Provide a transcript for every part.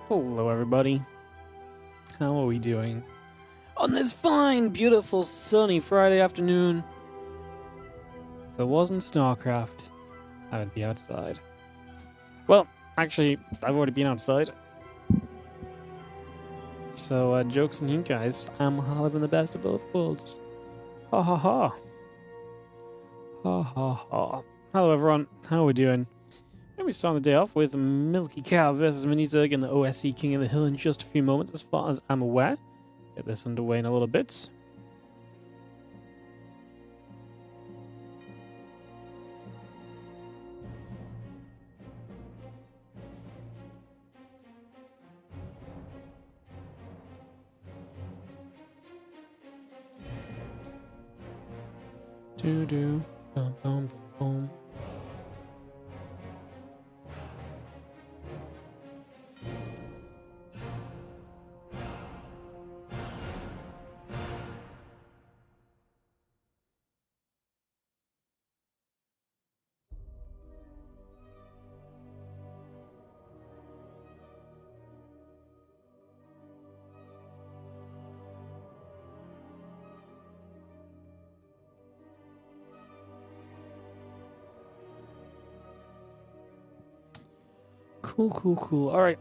Hello everybody. How are we doing? On this fine, beautiful, sunny Friday afternoon. If it wasn't StarCraft, I would be outside. Well, actually, I've already been outside. So, jokes on you guys, I'm living the best of both worlds. Ha ha ha. Ha ha ha. Hello everyone, how are we doing? We're going to be starting the day off with Milky Cow versus Zerg and the OSC King of the Hill in just a few moments, as far as I'm aware. Get this underway in a little bit. Do bum bum bum. Cool. All right.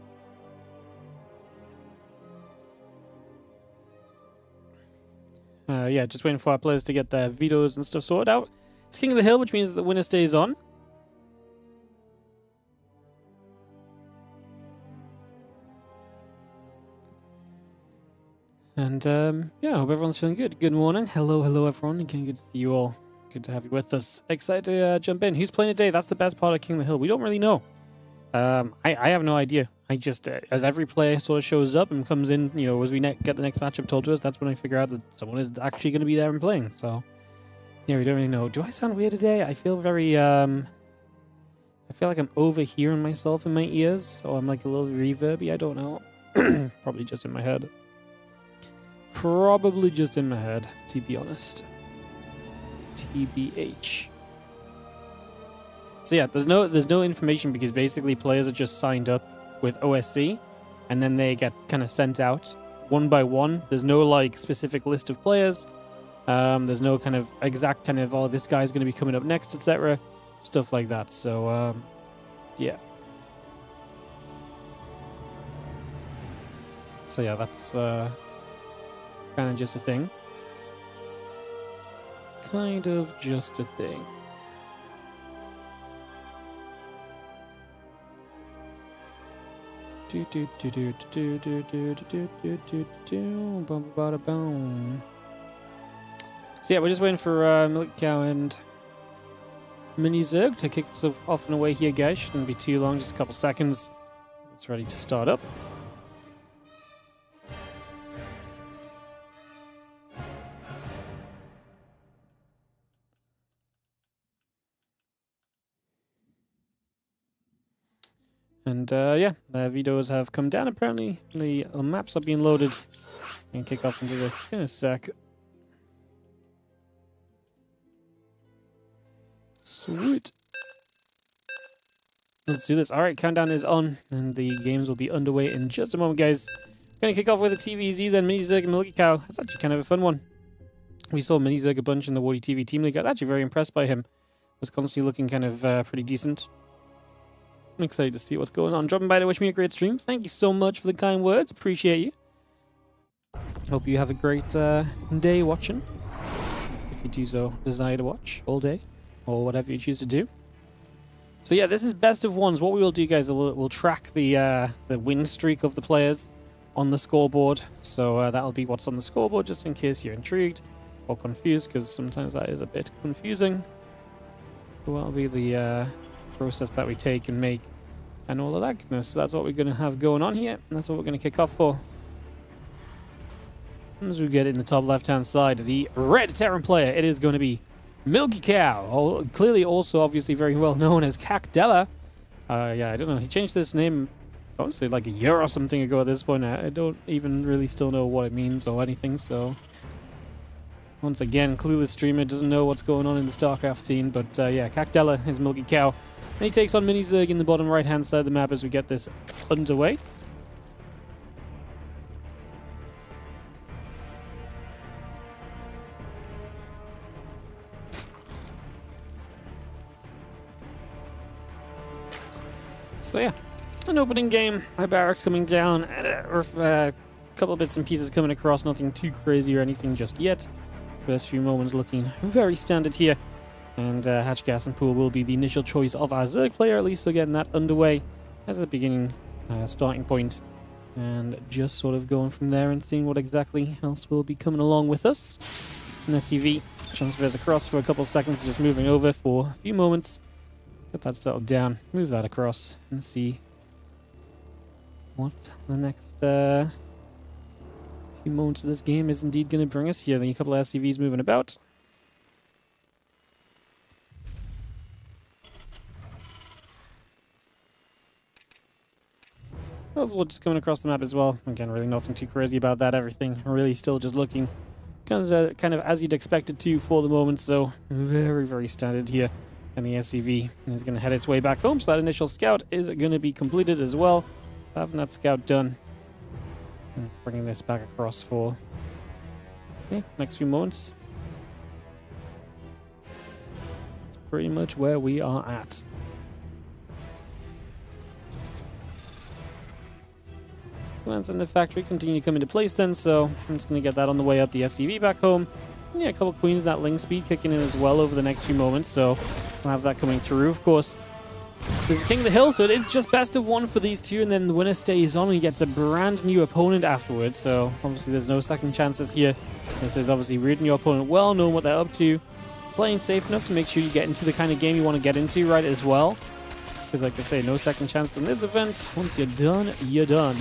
Yeah, just waiting for our players to get their vetoes and stuff sorted out. It's King of the Hill, which means that the winner stays on. And, yeah, I hope everyone's feeling good. Good morning. Hello, everyone. Again, good to see you all. Good to have you with us. Excited to jump in. Who's playing today? That's the best part of King of the Hill. We don't really know. I have no idea. I just, as every player sort of shows up and comes in, you know, as we get the next matchup told to us, that's when I figure out that someone is actually going to be there and playing. So, yeah, we don't really know. Do I sound weird today? I feel very, I feel like I'm overhearing myself in my ears, or I'm like a little reverby. I don't know. Probably just in my head. Probably just in my head, to be honest. TBH. So yeah, there's no information because basically players are just signed up with OSC and then they get kind of sent out one by one. There's no like specific list of players. There's no kind of exact kind of, oh, this guy's going to be coming up next, etc. Stuff like that. So yeah. So yeah, that's kind of just a thing. Kind of just a thing. So yeah, we're just waiting for Milky Cow and Mini Zerg to kick us off and away here, guys. Shouldn't be too long, just a couple seconds. It's ready to start up. And yeah, the vetoes have come down apparently. The maps are being loaded. And kick off into this in a sec. Sweet. Let's do this. Alright, countdown is on. And the games will be underway in just a moment, guys. Gonna kick off with the TVZ, then Mini Zerg and Milky Cow. That's actually kind of a fun one. We saw Mini Zerg a bunch in the WardiTV team league. I was actually very impressed by him. Was constantly looking kind of pretty decent. I'm excited to see what's going on. Dropping by to wish me a great stream. Thank you so much for the kind words. Appreciate you. Hope you have a great day watching. If you do so desire to watch all day. Or whatever you choose to do. So yeah, this is best of ones. What we will do, guys, we'll track the win streak of the players on the scoreboard. So that'll be what's on the scoreboard, just in case you're intrigued or confused, because sometimes that is a bit confusing. So that'll be the process that we take and make and all of that goodness. So that's what we're going to have going on here, and that's what we're going to kick off for. As we get in the top left hand side, the red Terran player, it is going to be Milky Cow, clearly also obviously very well known as Cacdella. Yeah, I don't know, he changed this name honestly like a year or something ago at this point. I don't even really still know what it means or anything, so once again, clueless streamer, doesn't know what's going on in the StarCraft scene, but yeah, Cacdella is Milky Cow. And he takes on Mini Zerg in the bottom right-hand side of the map as we get this underway. So yeah, an opening game. My barracks coming down, a couple of bits and pieces coming across. Nothing too crazy or anything just yet. First few moments looking very standard here. And Hatch Gas and Pool will be the initial choice of our Zerg player, at least, so getting that underway as a beginning starting point. And just sort of going from there and seeing what exactly else will be coming along with us. An SCV transfers across for a couple of seconds, just moving over for a few moments. Get that settled down, move that across, and see what the next few moments of this game is indeed going to bring us here. Then a couple of SCVs moving about. Overlord just coming across the map as well. Again, really nothing too crazy about that. Everything really still just looking kind of as you'd expect it to for the moment. So very, very standard here. And the SCV is going to head its way back home. So that initial scout is going to be completed as well. So having that scout done and bringing this back across for next few moments. It's pretty much where we are at. Plans in the factory continue to come into place then, so I'm just going to get that on the way up. The SCV back home. And yeah, a couple of queens, that ling speed kicking in as well over the next few moments, so we'll have that coming through. Of course, this is King of the Hill, so it is just best of one for these two, and then the winner stays on and he gets a brand new opponent afterwards, so obviously there's no second chances here. This is obviously reading your opponent well, knowing what they're up to, playing safe enough to make sure you get into the kind of game you want to get into right as well. Because like I say, no second chances in this event. Once you're done, you're done.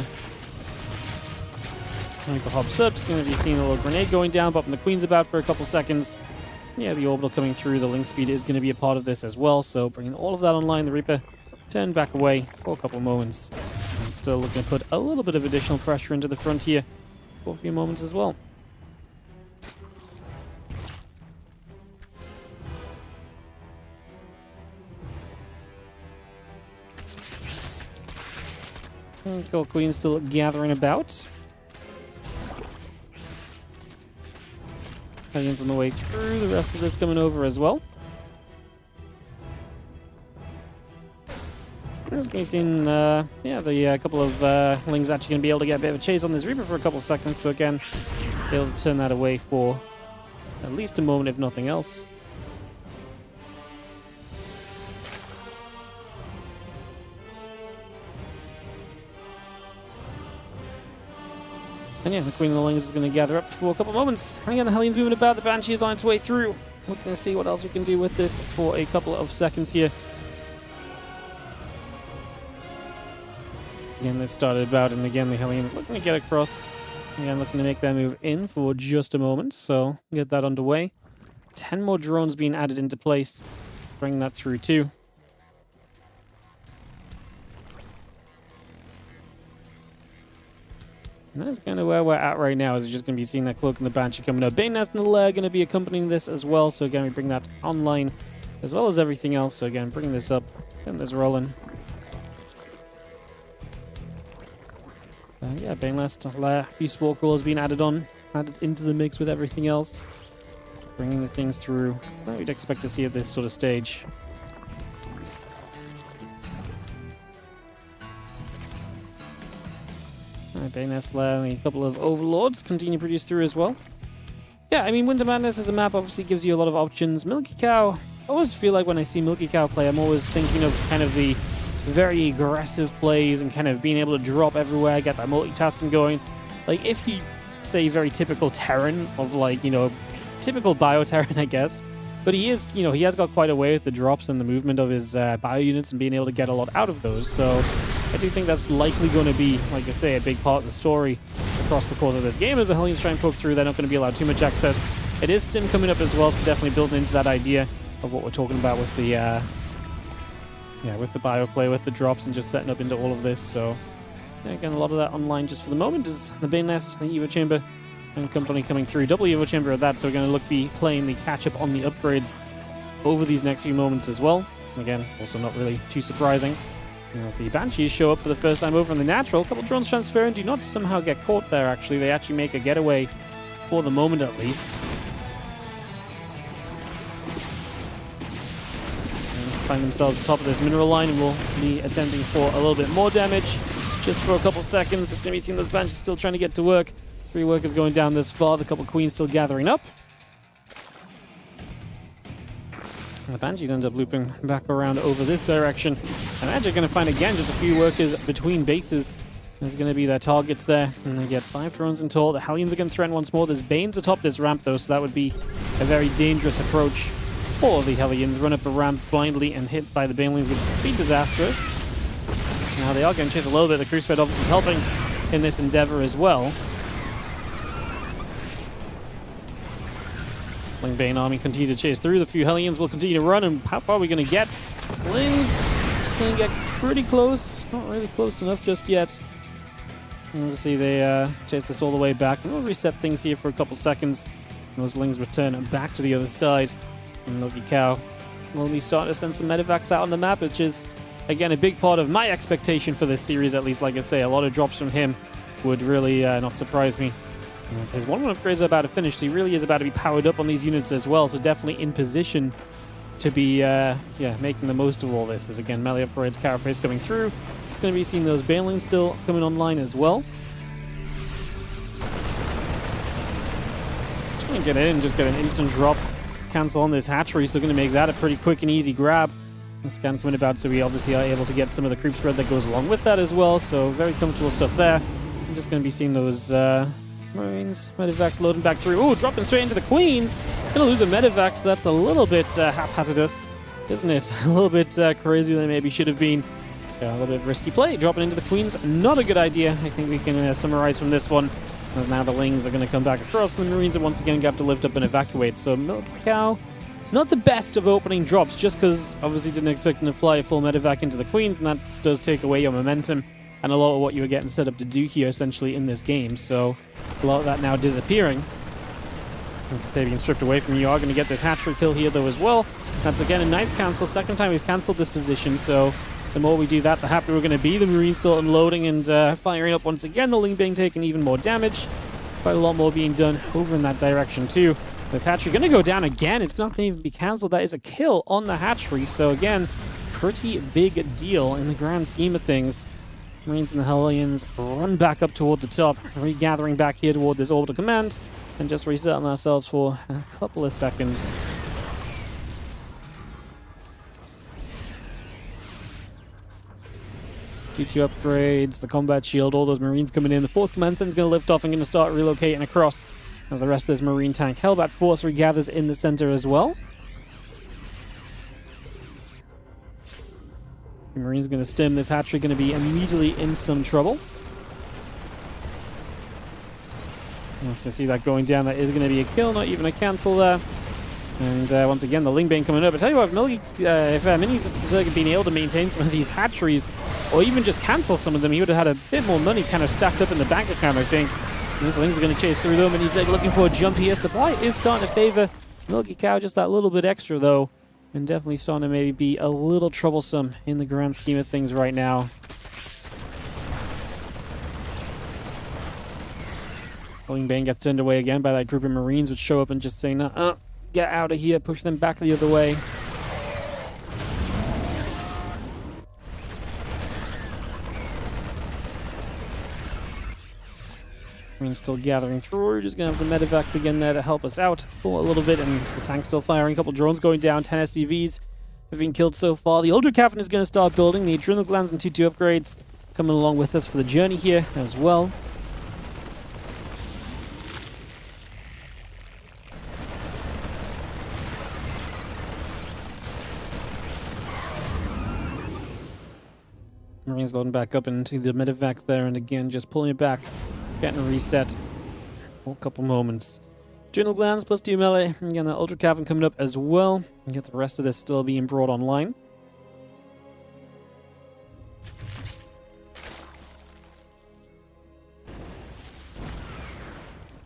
Sniper hops up, going to be seeing a little grenade going down, popping the queens about for a couple seconds. Yeah, the orbital coming through, the link speed is going to be a part of this as well, so bringing all of that online. The Reaper turned back away for a couple moments. And still looking to put a little bit of additional pressure into the front here for a few moments as well. Couple queens still gathering about. Aliens on the way through, the rest of this coming over as well. There's going to be seen, the couple of lings actually going to be able to get a bit of a chase on this Reaper for a couple of seconds, so again, be able to turn that away for at least a moment, if nothing else. And yeah, the Queen of the Lings is going to gather up for a couple of moments. And again, the Hellions moving about, the Banshee is on its way through. Looking to see what else we can do with this for a couple of seconds here. Again, this started about, and again, the Hellions looking to get across. Again, looking to make their move in for just a moment, so get that underway. 10 more drones being added into place. Bring that through too. And that's kind of where we're at right now, is you're just going to be seeing that Cloak and the Banshee coming up. Bane Nest and the Lair going to be accompanying this as well, so again, we bring that online as well as everything else. So again, bringing this up, getting this rolling. Yeah, Bane Nest, Lair, a few Spore Crawlers being added into the mix with everything else. Bringing the things through that we'd expect to see at this sort of stage. Bayness Lair and a couple of Overlords continue to produce through as well. Yeah, I mean, Winter Madness as a map obviously gives you a lot of options. Milky Cow, I always feel like when I see Milky Cow play, I'm always thinking of kind of the very aggressive plays and kind of being able to drop everywhere, get that multitasking going. Like, if you say very typical Terran of, like, you know, typical Bio Terran, I guess. But he is, you know, he has got quite a way with the drops and the movement of his bio units and being able to get a lot out of those. So I do think that's likely going to be, like I say, a big part of the story across the course of this game. As the Hellions try and poke through, they're not going to be allowed too much access. It is Stim coming up as well, so definitely building into that idea of what we're talking about with the, with the bio play, with the drops, and just setting up into all of this. So yeah, again, a lot of that online just for the moment is the Bane Nest, the Evo Chamber, and company coming through. Double Evo Chamber at that, so we're going to be playing the catch-up on the upgrades over these next few moments as well. Again, also not really too surprising. As the Banshees show up for the first time over in the natural, a couple drones transfer and do not somehow get caught there, actually. They actually make a getaway for the moment, at least. find themselves atop of this mineral line and will be attempting for a little bit more damage. Just for a couple seconds, just going to be seeing those Banshees still trying to get to work. 3 workers going down this far, the couple Queens still gathering up. And the Banshees end up looping back around over this direction. And actually going to find again just a few workers between bases. There's going to be their targets there. And they get 5 drones in total. The Hellions are going to threaten once more. There's Banes atop this ramp though, so that would be a very dangerous approach for the Hellions. Run up a ramp blindly and hit by the Banelings would be disastrous. Now they are going to chase a little bit. The crew spread obviously helping in this endeavor as well. Bane army continues to chase through. The few Hellions will continue to run, and how far are we going to get? Lings just going to get pretty close. Not really close enough just yet. And obviously they chase this all the way back. And we'll reset things here for a couple seconds. And those Lings return back to the other side. And Milky Cow will be starting to send some medevacs out on the map, which is, again, a big part of my expectation for this series, at least. Like I say, a lot of drops from him would really not surprise me. And his 1-1 upgrades are about to finish, so he really is about to be powered up on these units as well, so definitely in position to be making the most of all this. As again, melee upgrades, carapace coming through. It's going to be seeing those Banelings still coming online as well. Trying to get in, just get an instant drop, cancel on this hatchery, so going to make that a pretty quick and easy grab. The scan coming about, so we obviously are able to get some of the creep spread that goes along with that as well, so very comfortable stuff there. I'm just going to be seeing those Marines, medevacs loading back through. Ooh, dropping straight into the Queens. Gonna lose a medevac, so that's a little bit haphazardous, isn't it? A little bit crazier than it maybe should have been. Yeah, a little bit of risky play. Dropping into the Queens, not a good idea. I think we can summarize from this one. And now the Lings are going to come back across, and the Marines are once again going to have to lift up and evacuate. So Milky Cow, not the best of opening drops, just because obviously didn't expect them to fly a full medevac into the Queens, and that does take away your momentum and a lot of what you were getting set up to do here essentially in this game. So a lot of that now disappearing. Like I say, being stripped away from you. You are going to get this hatchery kill here though as well. That's again a nice cancel. Second time we've cancelled this position, so the more we do that, the happier we're going to be. The Marines still unloading and firing up once again. The Ling being taking even more damage. Quite a lot more being done over in that direction too. This hatchery going to go down again. It's not going to even be cancelled. That is a kill on the hatchery. So again, pretty big deal in the grand scheme of things. Marines and the Hellions run back up toward the top, regathering back here toward this orbital command, and just resetting ourselves for a couple of seconds. T2 upgrades, the combat shield, all those Marines coming in. The 4th command center's going to lift off and going to start relocating across as the rest of this Marine tank Hellbat force regathers in the center as well. The Marine's going to stem this hatchery, going to be immediately in some trouble. Nice to see that going down. That is going to be a kill, not even a cancel there. And once again, the Ling Bane coming up. I tell you what, if Mini's Zerg had been able to maintain some of these hatcheries, or even just cancel some of them, he would have had a bit more money kind of stacked up in the bank account, I think. And these Lings are going to chase through them, and he's looking for a jump here. Supply is starting to favor Milky Cow, just that little bit extra, though. And definitely starting to maybe be a little troublesome in the grand scheme of things right now. Ling Bane gets turned away again by that group of Marines, which show up and just say, nah, get out of here, push them back the other way. Marines still gathering through. We're just going to have the medevacs again there to help us out for a little bit, and the tank's still firing. A couple drones going down. 10 SCVs have been killed so far. The Ultra Cavern is going to start building. The adrenal glands and T2 upgrades coming along with us for the journey here as well. Marines loading back up into the medevacs there, and again just pulling it back. Getting a reset for a couple moments. Adrenal glands plus 2 melee. Again, the Ultra Cavern coming up as well. And get the rest of this still being brought online.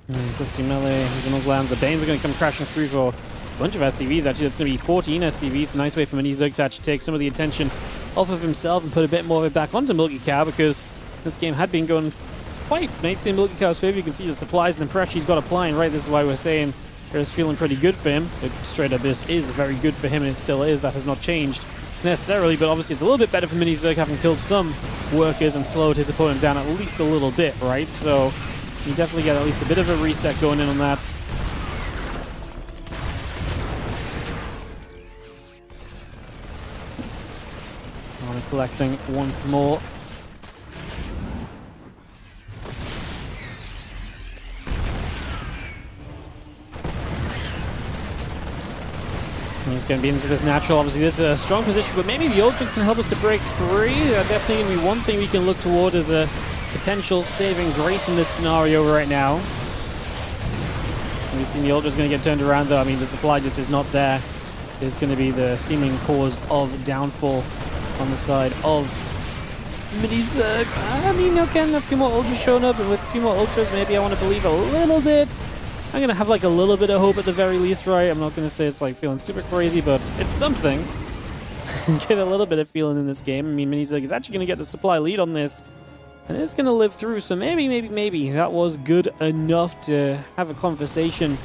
Plus 2 melee. Adrenal glands. The Banes are going to come crashing through for a bunch of SCVs. Actually, that's going to be 14 SCVs. A nice way for Mini Zerg to actually take some of the attention off of himself and put a bit more of it back onto Milky Cow, because this game had been going quite nicely in Milky Cow's favor. You can see the supplies and the pressure he's got applying, right? This is why we're saying it's feeling pretty good for him. It straight up, this is very good for him, and it still is. That has not changed. necessarily, but obviously it's a little bit better for Mini Zerg having killed some workers and slowed his opponent down at least a little bit, right? So you definitely get at least a bit of a reset going in on that. Collecting once more. And it's going to be into this natural. Obviously, this is a strong position, but maybe the Ultras can help us to break free. Definitely going to be one thing we can look toward as a potential saving grace in this scenario right now. We've seen the Ultras going to get turned around, though. I mean, the supply just is not there. It's going to be the seeming cause of downfall on the side of Mini Zerg. I mean, again, a few more Ultras showing up, and with a few more Ultras, maybe I want to believe a little bit. I'm going to have like a little bit of hope at the very least, right? I'm not going to say it's like feeling super crazy, but it's something. Get a little bit of feeling in this game. I mean, Mini Zerg is actually going to get the supply lead on this, and it's going to live through, so maybe that was good enough to have a conversation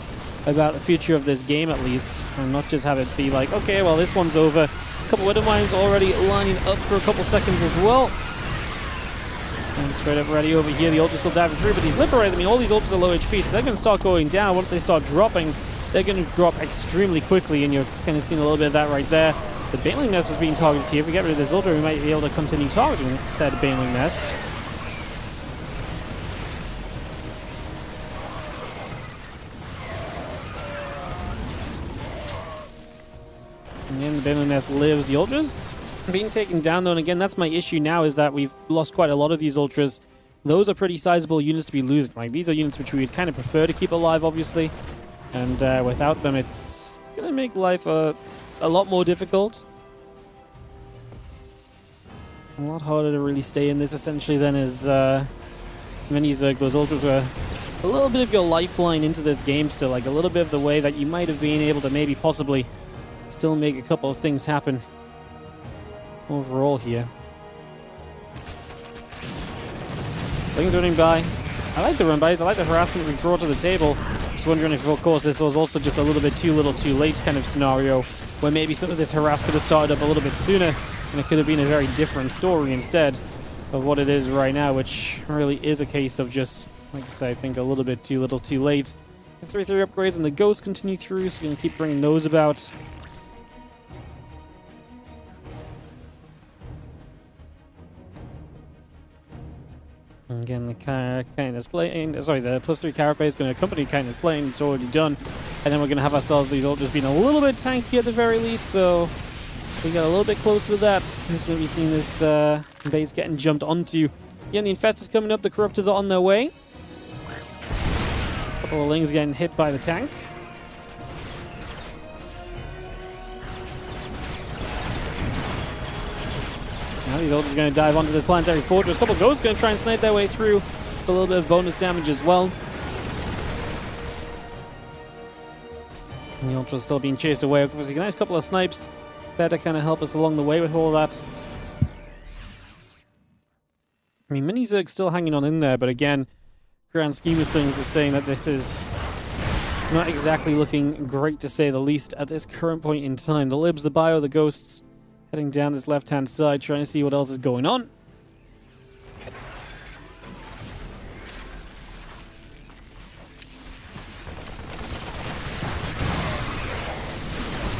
about the future of this game at least, and not just have it be like, okay, well, this one's over. A couple Widow Mines already lining up for a couple seconds as well. And straight up ready over here. The Ultra's still diving through, but these Liberators, I mean, all these Ultras are low HP, so they're going to start going down. Once they start dropping, they're going to drop extremely quickly, and you're kind of seeing a little bit of that right there. The Baneling Nest was being targeted here. If we get rid of this Ultra, we might be able to continue targeting said Baneling Nest. And again, the Baneling Nest lives. The Ultras being taken down, though, and again, that's my issue now, is that we've lost quite a lot of these Ultras. Those are pretty sizable units to be losing. Like, these are units which we would kind of prefer to keep alive, obviously. And without them, it's going to make life a lot more difficult. A lot harder to really stay in this, essentially, than is Mini Zerg. Those Ultras were a little bit of your lifeline into this game still. Like, a little bit of the way that you might have been able to maybe possibly still make a couple of things happen overall here. Things running by. I like the run bys. I like the harassment we brought to the table. Just wondering if, of course, this was also just a little bit too little too late kind of scenario, where maybe some of this harass could have started up a little bit sooner, and it could have been a very different story instead of what it is right now, which really is a case of just, like I say, I think a little bit too little too late. The 3-3 upgrades and the ghosts continue through, so we're going to keep bringing those about. Again, the kindness plane, sorry, the +3 Carapace is going to accompany kindness plane. It's already done, and then we're going to have ourselves these Ultras being a little bit tanky at the very least. So we got a little bit closer to that. I'm just going to be seeing this base getting jumped onto. Again, the Infestors coming up. The Corruptors are on their way. A couple of Lings getting hit by the tank. Now these Ultras are going to dive onto this planetary fortress. A couple of Ghosts going to try and snipe their way through for a little bit of bonus damage as well. And the Ultras still being chased away. Obviously, a nice couple of snipes there to kind of help us along the way with all that. I mean, Mini Zerg's still hanging on in there, but again, grand scheme of things is saying that this is not exactly looking great, to say the least, at this current point in time. The Libs, the Bio, the Ghosts heading down this left-hand side, trying to see what else is going on.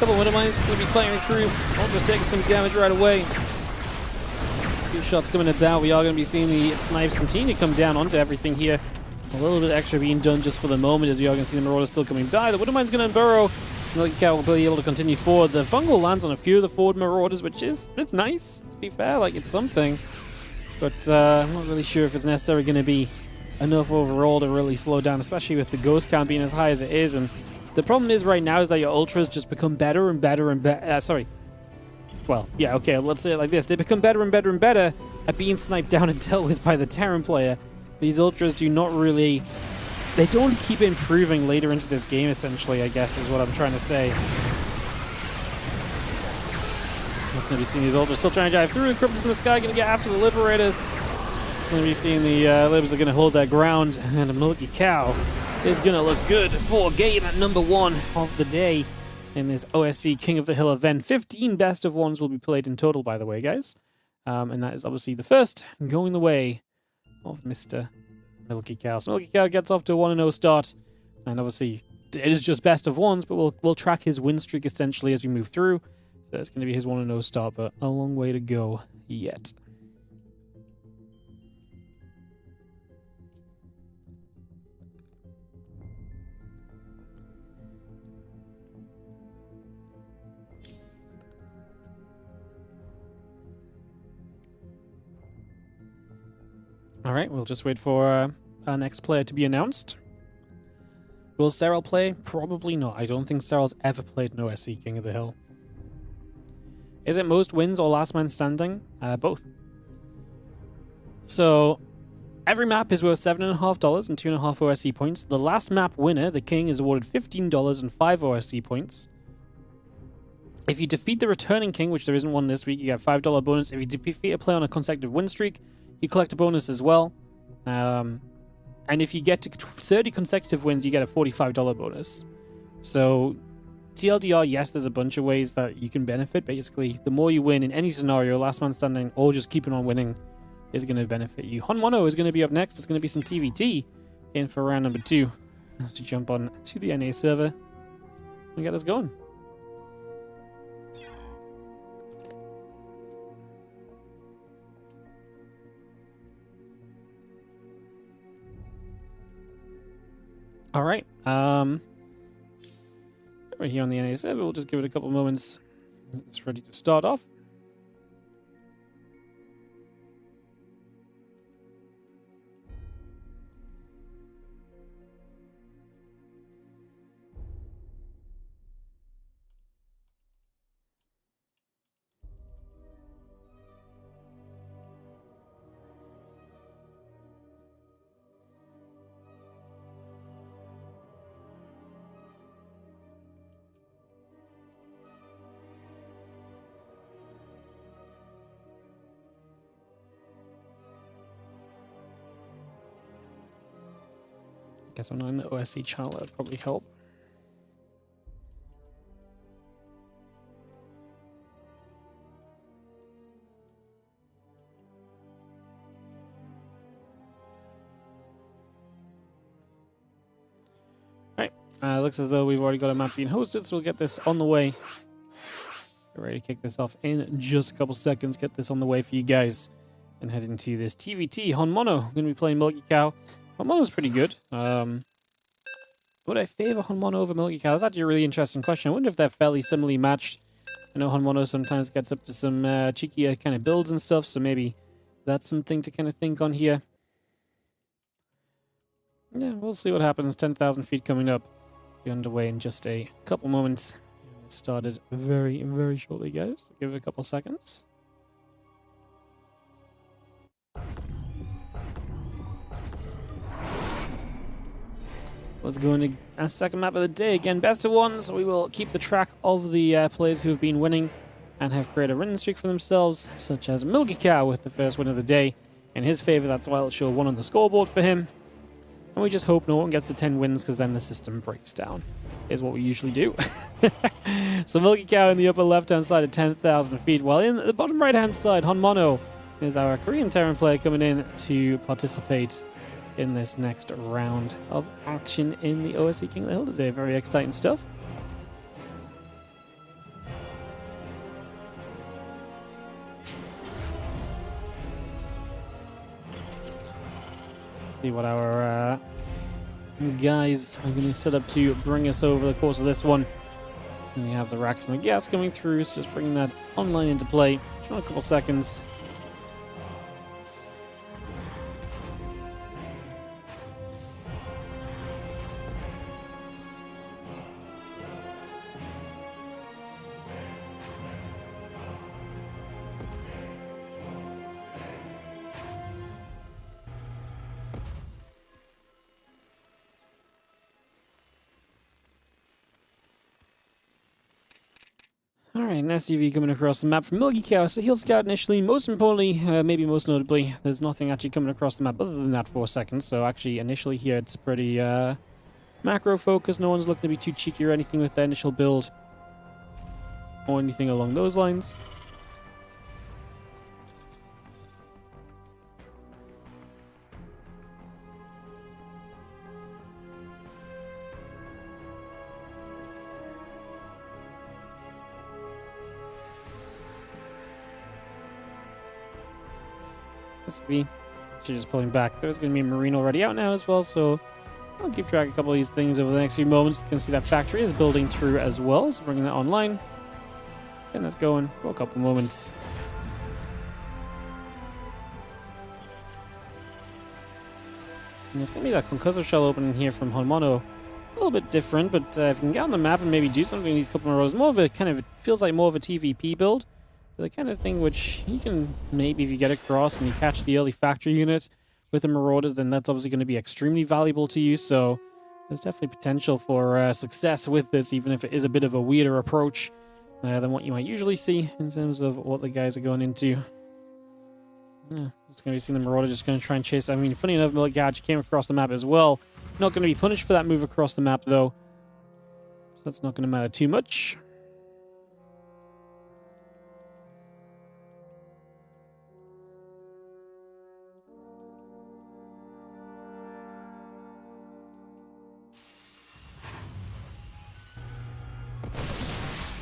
Couple of Widow Mines going to be firing through. Ultra's taking some damage right away. A few shots coming about. We are going to be seeing the snipes continue to come down onto everything here. A little bit extra being done just for the moment, as we are going to see the Marauders still coming by. The Widow Mine's going to burrow. Milky Cow will be able to continue forward. The Fungal lands on a few of the forward Marauders, which is, it's nice, to be fair, like it's something. But I'm not really sure if it's necessarily going to be enough overall to really slow down, especially with the Ghost count being as high as it is. And the problem is right now is that your Ultras just become better and better and better. Sorry. Well, yeah, okay, let's say it like this. They become better and better and better at being sniped down and dealt with by the Terran player. These Ultras do not really... They don't keep improving later into this game, essentially, I guess, is what I'm trying to say. Just going to be seeing these Ultras still trying to drive through. The Cryptids in the sky going to get after the Liberators. Just going to be seeing the Libs are going to hold their ground. And the Milky Cow is going to look good for game at number 1 of the day. in this OSC King of the Hill event. 15 best of ones will be played in total, by the way, guys. And that is obviously the first going the way of Mr. Milky Cow. So Milky Cow gets off to a 1-0 start. And obviously, it is just best of ones, but we'll track his win streak essentially as we move through. So it's going to be his 1-0 start, but a long way to go yet. Alright, we'll just wait for our next player to be announced. Will Geralt play? Probably not. I don't think Geralt's ever played an OSC King of the Hill. Is it most wins or last man standing? Both. So, every map is worth $7.50 and 2.5 OSC points. The last map winner, the king, is awarded $15 and 5 OSC points. If you defeat the returning king, which there isn't one this week, you get a $5 bonus. If you defeat a player on a consecutive win streak, you collect a bonus as well. And if you get to 30 consecutive wins, you get a $45 bonus. So, TLDR, yes, there's a bunch of ways that you can benefit. Basically, the more you win in any scenario, last man standing, or just keeping on winning, is going to benefit you. Hmono is going to be up next. It's going to be some TVT in for round number 2. Let's jump on to the NA server and get this going. All right, right here on the NA server, we'll just give it a couple moments. It's ready to start off. Guess I'm not in the OSC channel, that would probably help. Alright, looks as though we've already got a map being hosted, so we'll get this on the way. Get ready to kick this off in just a couple seconds, get this on the way for you guys, and head into this TVT. Hmono, going to be playing Milky Cow. Hmono's pretty good. Would I favor Hmono over Milky Cow? That's actually a really interesting question. I wonder if they're fairly similarly matched. I know Hmono sometimes gets up to some cheekier kind of builds and stuff, so maybe that's something to kind of think on here. Yeah, we'll see what happens. 10,000 feet coming up. Be underway in just a couple moments. It started very, very shortly, guys. Give it a couple seconds. Let's go into our second map of the day. Again, best of ones. We will keep the track of the players who have been winning and have created a winning streak for themselves, such as Milky Cow with the first win of the day. In his favor, that's why it'll show 1 on the scoreboard for him. And we just hope no one gets to 10 wins, because then the system breaks down, is what we usually do. So Milky Cow in the upper left-hand side at 10,000 feet, while in the bottom right-hand side, Hmono is our Korean Terran player coming in to participate in this next round of action in the OSC King of the Hill today. Very exciting stuff. See what our guys are going to set up to bring us over the course of this one. And we have the racks and the gas coming through, so just bringing that online into play. Just a couple seconds. Alright, an SUV coming across the map from Milky Cow. So he'll scout initially. Most importantly, maybe most notably, there's nothing actually coming across the map other than that 4 seconds. So actually, initially here, it's pretty macro focused. No one's looking to be too cheeky or anything with their initial build. or anything along those lines. SCV, she's just pulling back. There's going to be a Marine already out now as well, so I'll keep track of a couple of these things over the next few moments. You can see that factory is building through as well, so bringing that online. And that's going for a couple moments. And there's going to be that concussor shell opening here from Hmono. A little bit different, but if you can get on the map and maybe do something in these couple of rows, more of a kind of, it feels like more of a TVP build. The kind of thing which you can maybe, if you get across and you catch the early factory unit with the Marauders, then that's obviously going to be extremely valuable to you. So there's definitely potential for success with this, even if it is a bit of a weirder approach than what you might usually see in terms of what the guys are going into. Yeah, it's going to be seeing the Marauder just going to try and chase. I mean, funny enough, Milky Cow came across the map as well. Not going to be punished for that move across the map, though. So that's not going to matter too much.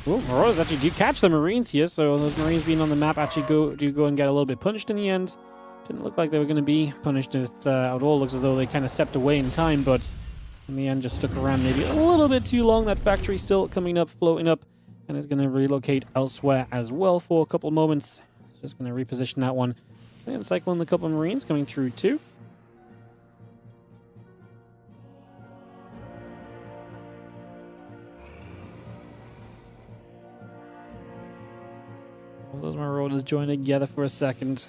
Oh, Marauders actually do catch the Marines here, so those Marines being on the map actually do go and get a little bit punished in the end. Didn't look like they were going to be punished. It all looks as though they kind of stepped away in time, but in the end just stuck around maybe a little bit too long. That factory still coming up, floating up, and is going to relocate elsewhere as well for a couple of moments. Just going to reposition that one. And cycling a couple of Marines coming through too. Those Marauders join together for a second.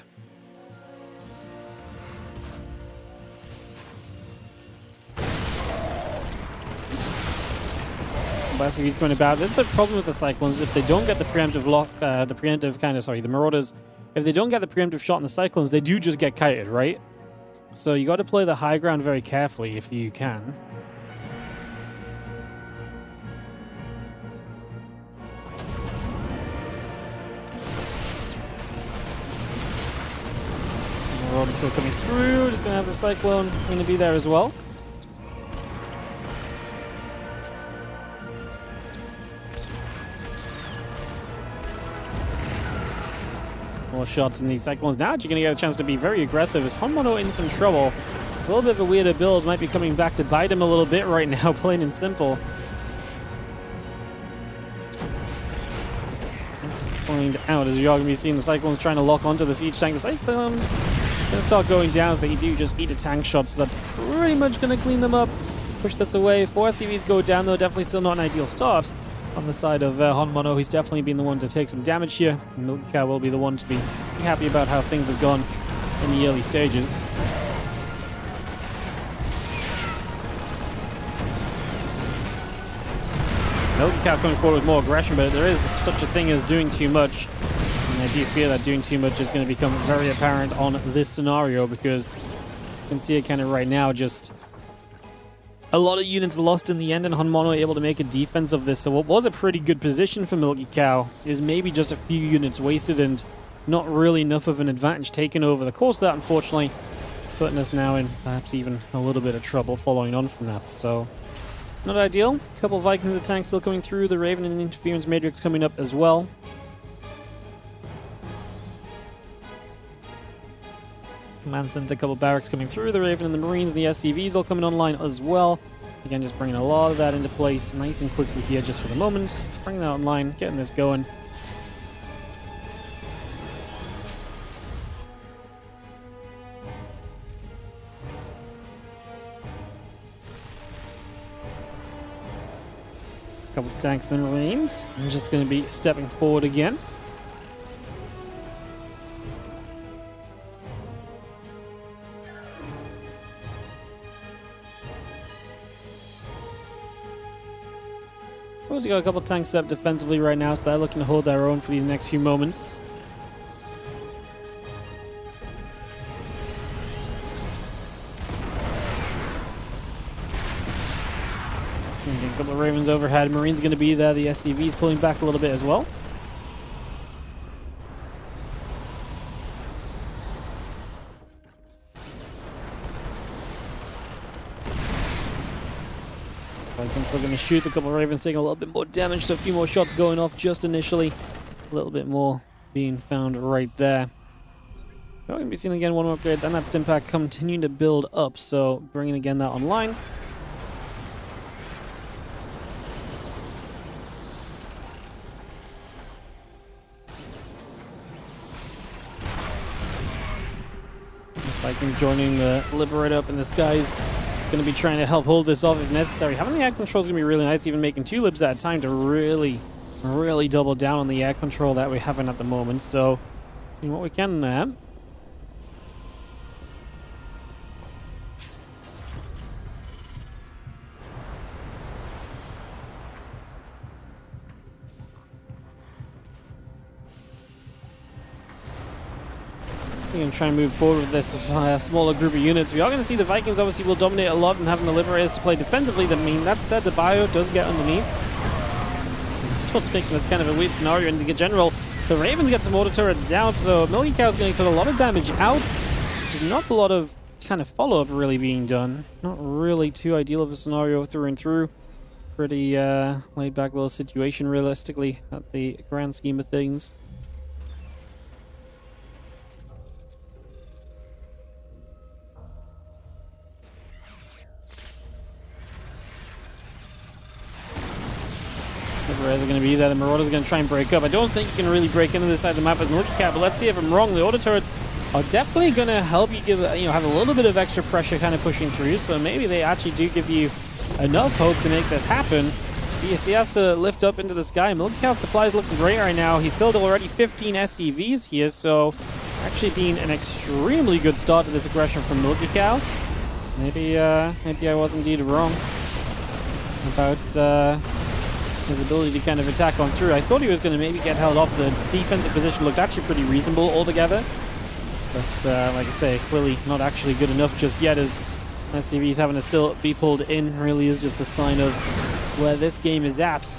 Basically, he's going about. This is the problem with the Cyclones. If they don't get the preemptive lock, the Marauders, if they don't get the preemptive shot on the Cyclones, they do just get kited, right? So you got to play the high ground very carefully if you can. Marauders still coming through. Just going to have the Cyclone going to be there as well. More shots in these Cyclones. Now you're going to get a chance to be very aggressive. Is Hmono in some trouble? It's a little bit of a weirder build. Might be coming back to bite him a little bit right now, plain and simple. Let's find out as you're going to be seeing the Cyclones trying to lock onto the siege tank. The Cyclones going to start going down as they do just eat a tank shot, so that's pretty much going to clean them up. Push this away. 4 SCVs go down, though. Definitely still not an ideal start on the side of Hmono. He's definitely been the one to take some damage here. Milky Cow will be the one to be happy about how things have gone in the early stages. Milky Cow coming forward with more aggression, but there is such a thing as doing too much. And I do fear that doing too much is going to become very apparent on this scenario, because you can see it kind of right now, just a lot of units lost in the end, and Hmono able to make a defense of this. So what was a pretty good position for Milky Cow is maybe just a few units wasted and not really enough of an advantage taken over the course of that, unfortunately, putting us now in perhaps even a little bit of trouble following on from that. So not ideal. A couple of Vikings and tanks still coming through. The Raven and Interference Matrix coming up as well. Command Center, a couple of barracks coming through. The Raven and the Marines and the SCVs all coming online as well. Again, just bringing a lot of that into place nice and quickly here just for the moment. Bringing that online, getting this going. A couple of tanks and the Marines. I'm just going to be stepping forward again. We got a couple of tanks up defensively right now, so they're looking to hold their own for these next few moments. A couple of Ravens overhead. Marines going to be there. The SCV's pulling back a little bit as well. Vikings still going to shoot. A couple of Ravens taking a little bit more damage, so a few more shots going off just initially. A little bit more being found right there. We're going to be seeing again one more upgrades, and that stim pack continuing to build up, so bringing again that online. Vikings joining the Liberator up in the skies. Going to be trying to help hold this off if necessary. Having the air control is going to be really nice, even making 2 libs at a time to really double down on the air control that we're having at the moment. So, doing what we can there. We're going to try and move forward with this smaller group of units. We are going to see the Vikings obviously will dominate a lot and having the Liberators to play defensively. I mean, that said, the bio does get underneath. That's what's making this kind of a weird scenario. And in general, the Ravens get some auto turrets down, so Milky Cow is going to put a lot of damage out. There's not a lot of kind of follow-up really being done. Not really too ideal of a scenario through and through. Pretty laid-back little situation, realistically, at the grand scheme of things. Liberators are going to be there. The Marauders are going to try and break up. I don't think you can really break into this side of the map as Milky Cow, but let's see if I'm wrong. The auto turrets are definitely going to help you give, have a little bit of extra pressure kind of pushing through. So maybe they actually do give you enough hope to make this happen. CSC has to lift up into the sky. Milky Cow's supply is looking great right now. He's killed already 15 SCVs here, so actually being an extremely good start to this aggression from Milky Cow. Maybe I was indeed wrong about his ability to kind of attack on through. I thought he was going to maybe get held off. The defensive position looked actually pretty reasonable altogether. But like I say, clearly not actually good enough just yet, as SCV's having to still be pulled in. Really is just a sign of where this game is at.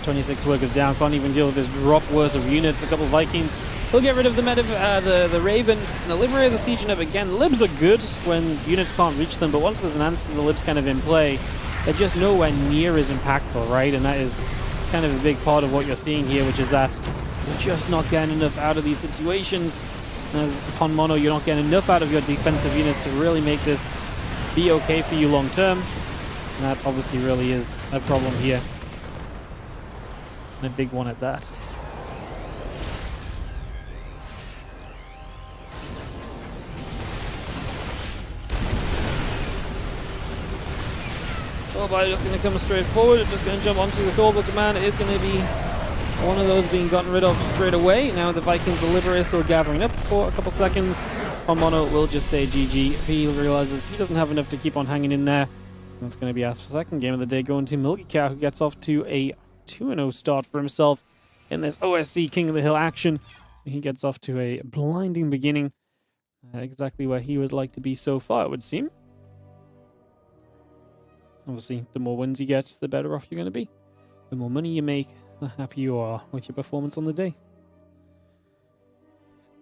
"26 workers down, can't even deal with this drop worth of units." The couple of Vikings will get rid of the Raven. The Liberators are sieging up again. Libs are good when units can't reach them, but once there's an answer to the Libs kind of in play, they're just nowhere near as impactful, right? And that is kind of a big part of what you're seeing here, which is that you're just not getting enough out of these situations. As Hmono, you're not getting enough out of your defensive units to really make this be okay for you long term. And that obviously really is a problem here. And a big one at that. By just going to come straight forward, just going to jump onto this orbital command. It is going to be one of those being gotten rid of straight away. Now the Vikings, the Liberator, still gathering up for a couple seconds. Hmono will just say GG. He realizes he doesn't have enough to keep on hanging in there. And that's going to be our second game of the day, going to Milky Cow, who gets off to a 2-0 start for himself in this OSC King of the Hill action. He gets off to a blinding beginning, exactly where he would like to be so far, it would seem. Obviously, the more wins you get, the better off you're going to be. The more money you make, the happier you are with your performance on the day.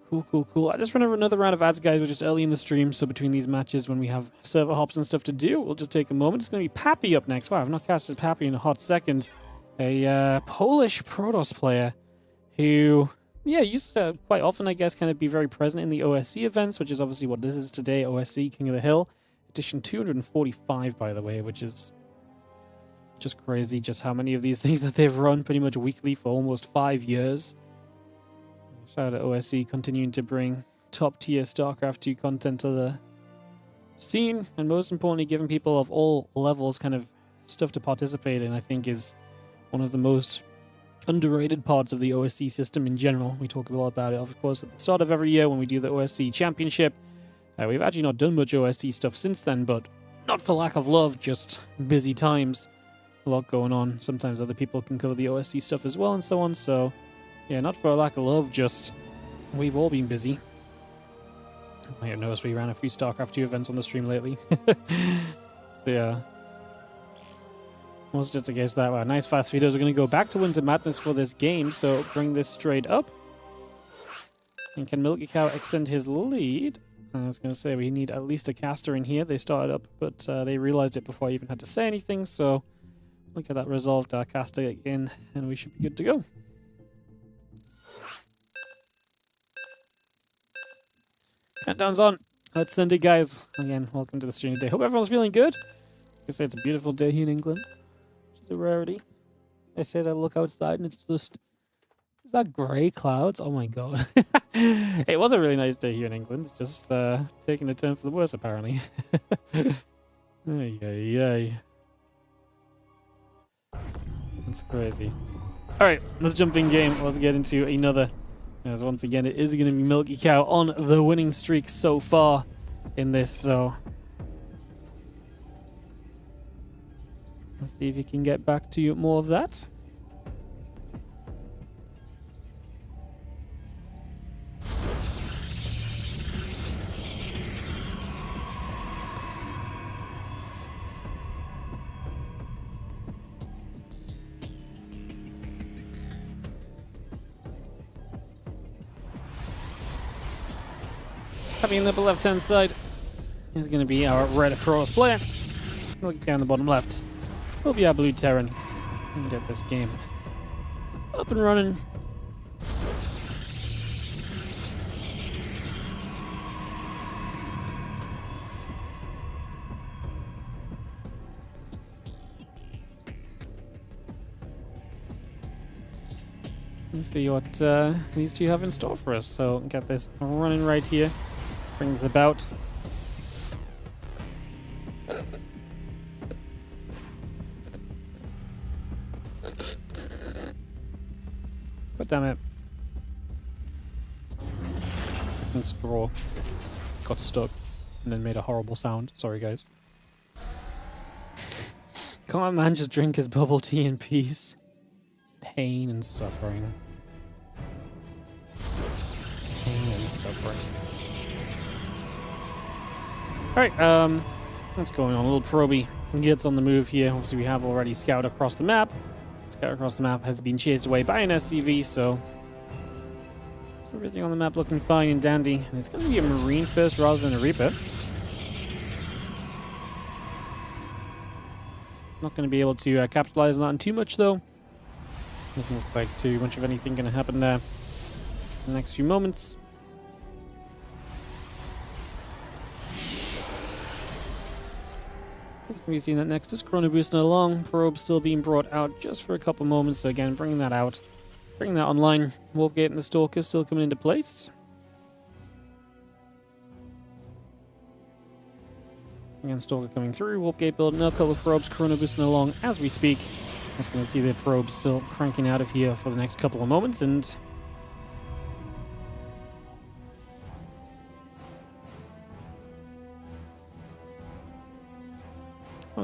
Cool. I just run another round of ads, guys. We're just early in the stream, so between these matches, when we have server hops and stuff to do, we'll just take a moment. It's going to be Papy up next. Wow, I've not casted Papy in a hot second. A Polish Protoss player who, used to quite often, I guess, kind of be very present in the OSC events, which is obviously what this is today, OSC King of the Hill. Edition 245, by the way, which is just crazy, just how many of these things that they've run pretty much weekly for almost 5 years. Shout out to OSC continuing to bring top-tier StarCraft 2 content to the scene, and most importantly, giving people of all levels kind of stuff to participate in, I think is one of the most underrated parts of the OSC system in general. We talk a lot about it, of course, at the start of every year when we do the OSC Championship. We've actually not done much OSC stuff since then, but not for lack of love, just busy times. A lot going on. Sometimes other people can cover the OSC stuff as well and so on, so yeah, not for a lack of love, just we've all been busy. You might have noticed we ran a few StarCraft 2 events on the stream lately. So yeah. Was just a case that, wow, nice fast videos. We're going to go back to Winter Madness for this game, so bring this straight up. And can Milky Cow extend his lead? I was going to say we need at least a caster in here. They started up, but they realized it before I even had to say anything, so look at that resolved our caster again, and we should be good to go. Countdown's on. Let's send it, guys. Again, welcome to the stream today. Hope everyone's feeling good. Like I say, it's a beautiful day here in England, which is a rarity. I say that I look outside and it's just... Is that grey clouds? Oh my god. It was a really nice day here in England. It's just taking a turn for the worse, apparently. Ay, ay, ay. That's crazy. Alright, let's jump in game. Let's get into another. As once again, it is going to be Milky Cow on the winning streak so far in this, so... Let's see if you can get back to more of that. Papy in the upper left-hand side is going to be our red cross player. Looking down the bottom left will be our blue Terran. And get this game up and running. Let's see what these two have in store for us. So get this running right here. Bring this about. God damn it. And straw got stuck and then made a horrible sound. Sorry, guys. Can't a man just drink his bubble tea in peace? Pain and suffering. Pain and suffering. Alright, what's going on? A little proby gets on the move here. Obviously, we have already scouted across the map. Scout across the map has been chased away by an SCV, so everything on the map looking fine and dandy. And it's going to be a Marine first rather than a Reaper. Not going to be able to capitalize on that too much, though. Doesn't look like too much of anything going to happen there in the next few moments. As can be seen that next is Chrono boosting along. Probe still being brought out just for a couple moments. So again, bringing that out. Bringing that online. Warp Gate and the Stalker still coming into place. Again, Stalker coming through. Warp Gate building up. Couple of probes. Chrono boosting along as we speak. Just going to see the probes still cranking out of here for the next couple of moments. And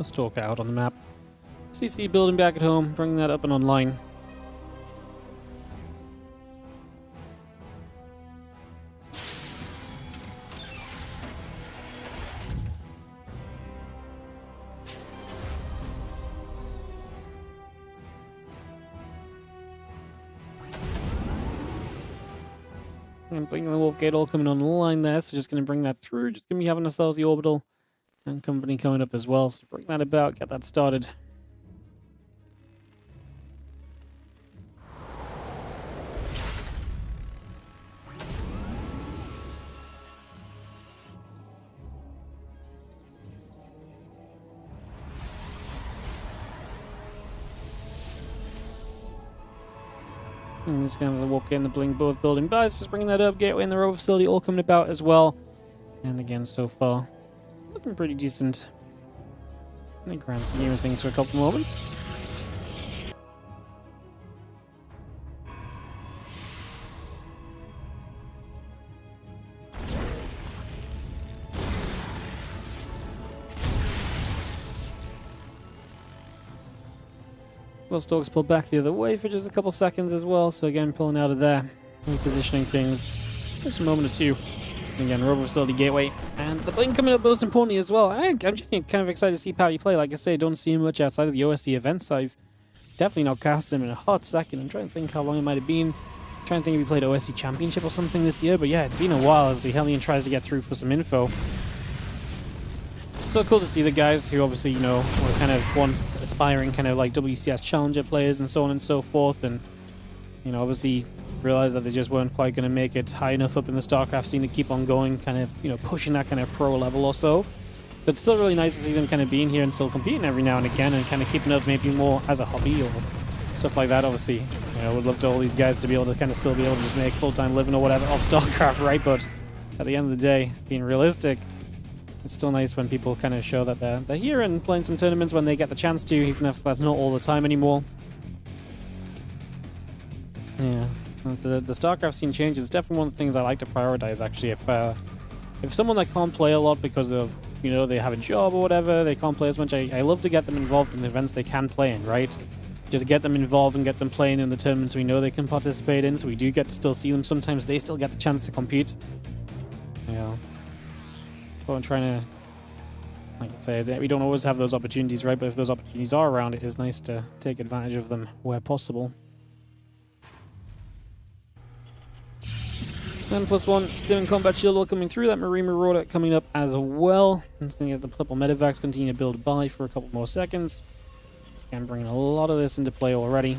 Stalker out on the map. CC building back at home, bringing that up and online. And bringing the warp gate all coming on the line there, so just going to bring that through. Just going to be having ourselves the orbital and company coming up as well, so bring that about, get that started. And just going to have the warp gate and the blink both building by, just bringing that up, gateway and the rover facility all coming about as well. And again, so far, looking pretty decent in the grand scheme of things for a couple moments. Well, Stalk's pulled back the other way for just a couple seconds as well, so again, pulling out of there, repositioning things just a moment or two. And again, Rover Facility Gateway, and the blink coming up most importantly as well. I'm genuinely kind of excited to see Papy play. Like I say, I don't see him much outside of the OSC events. I've definitely not cast him in a hot second. I'm trying to think how long it might have been. trying to think if we played OSC Championship or something this year, but yeah, it's been a while as the Hellion tries to get through for some info. So cool to see the guys who obviously, you know, were kind of once aspiring kind of like WCS Challenger players and so on and so forth, and, you know, obviously realized that they just weren't quite going to make it high enough up in the StarCraft scene to keep on going, kind of, you know, pushing that kind of pro level or so. But it's still really nice to see them kind of being here and still competing every now and again and kind of keeping up maybe more as a hobby or stuff like that. Obviously, you know, would love to all these guys to be able to kind of still be able to just make full-time living or whatever off StarCraft, right? But at the end of the day, being realistic, it's still nice when people kind of show that they're here and playing some tournaments when they get the chance to, even if that's not all the time anymore. Yeah, so the StarCraft scene changes. It's definitely one of the things I like to prioritize, actually. If someone that can't play a lot because of, you know, they have a job or whatever, they can't play as much, I love to get them involved in the events they can play in, right? Just get them involved and get them playing in the tournaments we know they can participate in, so we do get to still see them. Sometimes they still get the chance to compete. Yeah. What I'm trying to, like I said, we don't always have those opportunities, right? But if those opportunities are around, it is nice to take advantage of them where possible. Then +1, still in combat shield wall coming through. That Marine Marauder coming up as well. It's going to get the purple medevacs continue to build by for a couple more seconds. Again, bringing a lot of this into play already.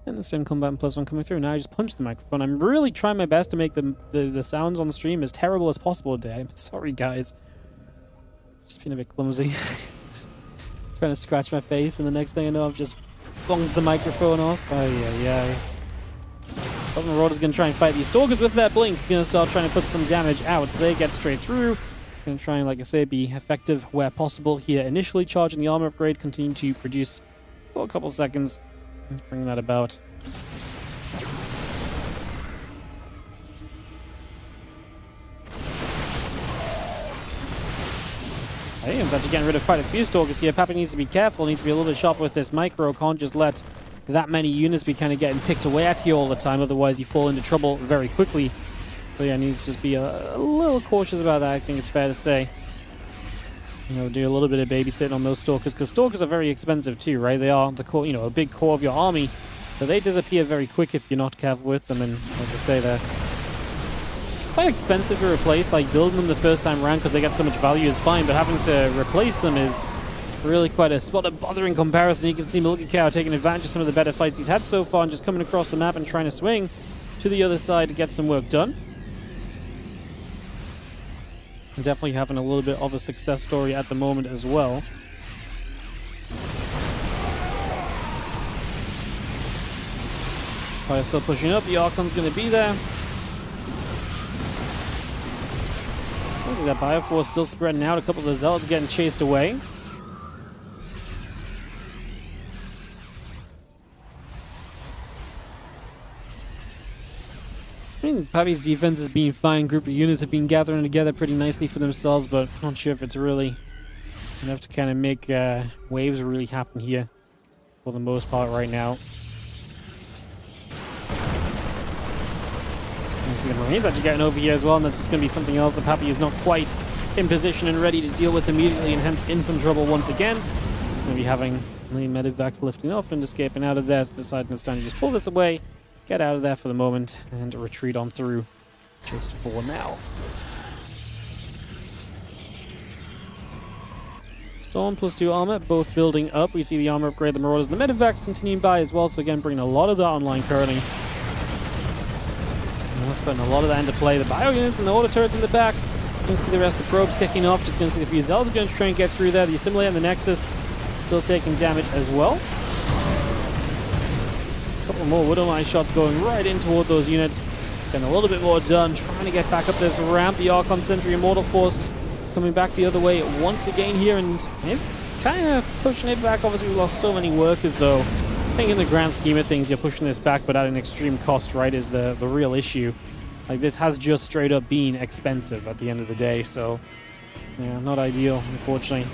And the same combat and +1 coming through. Now I just punched the microphone. I'm really trying my best to make the sounds on the stream as terrible as possible today. I'm sorry, guys. Just being a bit clumsy. Trying to scratch my face, and the next thing I know, I've just bonged the microphone off. Oh, yeah. But Marauder's going to try and fight these Stalkers with their blink. Going to start trying to put some damage out, so they get straight through. Going to try and, like I say, be effective where possible here. Initially charging the armor upgrade, continue to produce for a couple seconds. Let's bring that about. Hey, it's actually getting rid of quite a few Stalkers here. Papy needs to be careful, needs to be a little bit sharper with this micro. Can't just let that many units be kind of getting picked away at you all the time, otherwise you fall into trouble very quickly. So yeah, needs to just be a little cautious about that, I think it's fair to say. You know, do a little bit of babysitting on those Stalkers, because Stalkers are very expensive too, right? They are the core, you know, a big core of your army, but they disappear very quick if you're not careful with them, and like I say, they're quite expensive to replace. Like, building them the first time around because they get so much value is fine, but having to replace them is really quite a spot of bother in comparison. You can see Milky Cow taking advantage of some of the better fights he's had so far and just coming across the map and trying to swing to the other side to get some work done. And definitely having a little bit of a success story at the moment as well. Fire still pushing up. The Archon's going to be there. Looks like that Bioforce still spreading out. A couple of the Zealots getting chased away. I mean, Papy's defense has been fine. Group of units have been gathering together pretty nicely for themselves, but not sure if it's really enough to kind of make waves really happen here for the most part right now. You see the Marines actually getting over here as well, and that's just going to be something else that Papy is not quite in position and ready to deal with immediately, and hence in some trouble once again. It's going to be having the Medivacs lifting off and escaping out of there, so deciding it's time to just pull this away, get out of there for the moment, and retreat on through just for now. Storm +2 armor, both building up. We see the armor upgrade, the Marauders, and the Medivacs continuing by as well, so again, bringing a lot of that online currently. And that's putting a lot of that into play. The bio units and the auto turrets in the back. You can see the rest of the probes kicking off. Just going to see the few Zealots going to try and get through there. The Assimilator and the Nexus still taking damage as well. A couple more Widowmine shots going right in toward those units. Getting a little bit more done. Trying to get back up this ramp. The Archon Sentry Immortal Force coming back the other way once again here. And it's kind of pushing it back. Obviously, we lost so many workers, though. I think in the grand scheme of things, you're pushing this back, but at an extreme cost, right, is the real issue. Like, this has just straight up been expensive at the end of the day, so yeah, not ideal, unfortunately.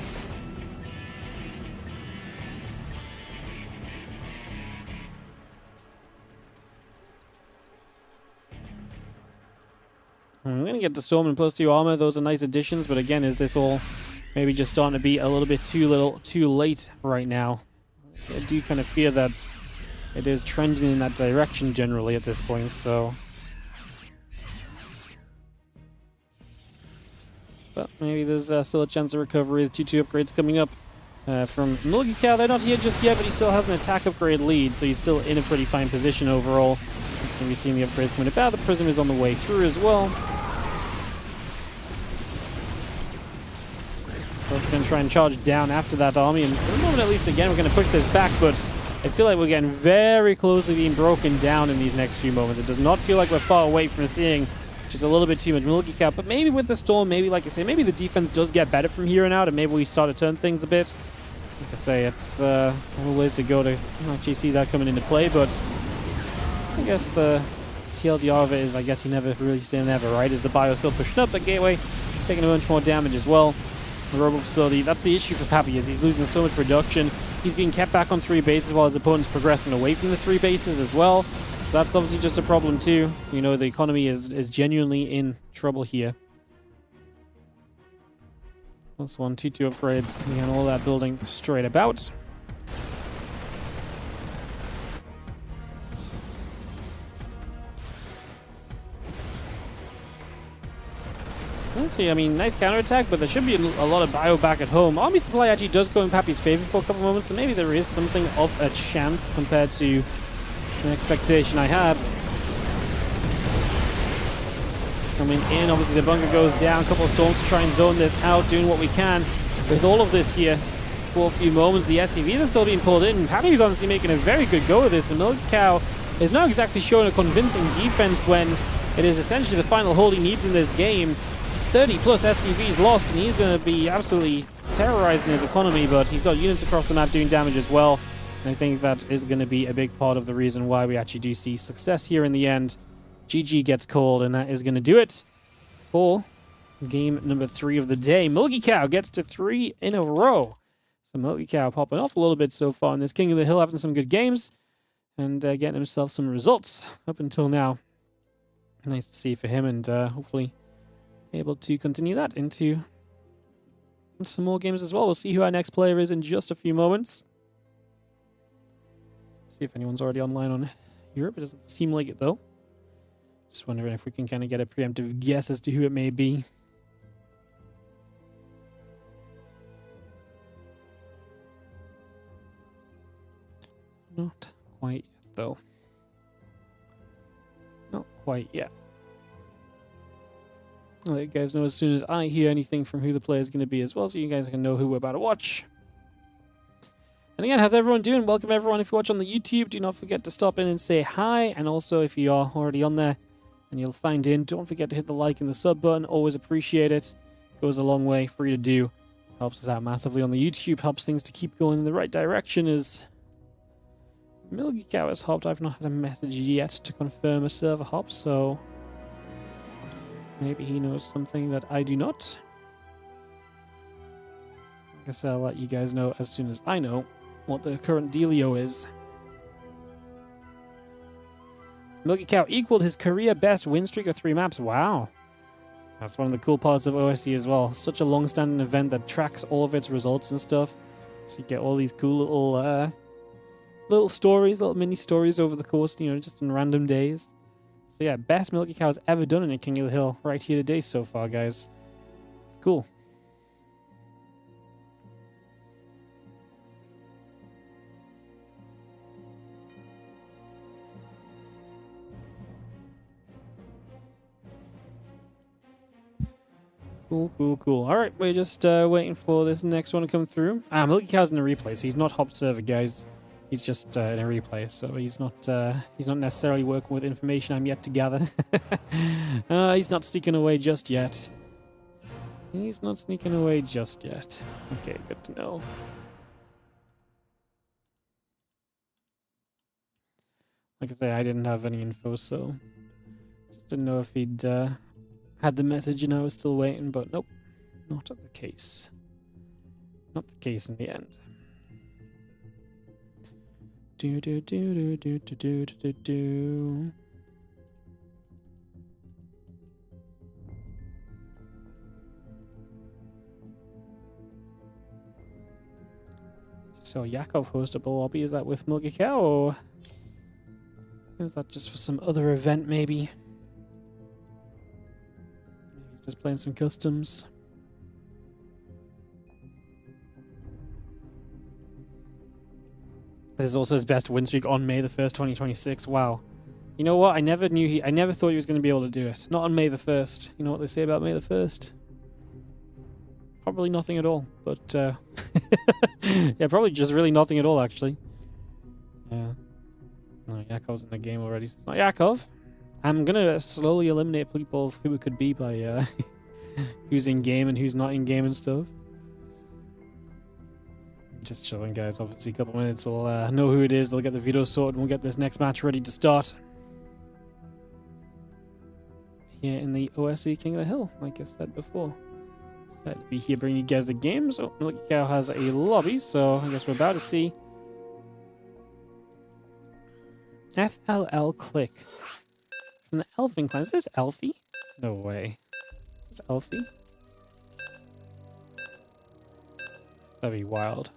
I'm going to get the Storm and +2 armor. Those are nice additions, but again, is this all maybe just starting to be a little bit too late right now. I do kind of fear that it is trending in that direction generally at this point, so... But maybe there's still a chance of recovery. The 2-2 upgrades coming up from Milky Cow. They're not here just yet, but he still has an attack upgrade lead, so he's still in a pretty fine position overall. He's going to be seeing the upgrades coming about. The Prism is on the way through as well. Both going to try and charge down after that army, and for the moment at least, again, we're going to push this back, but I feel like we're getting very close to being broken down in these next few moments. It does not feel like we're far away from seeing just a little bit too much Milky Cow, but maybe with the storm, maybe, like I say, maybe the defense does get better from here on out, and maybe we start to turn things a bit. Like I say, it's a little ways to go to actually see that coming into play, but I guess the TLDR of it is, I guess you never really say never, right? Is the bio still pushing up the gateway, taking a bunch more damage as well. The Robo Facility, that's the issue for Papy, is he's losing so much production. He's being kept back on 3 bases while his opponent's progressing away from the 3 bases as well. So that's obviously just a problem too. You know, the economy is genuinely in trouble here. Plus 1, 2 upgrades. Again, all that building straight about. Let's see, I mean, nice counterattack, but there should be a lot of bio back at home. Army supply actually does go in Papy's favor for a couple moments, so maybe there is something of a chance compared to an expectation I had. Coming in, obviously the bunker goes down, a couple of storms to try and zone this out, doing what we can with all of this here. For a few moments, the SCVs are still being pulled in. Papy's honestly making a very good go of this, and Milky Cow is not exactly showing a convincing defense when it is essentially the final hold he needs in this game. 30 plus SCVs lost, and he's going to be absolutely terrorizing his economy, but he's got units across the map doing damage as well. And I think that is going to be a big part of the reason why we actually do see success here in the end. GG gets called, and that is going to do it for game number 3 of the day. Milky Cow gets to 3 in a row. So Milky Cow popping off a little bit so far in this King of the Hill, having some good games and getting himself some results up until now. Nice to see for him, and hopefully able to continue that into some more games as well. We'll see who our next player is in just a few moments. See if anyone's already online on Europe. It doesn't seem like it though. Just wondering if we can kind of get a preemptive guess as to who it may be. Not quite yet though. Not quite yet. I'll let you guys know as soon as I hear anything from who the player is going to be as well, so you guys can know who we're about to watch. And again, how's everyone doing? Welcome everyone. If you watch on the YouTube, do not forget to stop in and say hi. And also, if you are already on there and you're signed in, don't forget to hit the like and the sub button. Always appreciate it. Goes a long way. Free to do. Helps us out massively on the YouTube. Helps things to keep going in the right direction. As Milky Cow has hopped. I've not had a message yet to confirm a server hop, so maybe he knows something that I do not. I guess I'll let you guys know as soon as I know what the current dealio is. Milky Cow equaled his career best win streak of 3 maps. Wow. That's one of the cool parts of OSC as well. Such a long-standing event that tracks all of its results and stuff. So you get all these cool little stories, little mini stories over the course, you know, just on random days. So yeah, best Milky Cow's ever done in a King of the Hill right here today so far, guys. It's cool. Cool. Alright, we're just waiting for this next one to come through. Milky Cow's in a replay, so he's not hop server, guys. He's just in a replay, so he's not necessarily working with information I'm yet to gather. He's not sneaking away just yet. He's not sneaking away just yet. Okay, good to know. Like I say, I didn't have any info, so just didn't know if he'd had the message and I was still waiting, but nope, not the case. Not the case in the end. Do. So Yakov hosted a lobby. Is that with Milky Cow, or is that just for some other event, maybe? Maybe he's just playing some customs. This is also his best win streak on May the 1st, 2026. Wow. You know what? I never thought he was going to be able to do it. Not on May the 1st. You know what they say about May the 1st? Probably nothing at all. But, yeah, probably just really nothing at all, actually. Yeah. No, Yakov's in the game already, so it's not Yakov. I'm going to slowly eliminate people of who it could be by who's in game and who's not in game and stuff. Just chilling, guys. Obviously, a couple minutes we'll know who it is. They'll get the video sorted and we'll get this next match ready to start. Here in the OSC King of the Hill, like I said before. Excited to be here bringing you guys the games. Oh, Milky Cow has a lobby, so I guess we're about to see FLL Click from the Elfin clan. Is this Elfie? No way. Is this Elfie? That'd be wild.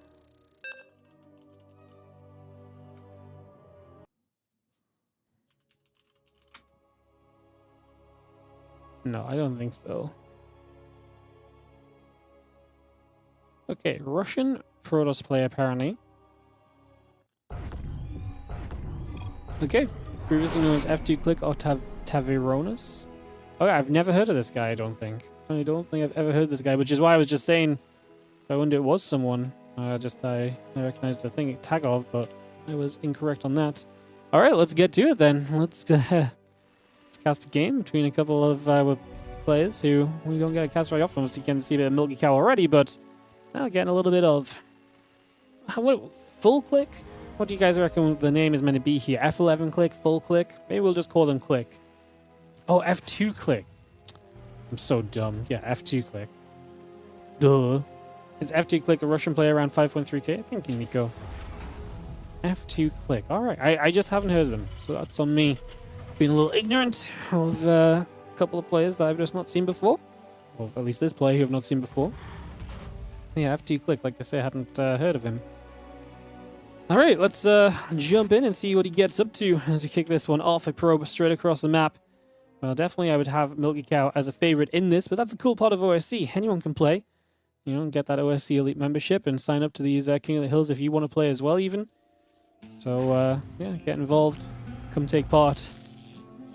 No, I don't think so. Okay, Russian Protoss player apparently. Okay, previously known as F2 Click or Tavironis. Okay, I've never heard of this guy, I don't think. I don't think I've ever heard of this guy, which is why I was just saying, I wonder it was someone. I recognized the thing, Tagov, but I was incorrect on that. Alright, let's get to it then. Let's cast a game between a couple of players who we don't get a cast very often. So you can see a bit of Milky Cow already, but now getting a little bit of full click. What do you guys reckon the name is meant to be here? F11 click, full click. Maybe we'll just call them click. Oh, F2 click. I'm so dumb. Yeah, F2 click. Duh. It's F2 click, a Russian player around 5.3k. Thank you, Nico. F2 click. All right, I just haven't heard of them, so that's on me. Being a little ignorant of a couple of players that I've just not seen before. Or at least this player who I've not seen before. Yeah, F2 click, like I say, I hadn't heard of him. Alright, let's jump in and see what he gets up to as we kick this one off. I probe straight across the map. Well, definitely I would have Milky Cow as a favorite in this, but that's a cool part of OSC. Anyone can play. You know, get that OSC Elite membership and sign up to these King of the Hills if you want to play as well, even. So, yeah, get involved. Come take part.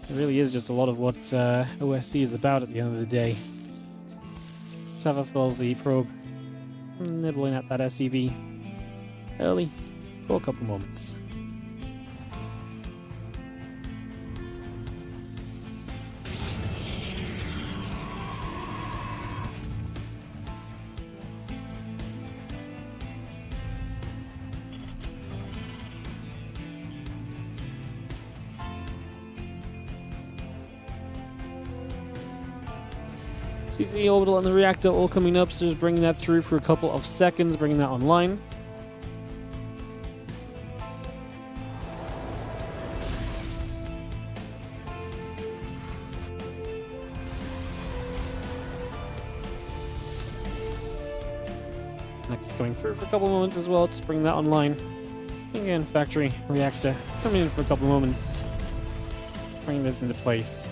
It really is just a lot of what OSC is about at the end of the day. Let's have ourselves the probe. Nibbling at that SCV early for a couple moments. CC orbital and the reactor all coming up, so just bringing that through for a couple of seconds, bringing that online. Next coming through for a couple of moments as well, just bring that online. Again, factory reactor coming in for a couple of moments, bringing this into place.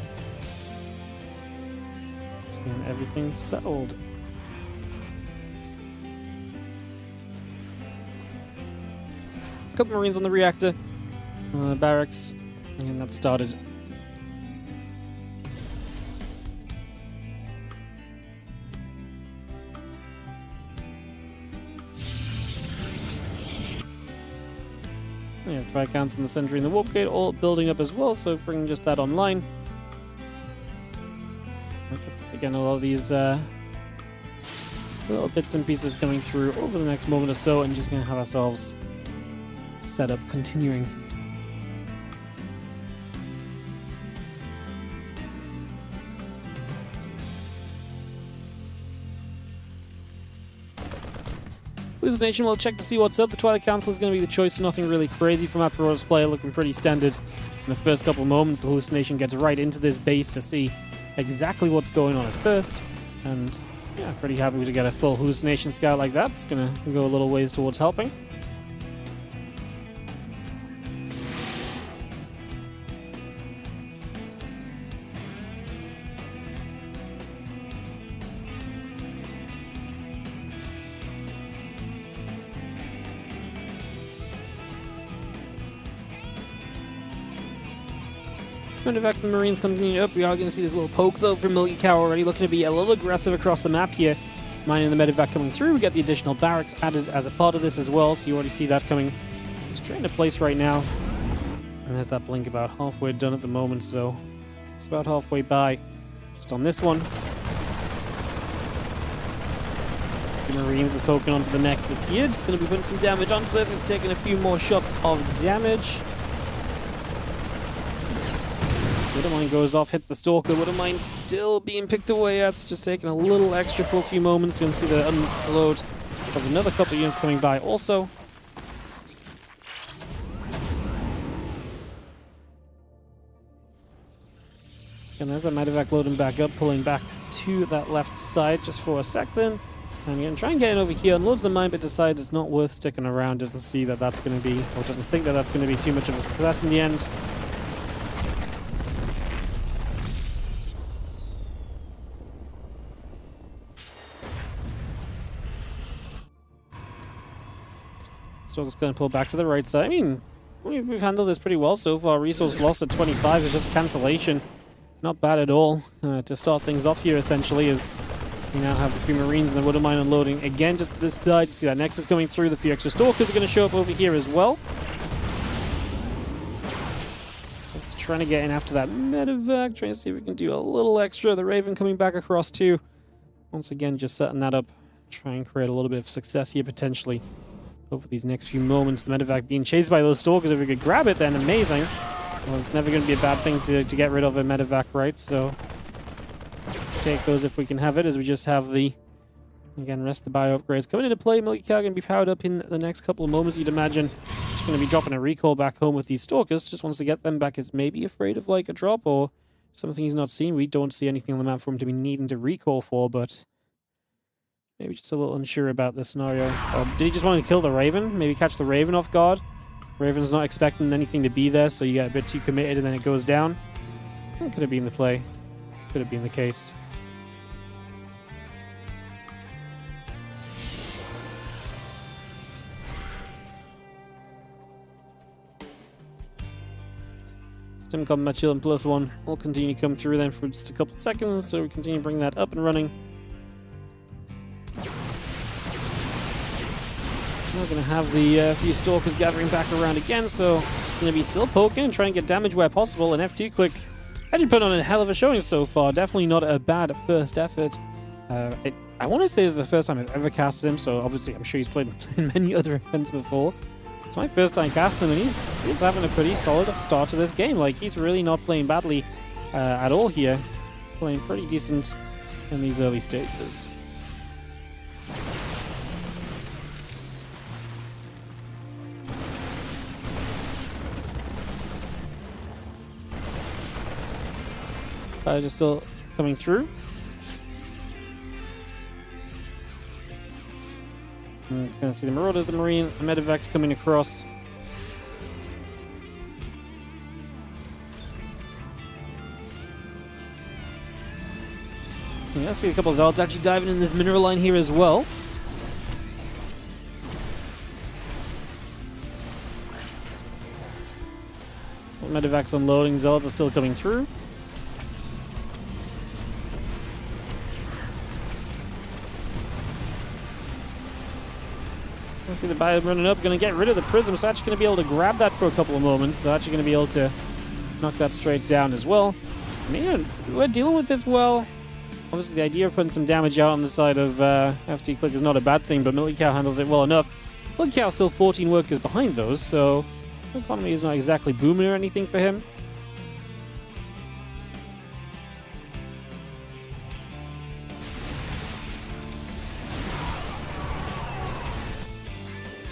And everything's settled. A couple Marines on the reactor, barracks, and that started. We have Tricounts in the Sentry and the Warp Gate all building up as well, so bringing just that online. Again, a lot of these little bits and pieces coming through over the next moment or so, and just going to have ourselves set up continuing. Hallucination, we'll check to see what's up. The Twilight Council is going to be the choice for nothing really crazy from our Protoss player, looking pretty standard. In the first couple of moments, the Hallucination gets right into this base to see exactly what's going on at first, and yeah, pretty happy to get a full Hallucination scout like that. It's gonna go a little ways towards helping. Medevac and Marines continue up. We are going to see this little poke, though, from Milky Cow already looking to be a little aggressive across the map here. Mining the Medevac coming through. We get the additional barracks added as a part of this as well, so you already see that coming straight into place right now. And there's that blink about halfway done at the moment, so it's about halfway by. Just on this one. The Marines is poking onto the Nexus here. Just going to be putting some damage onto this. It's taking a few more shots of damage. Wouldn't goes off, hits the Stalker. Wouldn't still being picked away at. It's just taking a little extra for a few moments. You'll see the unload of another couple of units coming by also. And there's that Medevac loading back up, pulling back to that left side just for a second. And again, try and get in over here, unloads the mine, but decides it's not worth sticking around. Doesn't see that that's going to be, or doesn't think that that's going to be too much of a success in the end. Stalker's going to pull back to the right side. I mean, we've handled this pretty well so far. Resource loss at 25 is just a cancellation. Not bad at all to start things off here, essentially, as we now have the few Marines and the Wood Mine unloading again just this side. You see that Nexus coming through. The few extra Stalkers are going to show up over here as well. Just trying to get in after that Medevac, trying to see if we can do a little extra. The Raven coming back across too. Once again, just setting that up. Try and create a little bit of success here, potentially. Over these next few moments, the Medevac being chased by those Stalkers. If we could grab it, then amazing. Well, it's never going to be a bad thing to get rid of a Medevac, right? So, take those if we can have it, as we just have the, again, rest of the bio upgrades coming into play. Milky Cow going to be powered up in the next couple of moments, you'd imagine. Just going to be dropping a recall back home with these Stalkers. Just wants to get them back. Is maybe afraid of, like, a drop or something he's not seen. We don't see anything on the map for him to be needing to recall for, but maybe just a little unsure about this scenario. Or did he just want to kill the Raven? Maybe catch the Raven off guard? Raven's not expecting anything to be there, so you get a bit too committed and then it goes down. That could have been the play. Could have been the case. Stim combat shield and +1 will continue to come through then for just a couple of seconds, so we continue to bring that up and running. We're going to have the few Stalkers gathering back around again, so just going to be still poking and trying to get damage where possible. And F2 click actually put on a hell of a showing so far. Definitely not a bad first effort. I want to say this is the first time I've ever casted him, so obviously I'm sure he's played in many other events before. It's my first time casting him, and he's having a pretty solid start to this game. Like, he's really not playing badly at all here. Playing pretty decent in these early stages. Just still coming through. You can see the Marauders, the Marine, the Medevac's coming across. Yeah, I see a couple of Zergs actually diving in this mineral line here as well. Medevac's unloading, Zergs are still coming through. See the bio running up, going to get rid of the prism, so actually going to be able to grab that for a couple of moments, so actually going to be able to knock that straight down as well. I mean, we're dealing with this well. Obviously the idea of putting some damage out on the side of FT Click is not a bad thing, but Milky Cow handles it well enough. Milky Cow still 14 workers behind those, so the economy is not exactly booming or anything for him.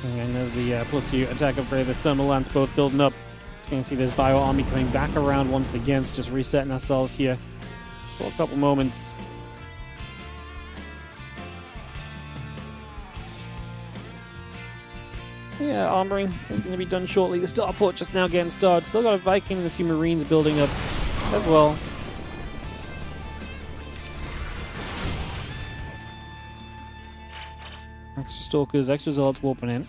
And there's the +2 attack upgrade, the thermal lance both building up. Just going to see this bio army coming back around once again, so just resetting ourselves here for a couple moments. Yeah, armoring is going to be done shortly. The starport just now getting started. Still got a Viking and a few Marines building up as well. Extra Stalkers, extra Zealots warping in.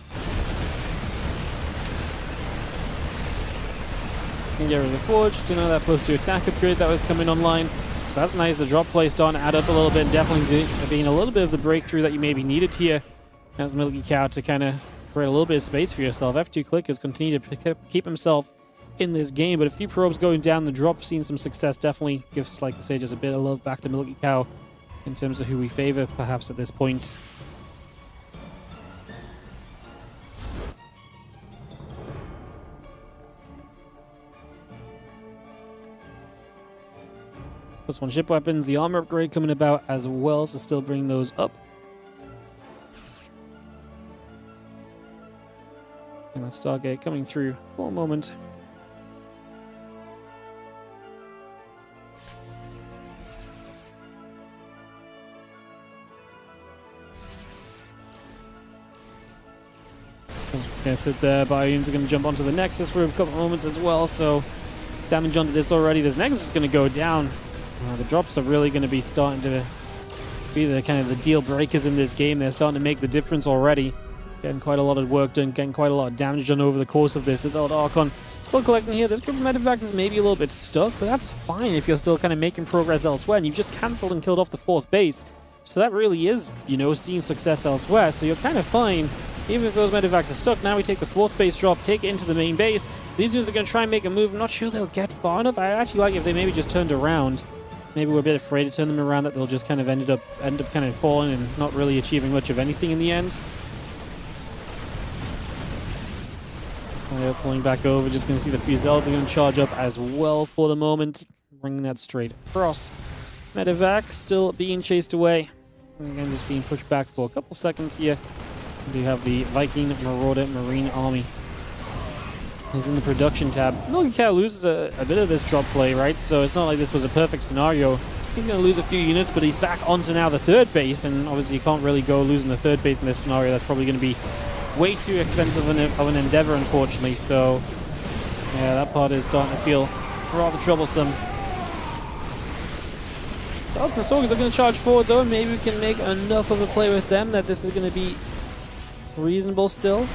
It's can get rid of the Forge. Didn't know that +2 attack upgrade that was coming online. So that's nice. The drop play starting to add up a little bit. Definitely being a little bit of the breakthrough that you maybe needed here as Milky Cow to kind of create a little bit of space for yourself. F2 Click has continued to keep himself in this game, but a few probes going down the drop, seeing some success, definitely gives, like I say, just a bit of love back to Milky Cow in terms of who we favor, perhaps, at this point. +1 ship weapons, the armor upgrade coming about as well, so still bring those up. And the Stargate coming through for a moment. It's going to sit there. Bioun's are going to jump onto the Nexus for a couple of moments as well, so damage onto this already. This Nexus is going to go down. The drops are really going to be starting to be the kind of the deal breakers in this game. They're starting to make the difference already. Getting quite a lot of work done, getting quite a lot of damage done over the course of this. This old Archon still collecting here. This group of Medivacs is maybe a little bit stuck, but that's fine if you're still kind of making progress elsewhere. And you've just cancelled and killed off the 4th base. So that really is, you know, seeing success elsewhere. So you're kind of fine. Even if those Medivacs are stuck, now we take the 4th base drop, take it into the main base. These dudes are going to try and make a move. I'm not sure they'll get far enough. I actually like if they maybe just turned around. Maybe we're a bit afraid to turn them around, that they'll just kind of end up kind of falling and not really achieving much of anything in the end. Pulling back over, just going to see the Fusels are going to charge up as well for the moment. Bringing that straight across. Medivac still being chased away. And again, just being pushed back for a couple seconds here. We do have the Viking Marauder Marine Army. He's in the production tab. Milky Cow loses a bit of this drop play, right? So it's not like this was a perfect scenario. He's going to lose a few units, but he's back onto now the 3rd base, and obviously you can't really go losing the 3rd base in this scenario. That's probably going to be way too expensive of an endeavor, unfortunately. So yeah, that part is starting to feel rather troublesome. So the Stalkers are going to charge forward, though. Maybe we can make enough of a play with them that this is going to be reasonable still.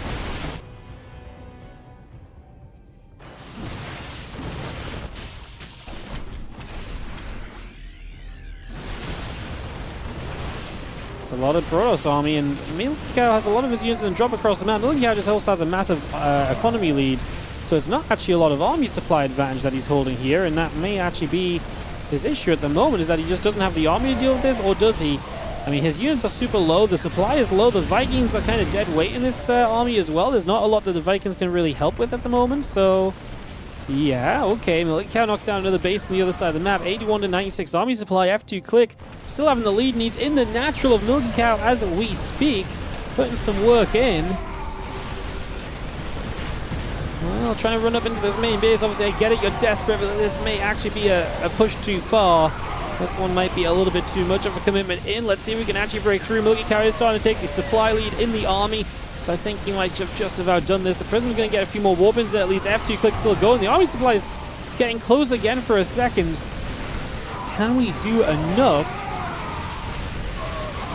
It's a lot of Protoss army, and Milky Cow has a lot of his units and drop across the map. Milky Cow just also has a massive economy lead, so it's not actually a lot of army supply advantage that he's holding here, and that may actually be his issue at the moment, is that he just doesn't have the army to deal with this, or does he? I mean, his units are super low, the supply is low, the Vikings are kind of dead weight in this army as well. There's not a lot that the Vikings can really help with at the moment, so yeah, okay. Milky Cow knocks down another base on the other side of the map. 81 to 96 army supply. F2 Click still having the lead, needs in the natural of Milky Cow as we speak. Putting some work in. Well, trying to run up into this main base. Obviously, I get it, you're desperate, but this may actually be a push too far. This one might be a little bit too much of a commitment in. Let's see if we can actually break through. Milky Cow is starting to take the supply lead in the army. So I think he might have just about done this. The Prism's going to get a few more warpins, at least F2 Click still going. The army supply is getting close again for a second. Can we do enough?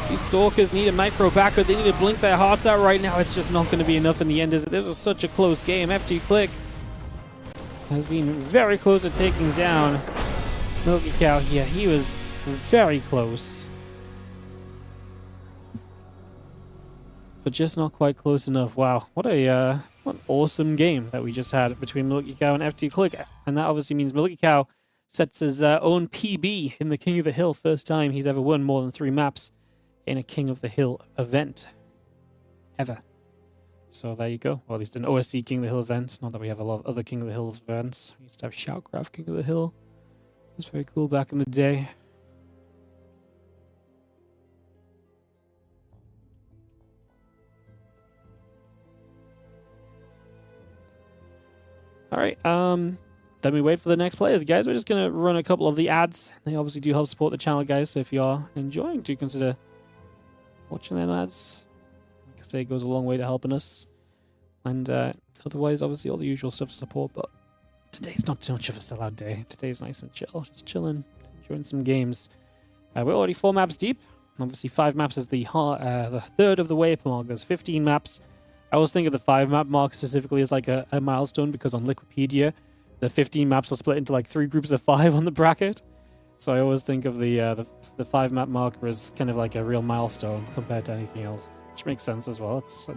These Stalkers need a micro backward. They need to blink their hearts out right now. It's just not going to be enough in the end, is it? This was such a close game. F2 Click has been very close to taking down Milky Cow here. He was very close, but just not quite close enough. Wow, what an awesome game that we just had between Milky Cow and F2 Click. And that obviously means Milky Cow sets his own PB in the King of the Hill. First time he's ever won more than 3 maps in a King of the Hill event. Ever. So there you go. Or at least an OSC King of the Hill event. Not that we have a lot of other King of the Hill events. We used to have StarCraft King of the Hill. It was very cool back in the day. Alright, then we wait for the next players, guys. We're just going to run a couple of the ads. They obviously do help support the channel, guys, so if you are enjoying, do consider watching them ads. Like I say, it goes a long way to helping us. And otherwise, obviously, all the usual stuff to support, but today's not too much of a sellout day. Today's nice and chill, just chilling, enjoying some games. We're already 4 maps deep. Obviously, 5 maps is the third of the way up mark. There's 15 maps. I always think of the 5 map mark specifically as like a milestone, because on Wikipedia, the 15 maps are split into like 3 groups of 5 on the bracket. So I always think of the 5 map marker as kind of like a real milestone compared to anything else, which makes sense as well. It's a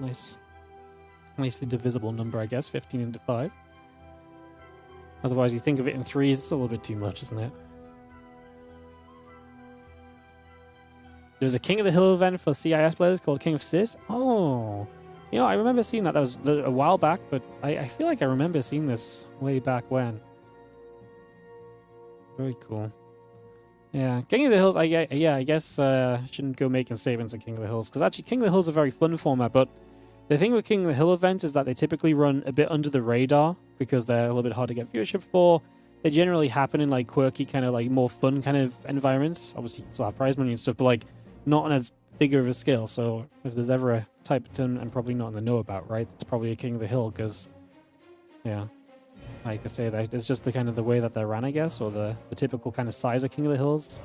nicely divisible number, I guess, 15 into 5. Otherwise, you think of it in 3s, it's a little bit too much, isn't it? There's a King of the Hill event for CIS players called King of Sis. Oh, you know, I remember seeing that. That was a while back, but I feel like I remember seeing this way back when. Very cool. Yeah, King of the Hills, I guess I shouldn't go making statements at King of the Hills, because actually King of the Hills is a very fun format, but the thing with King of the Hill events is that they typically run a bit under the radar, because they're a little bit hard to get viewership for. They generally happen in like quirky, kind of like more fun kind of environments. Obviously, you still have prize money and stuff, but like not on as bigger of a scale. So if there's ever a type of turn I'm probably not in the know about, right, it's probably a King of the Hill, because, yeah. Like I say, that it's just the kind of the way that they're ran, I guess, or the typical kind of size of King of the Hills.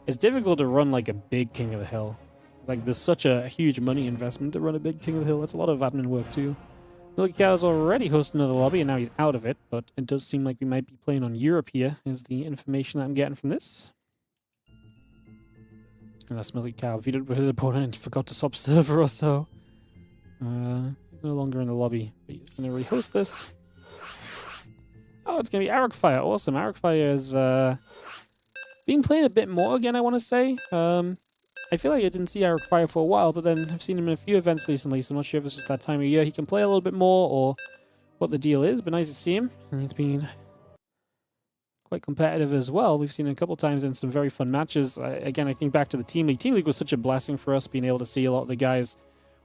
It's difficult to run like a big King of the Hill. Like, there's such a huge money investment to run a big King of the Hill. That's a lot of admin work too. Milky Cow's already hosting another lobby, and now he's out of it, but it does seem like we might be playing on Europe here, is the information that I'm getting from this. Unless Milky Cow vetoed with his opponent and forgot to swap server or so. He's no longer in the lobby, but he's going to rehost this. Oh, it's going to be Arcfire. Awesome. Arcfire has been playing a bit more again, I want to say. I feel like I didn't see Arcfire for a while, but then I've seen him in a few events recently, so I'm not sure if it's just that time of year he can play a little bit more or what the deal is, but nice to see him. And he's been quite competitive as well. We've seen him a couple times in some very fun matches. Again, I think back to the Team League. Team League was such a blessing for us, being able to see a lot of the guys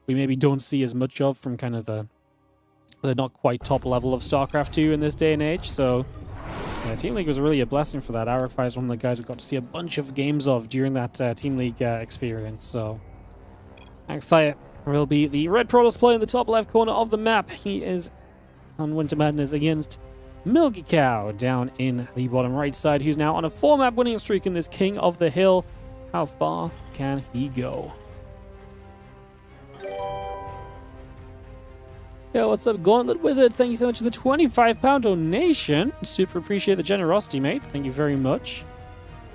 we maybe don't see as much of from kind of the not quite top level of StarCraft 2 in this day and age. So yeah, Team League was really a blessing for that. Arcfire is one of the guys we got to see a bunch of games of during that Team League experience. So Arcfire will be the red Protoss player in the top left corner of the map. He is on Winter Madness against Milky Cow down in the bottom right side, who's now on a 4-map winning streak in this King of the Hill. How far can he go? Yo, what's up, Gauntlet Wizard? Thank you so much for the £25 donation. Super appreciate the generosity, mate. Thank you very much.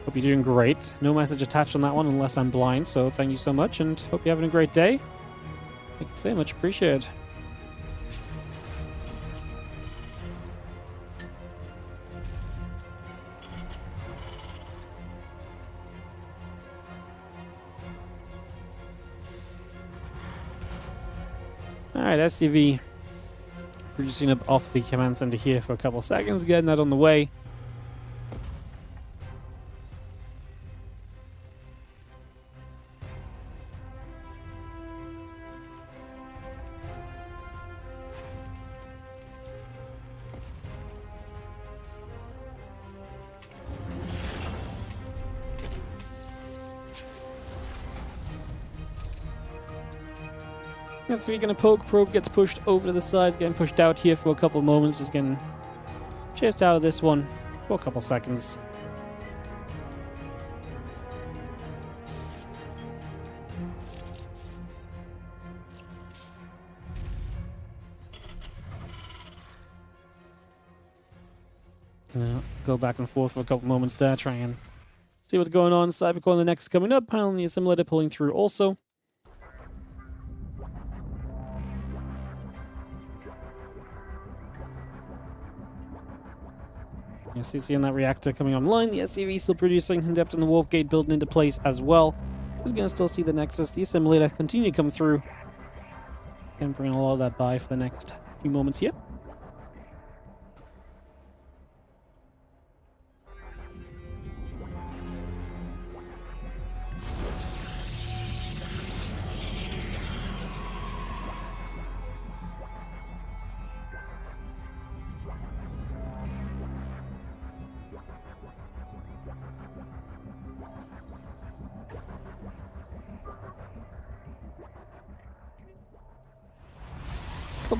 Hope you're doing great. No message attached on that one unless I'm blind, so thank you so much, and hope you're having a great day. Thank you so much. Appreciate it. Alright, SCV producing up off the command center here for a couple of seconds, getting that on the way. So we're going to poke. Probe gets pushed over to the side, getting pushed out here for a couple of moments, just getting chased out of this one for a couple of seconds. Go back and forth for a couple of moments there, try and see what's going on. Cybercore the next coming up, panel in the assimilator pulling through also. SCC and that reactor coming online. The SCV still producing. Adept in the warp gate building into place as well. Just going to still see the Nexus. The assimilator continue to come through. And bring a lot of that by for the next few moments here.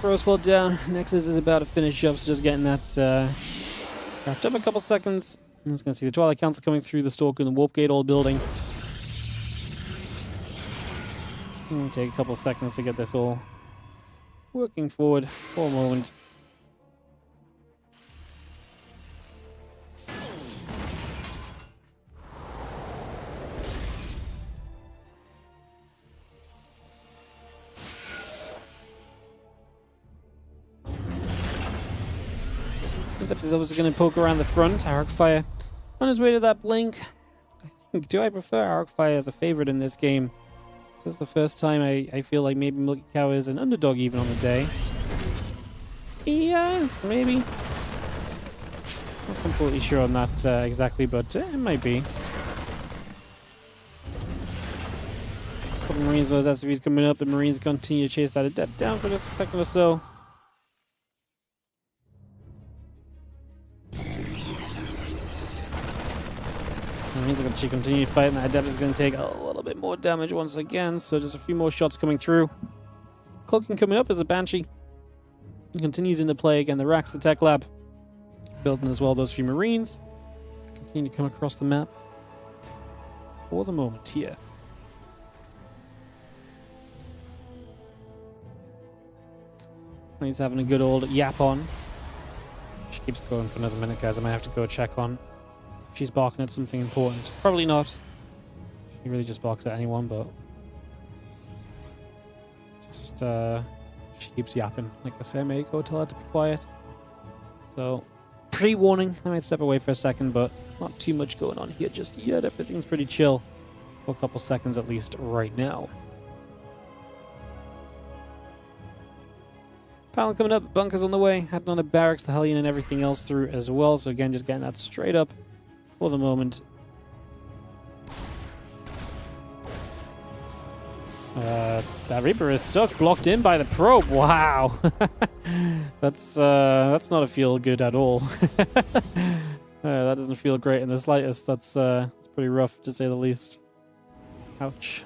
Pro spot down. Nexus is about to finish up, so just getting that wrapped up a couple seconds. I'm just going to see the Twilight Council coming through the Stalker and the Warp Gate all building. It'll take a couple seconds to get this all working forward for a moment. Adept is obviously going to poke around the front. Arcfire on his way to that blink. I think, do I prefer Arcfire as a favorite in this game? This is the first time I feel like maybe Milky Cow is an underdog even on the day. Yeah, maybe. Not completely sure on that exactly, but it might be. Couple Marines, those SCVs coming up. The Marines continue to chase that Adept down for just a second or so. Marines are going to continue fighting. That Adept is going to take a little bit more damage once again, so just a few more shots coming through. Cloaking coming up as the Banshee continues into play again. The Rax, the Tech Lab, building as well those few Marines. Continue to come across the map for the moment here. He's having a good old yap on. She keeps going for another minute, guys. I might have to go check on if she's barking at something important. Probably not. She really just barks at anyone, but just she keeps yapping. Like I say, I may go tell her to be quiet. So, pre-warning, I might step away for a second, but not too much going on here just yet. Everything's pretty chill for a couple seconds at least right now. Panel coming up, bunkers on the way, heading on to barracks, the Hellion and everything else through as well. So again, just getting that straight up for the moment. That Reaper is stuck, blocked in by the probe. Wow. That's not a feel good at all. That doesn't feel great in the slightest. That's pretty rough to say the least. Ouch.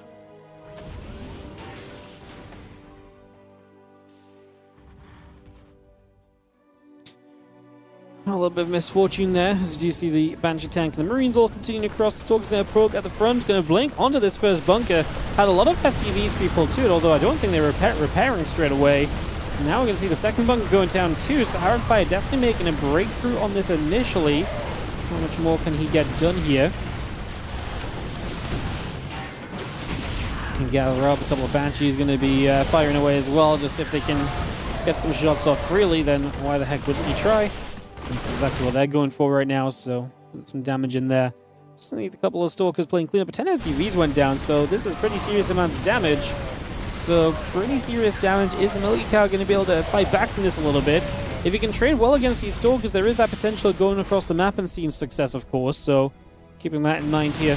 A little bit of misfortune there, as you do see the Banshee tank and the Marines all continuing across. The Stalk's going to poke at the front, going to blink onto this first bunker. Had a lot of SCVs pre-pulled to it, although I don't think they were repairing straight away. Now we're going to see the second bunker going down too, so Arcfire definitely making a breakthrough on this initially. How much more can he get done here? And gather up a couple of Banshees going to be firing away as well, just if they can get some shots off freely, then why the heck wouldn't you try? That's exactly what they're going for right now, so some damage in there. Just need a couple of Stalkers playing cleanup, but 10 SCVs went down, so this is pretty serious amounts of damage. So pretty serious damage. Is Milky Cow going to be able to fight back from this a little bit? If he can trade well against these Stalkers, there is that potential of going across the map and seeing success, of course, so keeping that in mind here.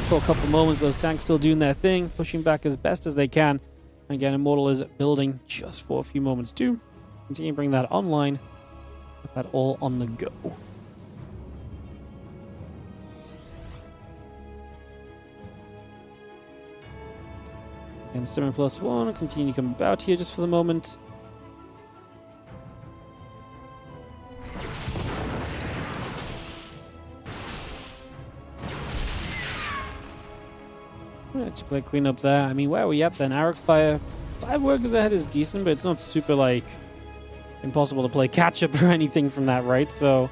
For a couple of moments, those tanks still doing their thing, pushing back as best as they can. Again, Immortal is building just for a few moments too. Continue to bring that online. Get that all on the go. And Stimmer +1, continue to come about here just for the moment. Let's play clean up there. I mean, where are we at then? Arcfire, 5 workers ahead is decent, but it's not super like impossible to play catch up or anything from that, right? So,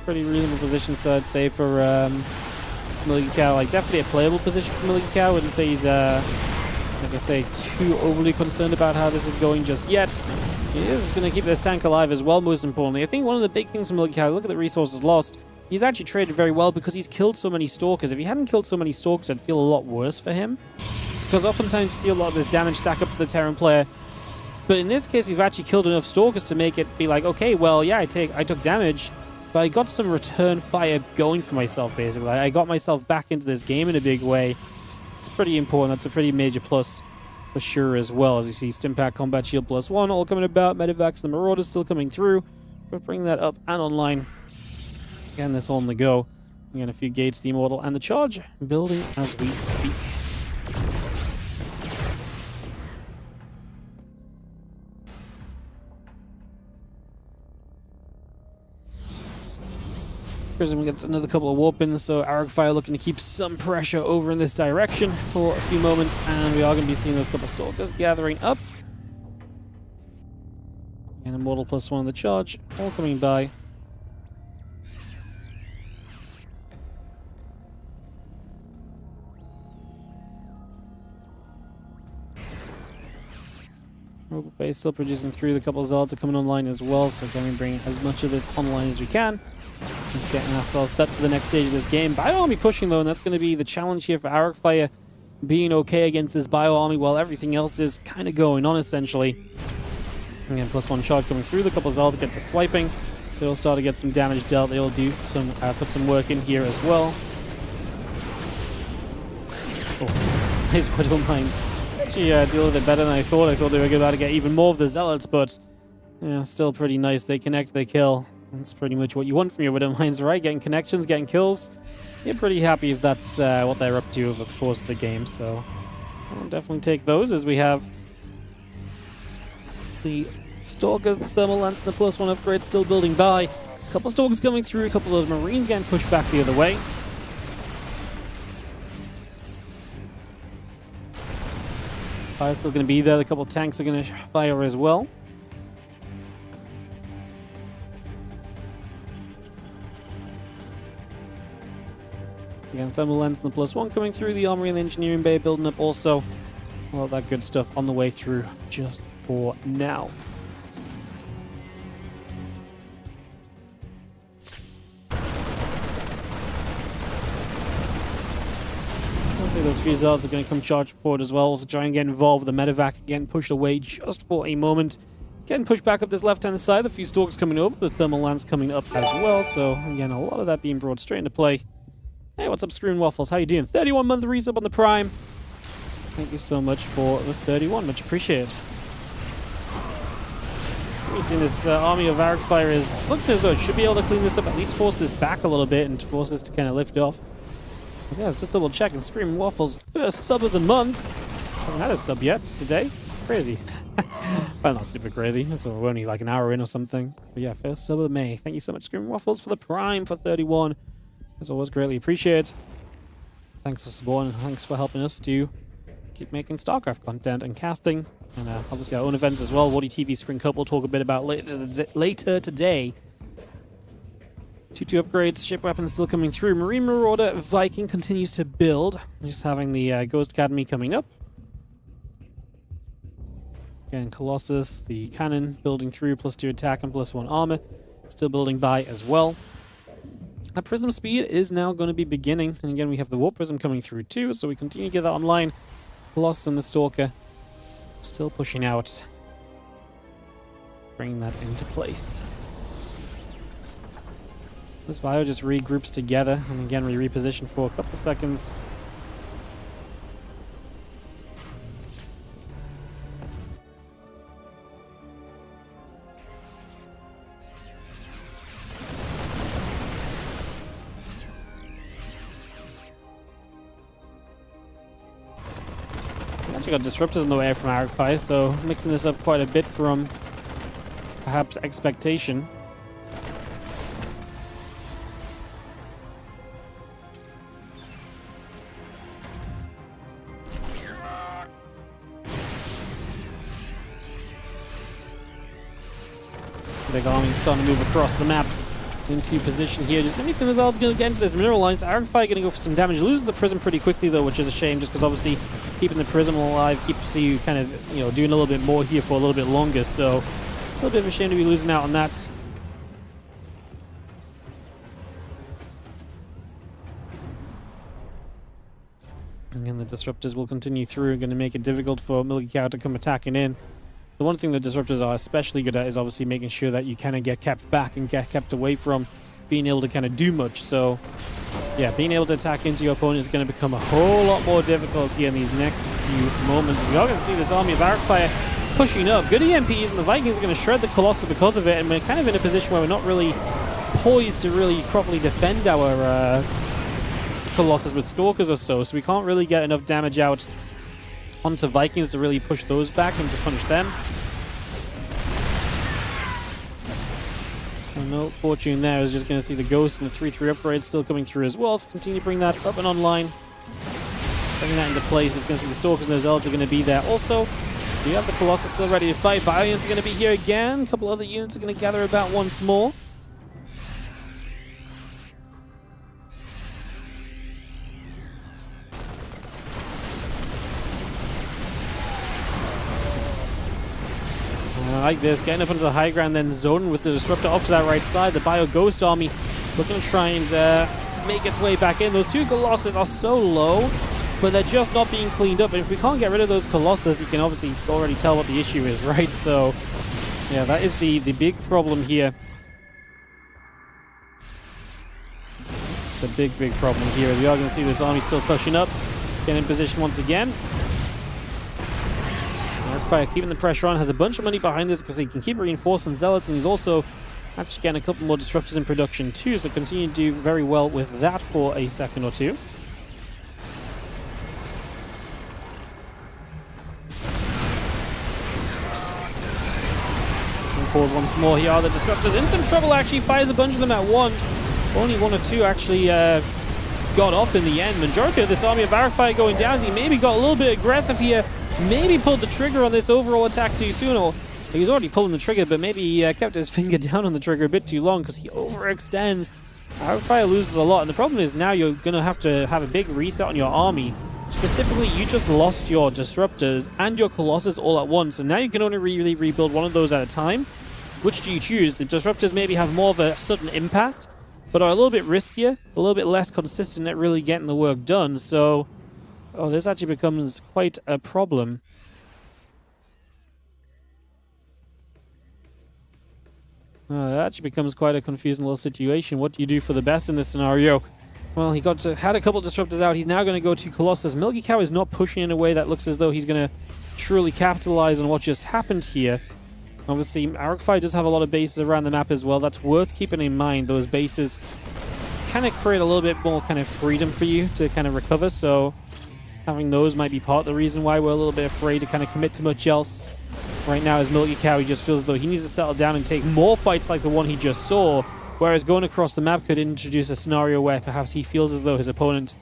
pretty reasonable position, so I'd say for Milky Cow. Like, definitely a playable position for Milky Cow. Wouldn't say he's, like I say, too overly concerned about how this is going just yet. He is going to keep this tank alive as well, most importantly. I think one of the big things for Milky Cow, look at the resources lost. He's actually traded very well because he's killed so many Stalkers. If he hadn't killed so many Stalkers, I'd feel a lot worse for him. Because oftentimes you see a lot of this damage stack up to the Terran player. But in this case, we've actually killed enough Stalkers to make it be like, okay, well, yeah, I took damage, but I got some return fire going for myself, basically. I got myself back into this game in a big way. It's pretty important. That's a pretty major plus for sure as well. As you see, Stimpack, Combat Shield +1, all coming about. Medivacs and the Marauders still coming through. We're bringing that up and online. Again, this all on the go. We got a few gates, the Immortal, and the Charge building as we speak. Prism gets another couple of warp-ins, so Arcfire looking to keep some pressure over in this direction for a few moments, and we are going to be seeing those couple of Stalkers gathering up. And Immortal +1 on the Charge, all coming by. Robot base still producing through. The couple of zealots are coming online as well, so can we bring as much of this online as we can. Just getting ourselves set for the next stage of this game. Bio Army pushing though, and that's going to be the challenge here for Arcfire, being okay against this Bio Army while everything else is kind of going on essentially. Again, +1 charge coming through. The couple of zealots get to swiping, so they'll start to get some damage dealt. They'll do some put some work in here as well. Oh, nice Widow Mines. Actually, deal with it better than I thought. I thought they were about to get even more of the zealots, but yeah, still pretty nice. They connect, they kill. That's pretty much what you want from your Widow Mines, right? Getting connections, getting kills. You're pretty happy if that's what they're up to over the course of the game. So I'll definitely take those as we have the Stalkers, the Thermal Lance, and the +1 upgrade still building by. A couple of Stalkers coming through, a couple of those Marines getting pushed back the other way. Fire's still going to be there. A couple of tanks are going to fire as well. Again, Thermal Lens and the +1 coming through. The Armory and the Engineering Bay building up also. All of that good stuff on the way through just for now. Those few zealots are going to come charging forward as well. Also try and get involved with the medevac. Again, pushed away just for a moment. Getting pushed back up this left-hand side. The few Stalkers coming over. The Thermal Lance coming up as well. So, again, a lot of that being brought straight into play. Hey, what's up, Screen Waffles? How you doing? 31-month resub on the Prime. Thank you so much for the 31. Much appreciated. So we've seen this army of Arcfire is looking as though it should be able to clean this up. At least force this back a little bit and force this to kind of lift off. So yeah, let's just double check and Scream Waffles, first sub of the month. Haven't had a sub yet today. Crazy. Well, not super crazy. We're only like an hour in or something. But yeah, first sub of May. Thank you so much, Scream Waffles, for the Prime for 31. As always, greatly appreciated. Thanks for supporting and thanks for helping us to keep making StarCraft content and casting. And obviously our own events as well. WardiTV Spring Cup we'll talk a bit about later today. 2-2 upgrades, ship weapons still coming through. Marine Marauder Viking continues to build. Just having the Ghost Academy coming up. Again, Colossus, the cannon building through, +2 attack and +1 armor. Still building by as well. Our Prism speed is now going to be beginning. And again, we have the Warp Prism coming through too, so we continue to get that online. Colossus and the Stalker still pushing out. Bringing that into place. This bio just regroups together, and again we reposition for a couple of seconds. We actually got disruptors on the way from Arcfire, so mixing this up quite a bit from perhaps expectation. Big army starting to move across the map into position here. Just let me see if Zerg's going to get into this mineral lines. Arcfire going to go for some damage. Loses the prism pretty quickly though, which is a shame, just because obviously keeping the prism alive keeps you kind of, you know, doing a little bit more here for a little bit longer. So a little bit of a shame to be losing out on that. Again, the disruptors will continue through, going to make it difficult for Milky Cow to come attacking in. The one thing the disruptors are especially good at is obviously making sure that you kind of get kept back and get kept away from being able to kind of do much. So, yeah, being able to attack into your opponent is going to become a whole lot more difficult here in these next few moments. We are going to see this army of Arcfire pushing up. Good EMPs, and the Vikings are going to shred the Colossus because of it, and we're kind of in a position where we're not really poised to really properly defend our Colossus with Stalkers or so we can't really get enough damage out onto Vikings to really push those back and to punish them. So no fortune there. I was just going to see the Ghost and the 3-3 upgrades still coming through as well. So continue to bring that up and online. Bringing that into place. Just going to see the Stalkers and the Zealots are going to be there also. Do you have the Colossus still ready to fight? Bio units are going to be here again. A couple other units are going to gather about once more. like this. Getting up onto the high ground, then zoning with the Disruptor off to that right side. The Bio Ghost Army looking to try and make its way back in. Those two Colossus are so low, but they're just not being cleaned up. And if we can't get rid of those Colossus, you can obviously already tell what the issue is, right? So, yeah, that is the big problem here. It's the big problem here, as we are going to see this army still pushing up. Getting in position once again. Fire keeping the pressure on, has a bunch of money behind this because he can keep reinforcing Zealots, and he's also actually getting a couple more Disruptors in production too, so continue to do very well with that for a second or two. Pushing forward once more. Here are the Disruptors in some trouble, actually fires a bunch of them at once. Only one or two actually got off in the end. Majority of this army of Arifire going down. He maybe got a little bit aggressive here. Maybe pulled the trigger on this overall attack too soon, or he was already pulling the trigger, but maybe he kept his finger down on the trigger a bit too long because he overextends. Arifire loses a lot, and the problem is now you're going to have a big reset on your army. Specifically, you just lost your Disruptors and your Colossus all at once, and now you can only really rebuild one of those at a time. Which do you choose? The Disruptors maybe have more of a sudden impact, but are a little bit riskier, a little bit less consistent at really getting the work done, so... Oh, this actually becomes quite a problem. That actually becomes quite a confusing little situation. What do you do for the best in this scenario? Well, he had a couple Disruptors out. He's now going to go to Colossus. Milky Cow is not pushing in a way that looks as though he's going to truly capitalize on what just happened here. Obviously, Arifire does have a lot of bases around the map as well. That's worth keeping in mind. Those bases kind of create a little bit more kind of freedom for you to kind of recover, so... having those might be part of the reason why we're a little bit afraid to kind of commit to much else. Right now, as Milky Cow, he just feels as though he needs to settle down and take more fights like the one he just saw, whereas going across the map could introduce a scenario where perhaps he feels as though his opponent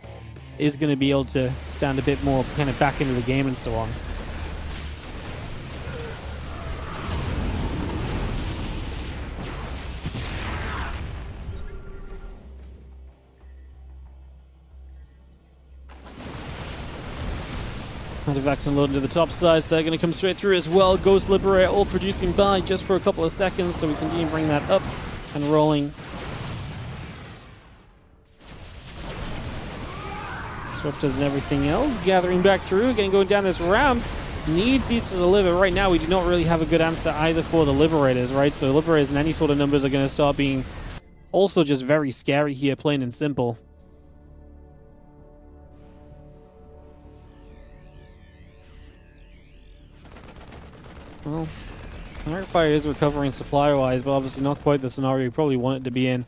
is going to be able to stand a bit more kind of back into the game and so on. Artifacts unloading to the top side, so they're going to come straight through as well. Ghost Liberator all producing by just for a couple of seconds, so we continue to bring that up and rolling. Disruptors and everything else gathering back through. Again, going down this ramp. Needs these to deliver. Right now, we do not really have a good answer either for the Liberators, right? So Liberators and any sort of numbers are going to start being also just very scary here, plain and simple. Well, Arifire is recovering supply-wise, but obviously not quite the scenario you probably want it to be in.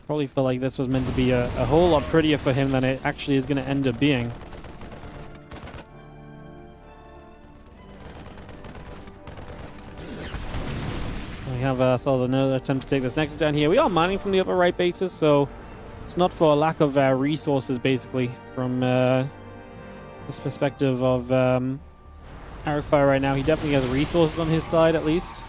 Probably felt like this was meant to be a whole lot prettier for him than it actually is going to end up being. We have ourselves another attempt to take this next down here. We are mining from the upper right bases, so it's not for a lack of resources, basically, from this perspective of... Arifire right now, he definitely has resources on his side at least.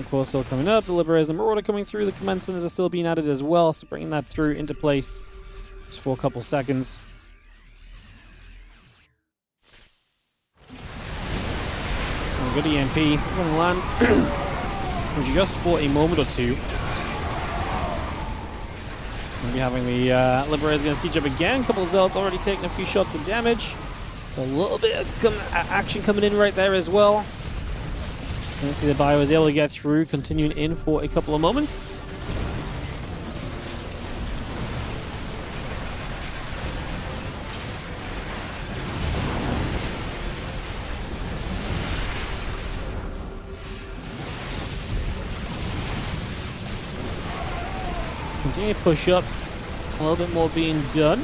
Claw still coming up, the Liberators, the Marauder coming through, the Command Centers are still being added as well, so bringing that through into place just for a couple seconds. A good EMP, going to land just for a moment or two. We'll be having the Liberators going to siege up again. A couple of Zealots already taking a few shots of damage. So a little bit of action coming in right there as well. So let's see the Bio is able to get through, continuing in for a couple of moments. Continue to push up. A little bit more being done.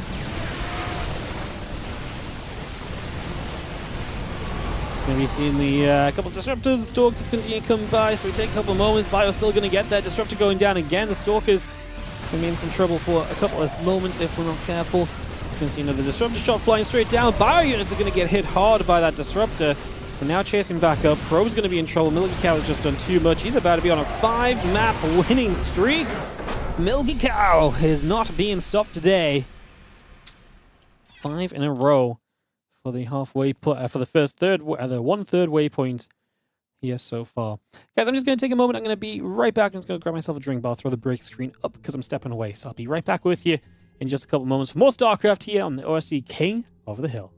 So going to be seeing the couple of Disruptors. The Stalkers continue to come by, so we take a couple of moments. Bio's still going to get there. Disruptor going down again. The Stalkers going to be in some trouble for a couple of moments if we're not careful. It's going to see another Disruptor shot flying straight down. Bio units are going to get hit hard by that Disruptor. We're now chasing back up. Pro's going to be in trouble. Milky Cow has just done too much. He's about to be on a 5-map winning streak. Milky Cow is not being stopped today. 5 in a row for the halfway put for the first third, the 1/3 waypoint here so far. Guys, I'm just going to take a moment. I'm going to be right back. I'm just going to grab myself a drink, but I'll throw the break screen up because I'm stepping away. So I'll be right back with you in just a couple moments for more StarCraft here on the OSC King of the Hill.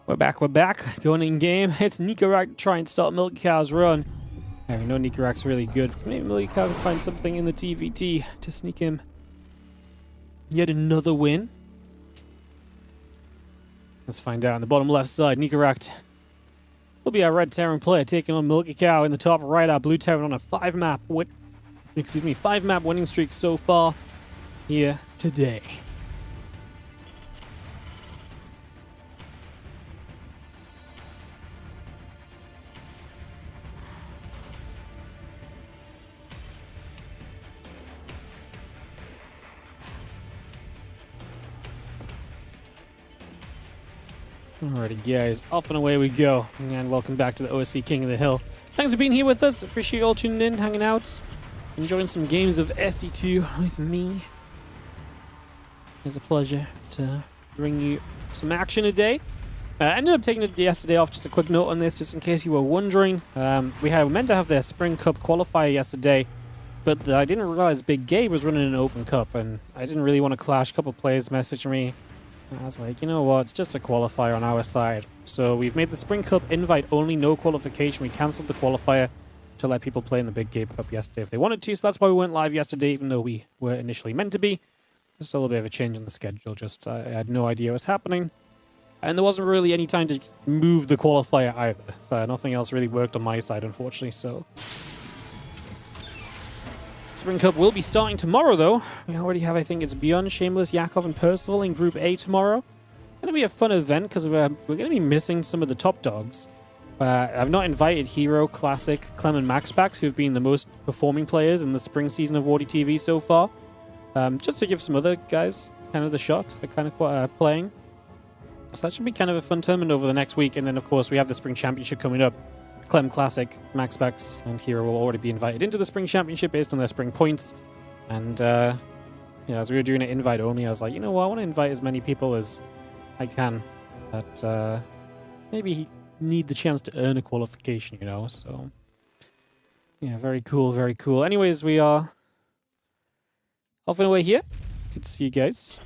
We're back, going in game. It's Nikarak to try and start Milky Cow's run. I know Nikarak's really good. Maybe Milky Cow can find something in the TVT to sneak him yet another win. Let's find out on the bottom left side. Nikarak will be our red Terran player taking on Milky Cow in the top right. Our blue Terran on a 5-map winning streak so far here today. Alrighty guys, off and away we go. And welcome back to the OSC King of the Hill. Thanks for being here with us. Appreciate you all tuning in, hanging out, enjoying some games of SE2 with me. It's a pleasure to bring you some action today. I ended up taking it yesterday off. Just a quick note on this, just in case you were wondering. We were meant to have the Spring Cup qualifier yesterday, but I didn't realize Big Gabe was running an Open Cup, and I didn't really want to clash. A couple of players messaged me. I was like, you know what, it's just a qualifier on our side. So we've made the Spring Cup invite only, no qualification. We cancelled the qualifier to let people play in the Big Gabe Cup yesterday if they wanted to. So that's why we went live yesterday, even though we were initially meant to be. Just a little bit of a change in the schedule. Just I had no idea what was happening. And there wasn't really any time to move the qualifier either. So nothing else really worked on my side, unfortunately. So Spring Cup will be starting tomorrow, though. We already have, I think it's Beyond, Shameless, Yakov, and Percival in Group A tomorrow. Going to be a fun event because we're going to be missing some of the top dogs. I've not invited Hero, Classic, Clem, and Max Packs, who've been the most performing players in the spring season of WardiTV so far. Just to give some other guys kind of the shot at kind of playing. So that should be kind of a fun tournament over the next week. And then, of course, we have the Spring Championship coming up. Clem, Classic, Max Packs, and Hero will already be invited into the Spring Championship based on their Spring points. And, as we were doing it invite only, I was like, you know what, I want to invite as many people as I can that maybe need the chance to earn a qualification, you know, so yeah, very cool, very cool. Anyways, we are off and away here. Good to see you guys.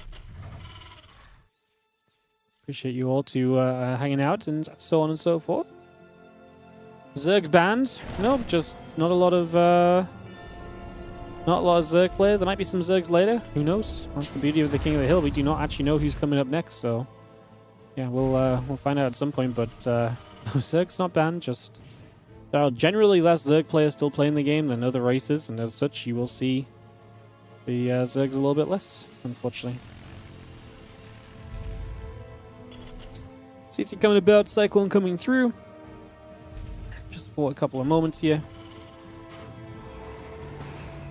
Appreciate you all to hanging out and so on and so forth. Zerg banned? Nope, just not a lot of Zerg players. There might be some Zergs later. Who knows? That's the beauty of the King of the Hill. We do not actually know who's coming up next, so yeah, we'll find out at some point. But no, Zerg's not banned. Just there are generally less Zerg players still playing the game than other races, and as such, you will see the Zergs a little bit less, unfortunately. CC coming about, Cyclone coming through. Just for a couple of moments here.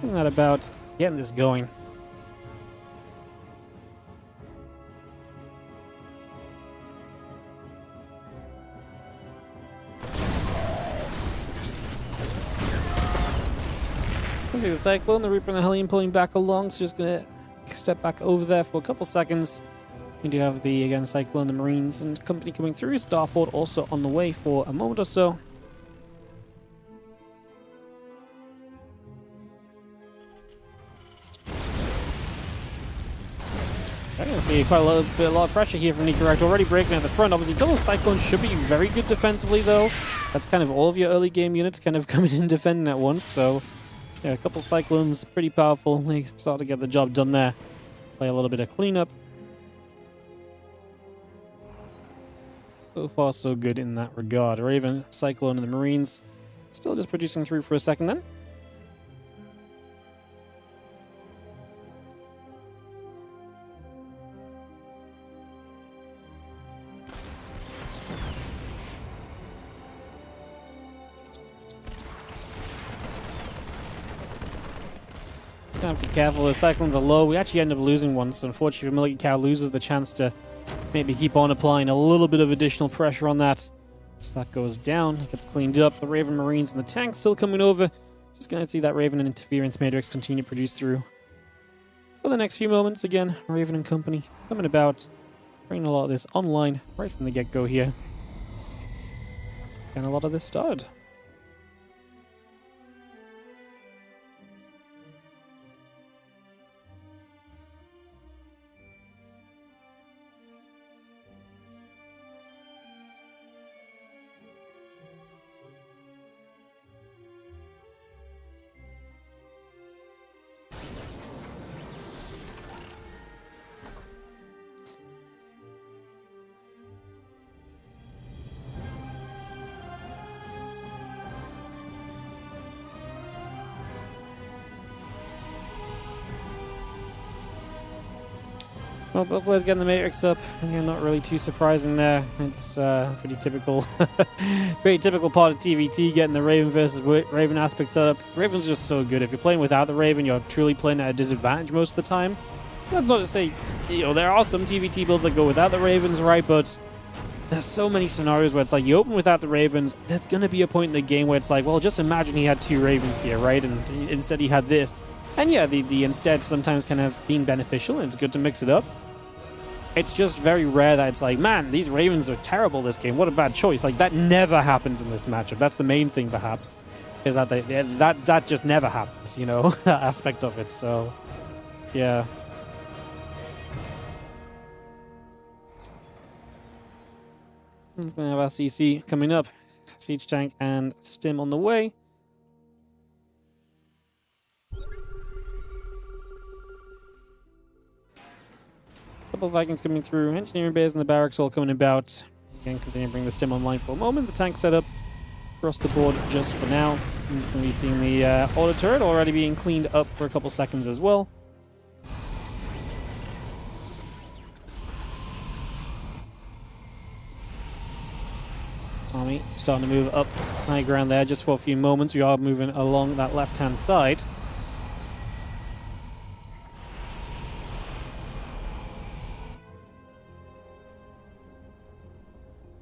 Isn't that about getting this going? the Cyclone, the Reaper and the Hellion pulling back along, so just gonna step back over there for a couple seconds. We do have the, again, Cyclone, the Marines, and company coming through. Starport also on the way for a moment or so. I can see quite a lot of pressure here from Nikarak, already breaking at the front. Obviously, double Cyclone should be very good defensively, though. That's kind of all of your early game units kind of coming in defending at once. So, yeah, a couple Cyclones, pretty powerful. They start to get the job done there. Play a little bit of cleanup. So far, so good in that regard. Raven, Cyclone, and the Marines still just producing through for a second then. Have to be careful, the Cyclones are low. We actually end up losing one, so unfortunately Milky Cow loses the chance to maybe keep on applying a little bit of additional pressure on that. So that goes down, it gets cleaned up. The Raven, Marines, and the tanks still coming over. Just going to see that Raven and Interference Matrix continue to produce through. For the next few moments, again, Raven and company coming about, bringing a lot of this online right from the get-go here. Just getting a lot of this started. Well, both players getting the Matrix up. Again, not really too surprising there. It's pretty typical, very typical part of TVT, getting the Raven versus Raven aspect up. Raven's just so good. If you're playing without the Raven, you're truly playing at a disadvantage most of the time. That's not to say, you know, there are some TVT builds that go without the Ravens, right? But there's so many scenarios where it's like, you open without the Ravens, there's going to be a point in the game where it's like, well, just imagine he had 2 Ravens here, right? And instead he had this. And yeah, the instead sometimes can have been beneficial, and it's good to mix it up. It's just very rare that it's like, man, these Ravens are terrible this game. What a bad choice. Like, that never happens in this matchup. That's the main thing, perhaps, is that that just never happens, you know, that aspect of it. So, yeah. We're going to have our CC coming up. Siege Tank and Stim on the way. Couple of Vikings coming through. Engineering bays and the barracks all coming about. Again, continue to bring the Stim online for a moment. The tank setup across the board just for now. I'm just going to be seeing the auto turret already being cleaned up for a couple seconds as well. Army starting to move up high ground there just for a few moments. We are moving along that left-hand side.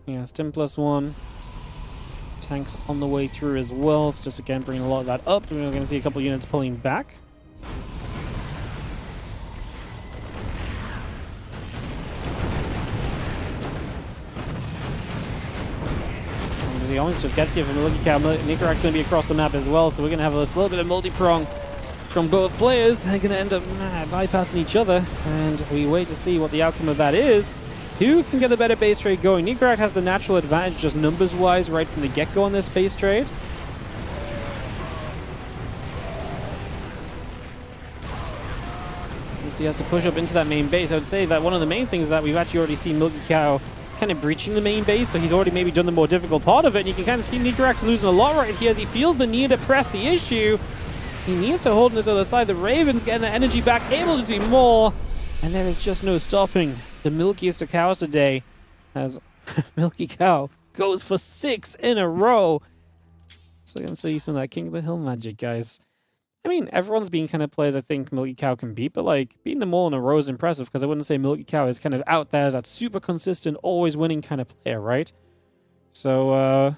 Yeah, Stim +1. Tanks on the way through as well. It's just, again, bringing a lot of that up. We're going to see a couple units pulling back. He almost just gets you from Milky Cow. Nikarak's going to be across the map as well, so we're going to have this little bit of multi-prong from both players. They're going to end up bypassing each other, and we wait to see what the outcome of that is. Who can get the better base trade going? Nikarak has the natural advantage just numbers-wise right from the get-go on this base trade. So he has to push up into that main base. I would say that one of the main things is that we've actually already seen Milky Cow kind of breaching the main base, so he's already maybe done the more difficult part of it, and you can kind of see Nikarak's losing a lot right here as he feels the need to press the issue. He needs to hold on this other side. The Ravens getting their energy back, able to do more. And there is just no stopping the milkiest of cows today as Milky Cow goes for 6 in a row. So I can see some of that King of the Hill magic, guys. I mean, everyone's been kind of players I think Milky Cow can beat, but like beating them all in a row is impressive because I wouldn't say Milky Cow is kind of out there as that super consistent, always winning kind of player, right? So,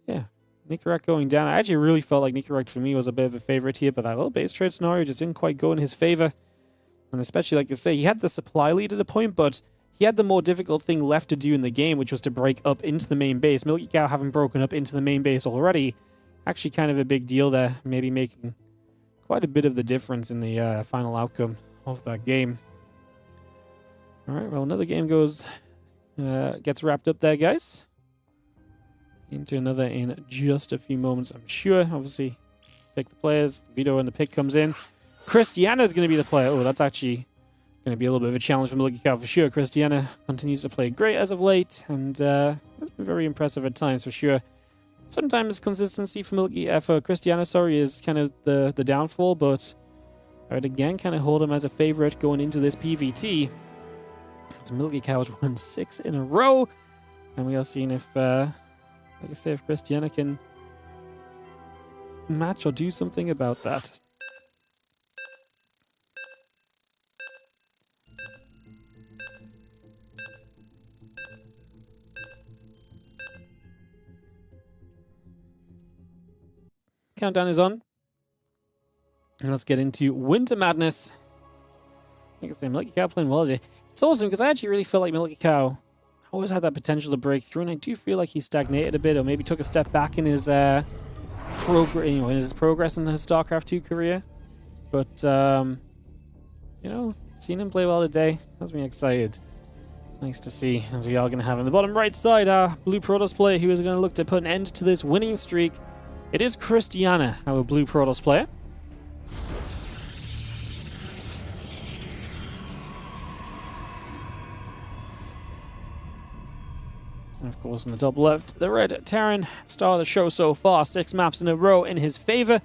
yeah, Nikarak going down. I actually really felt like Nikarak for me was a bit of a favorite here, but that little base trade scenario just didn't quite go in his favor. And especially, like I say, he had the supply lead at a point, but he had the more difficult thing left to do in the game, which was to break up into the main base. Milky Cow having broken up into the main base already, actually kind of a big deal there, maybe making quite a bit of the difference in the final outcome of that game. Alright, well, another game gets wrapped up there, guys. Into another in just a few moments, I'm sure. Obviously, pick the players. Vito and the pick comes in. Cristiana is going to be the player. Oh, that's actually going to be a little bit of a challenge for Milky Cow for sure. Cristiana continues to play great as of late, and has been very impressive at times for sure. Sometimes consistency for Cristiana, is kind of the downfall, but I would again kind of hold him as a favorite going into this PVT. As Milky Cow has won 6 in a row, and we are seeing if, like I say, if Cristiana can match or do something about that. Countdown is on. And let's get into Winter Madness. Like I say, Milky Cow playing well today. It's awesome because I actually really feel like Milky Cow always had that potential to break through, and I do feel like he stagnated a bit, or maybe took a step back in his progress in his StarCraft 2 career. But you know, seeing him play well today has me excited. Nice to see, as we are going to have in the bottom right side our Blue Protoss player who is going to look to put an end to this winning streak. It is Cristiana, our Blue Protoss player. And of course, in the top left, the red Terran, star of the show so far. 6 maps in a row in his favor.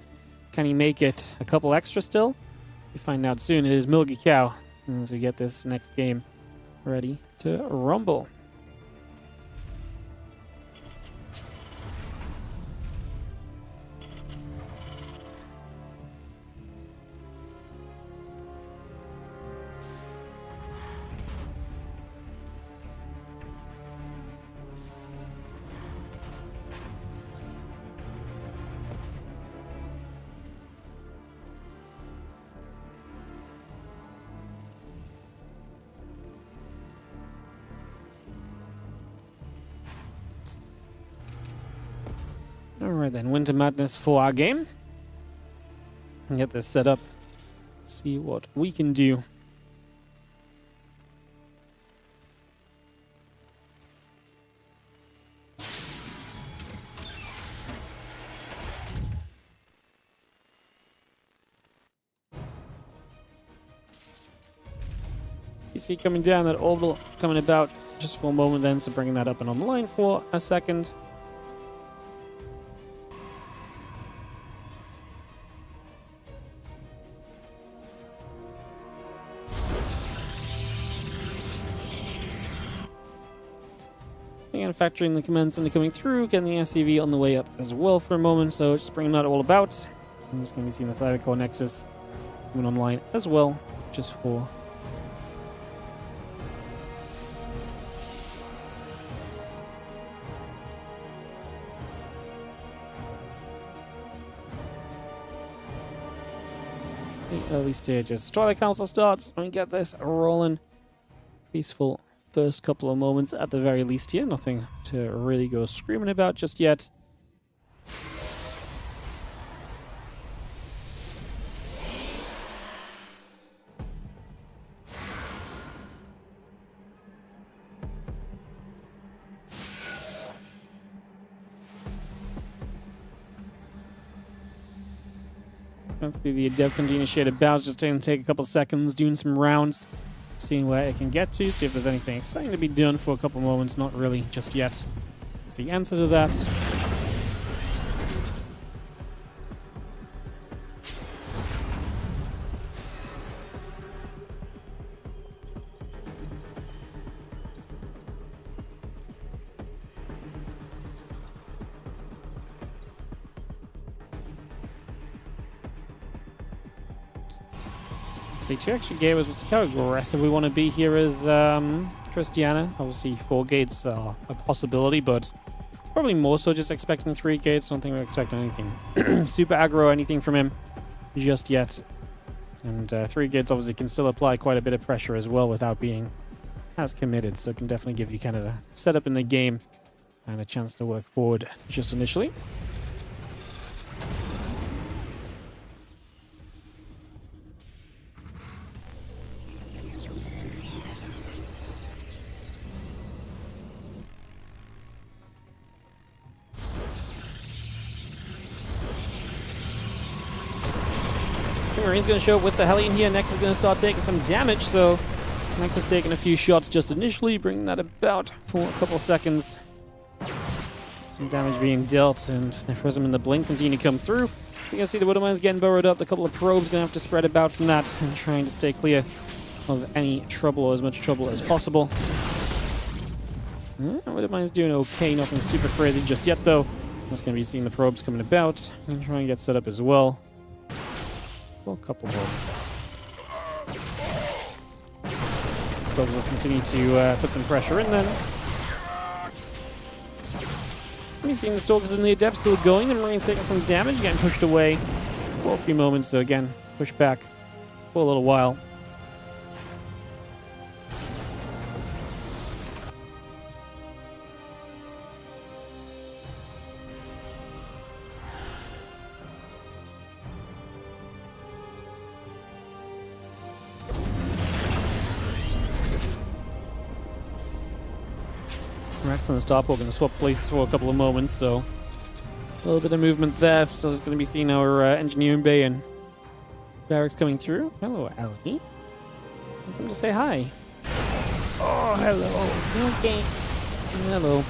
Can he make it a couple extra still? We find out soon. It is Milky Cow as we get this next game ready to rumble. Alright then, Winter Madness for our game. And get this set up. See what we can do. You see coming down, that orbital coming about just for a moment then, so bringing that up and online for a second. Again, factoring the commands into coming through, getting the SCV on the way up as well for a moment, so just bringing that all about. I'm just going to be seeing the Cybercore Nexus coming online as well, just for the early stages. Twilight Council starts, and we get this rolling. Peaceful first couple of moments at the very least here. Nothing to really go screaming about just yet. Let's see the Adept continue shaded bounce, just going to take a couple seconds, doing some rounds, seeing where it can get to, see if there's anything exciting to be done for a couple moments. Not really just yet. That's the answer to that. See, 2 extra gamers. We'll see how aggressive we want to be here as Cristiana. Obviously, 4 gates are a possibility, but Probably more so just expecting 3 gates. Don't think we're expecting anything super aggro or anything from him just yet. And 3 gates obviously can still apply quite a bit of pressure as well without being as committed. So it can definitely give you kind of a setup in the game and a chance to work forward just initially. Marine's going to show up with the Hellion here. Nex is going to start taking some damage, so Nex is taking a few shots just initially, bringing that about for a couple of seconds. Some damage being dealt, and the Prism and the Blink continue to come through. You can see the Widowmine's getting burrowed up. A couple of probes going to have to spread about from that and trying to stay clear of any trouble, or as much trouble as possible. Widowmine's doing okay, nothing super crazy just yet though. Just going to be seeing the probes coming about and trying to get set up as well. For a couple moments. Dogs will continue to put some pressure in then. We've seen the Stalkers and the Adepts still going, and Marine's taking some damage, getting pushed away for a few moments, so again, push back for a little while. Rex and the Starport going to swap places for a couple of moments, so a little bit of movement there. So it's going to be seeing our engineering bay and barracks coming through. Hello, Ellie. Welcome to say hi. Oh, hello. Okay. Hello.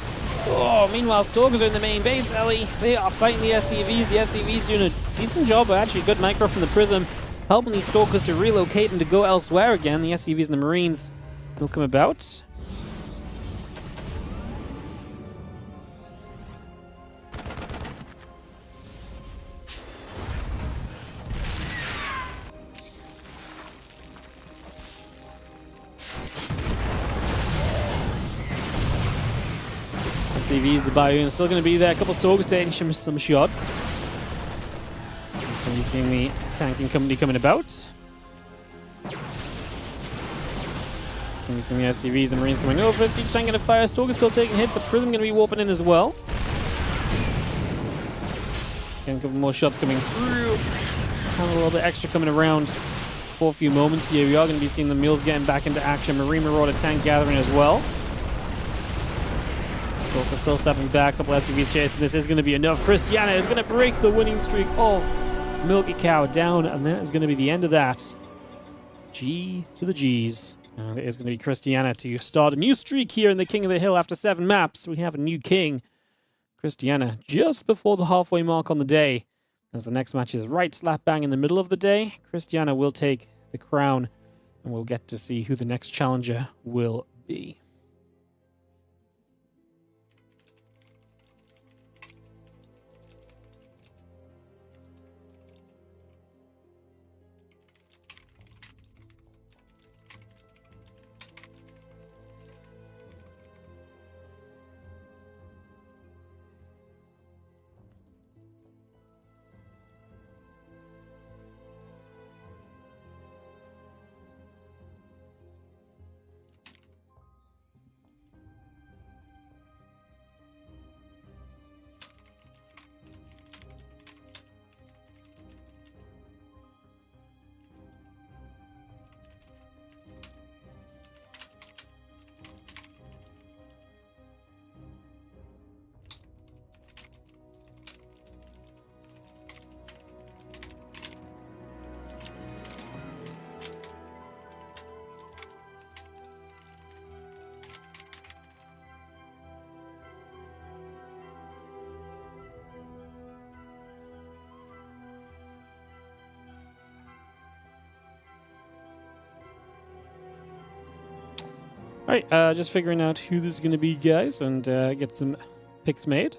Oh, meanwhile, Stalkers are in the main base, Ellie. They are fighting the SCVs. The SCVs doing a decent job, but actually a good micro from the Prism, helping these Stalkers to relocate and to go elsewhere again. The SCVs and the Marines will come about. SCVs, the Bayou, and still going to be there. A couple of Stalkers taking some shots. Just going to be seeing the tanking company coming about. Going to be seeing the SCVs, the Marines coming over. Siege tank going to fire. Stalkers still taking hits. The Prism going to be warping in as well. Getting a couple more shots coming through. Kind of a little bit extra coming around for a few moments here. We are going to be seeing the Mules getting back into action. Marine Marauder tank gathering as well. Stalker still stepping back, a couple SCVs chasing. This is going to be enough. Cristiana is going to break the winning streak of Milky Cow down, and that is going to be the end of that. G to the G's. And it is going to be Cristiana to start a new streak here in the King of the Hill after 7 maps. We have a new king, Cristiana, just before the halfway mark on the day. As the next match is right slap bang in the middle of the day, Cristiana will take the crown, and we'll get to see who the next challenger will be. Alright, just figuring out who this is going to be, guys, and get some picks made.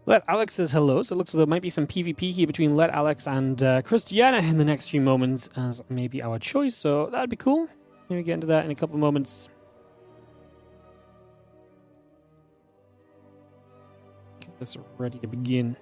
Let Alex says hello, so it looks as though there might be some PvP here between Let Alex and Cristiana in the next few moments as maybe our choice, so that'd be cool. Maybe get into that in a couple of moments. Get this ready to begin.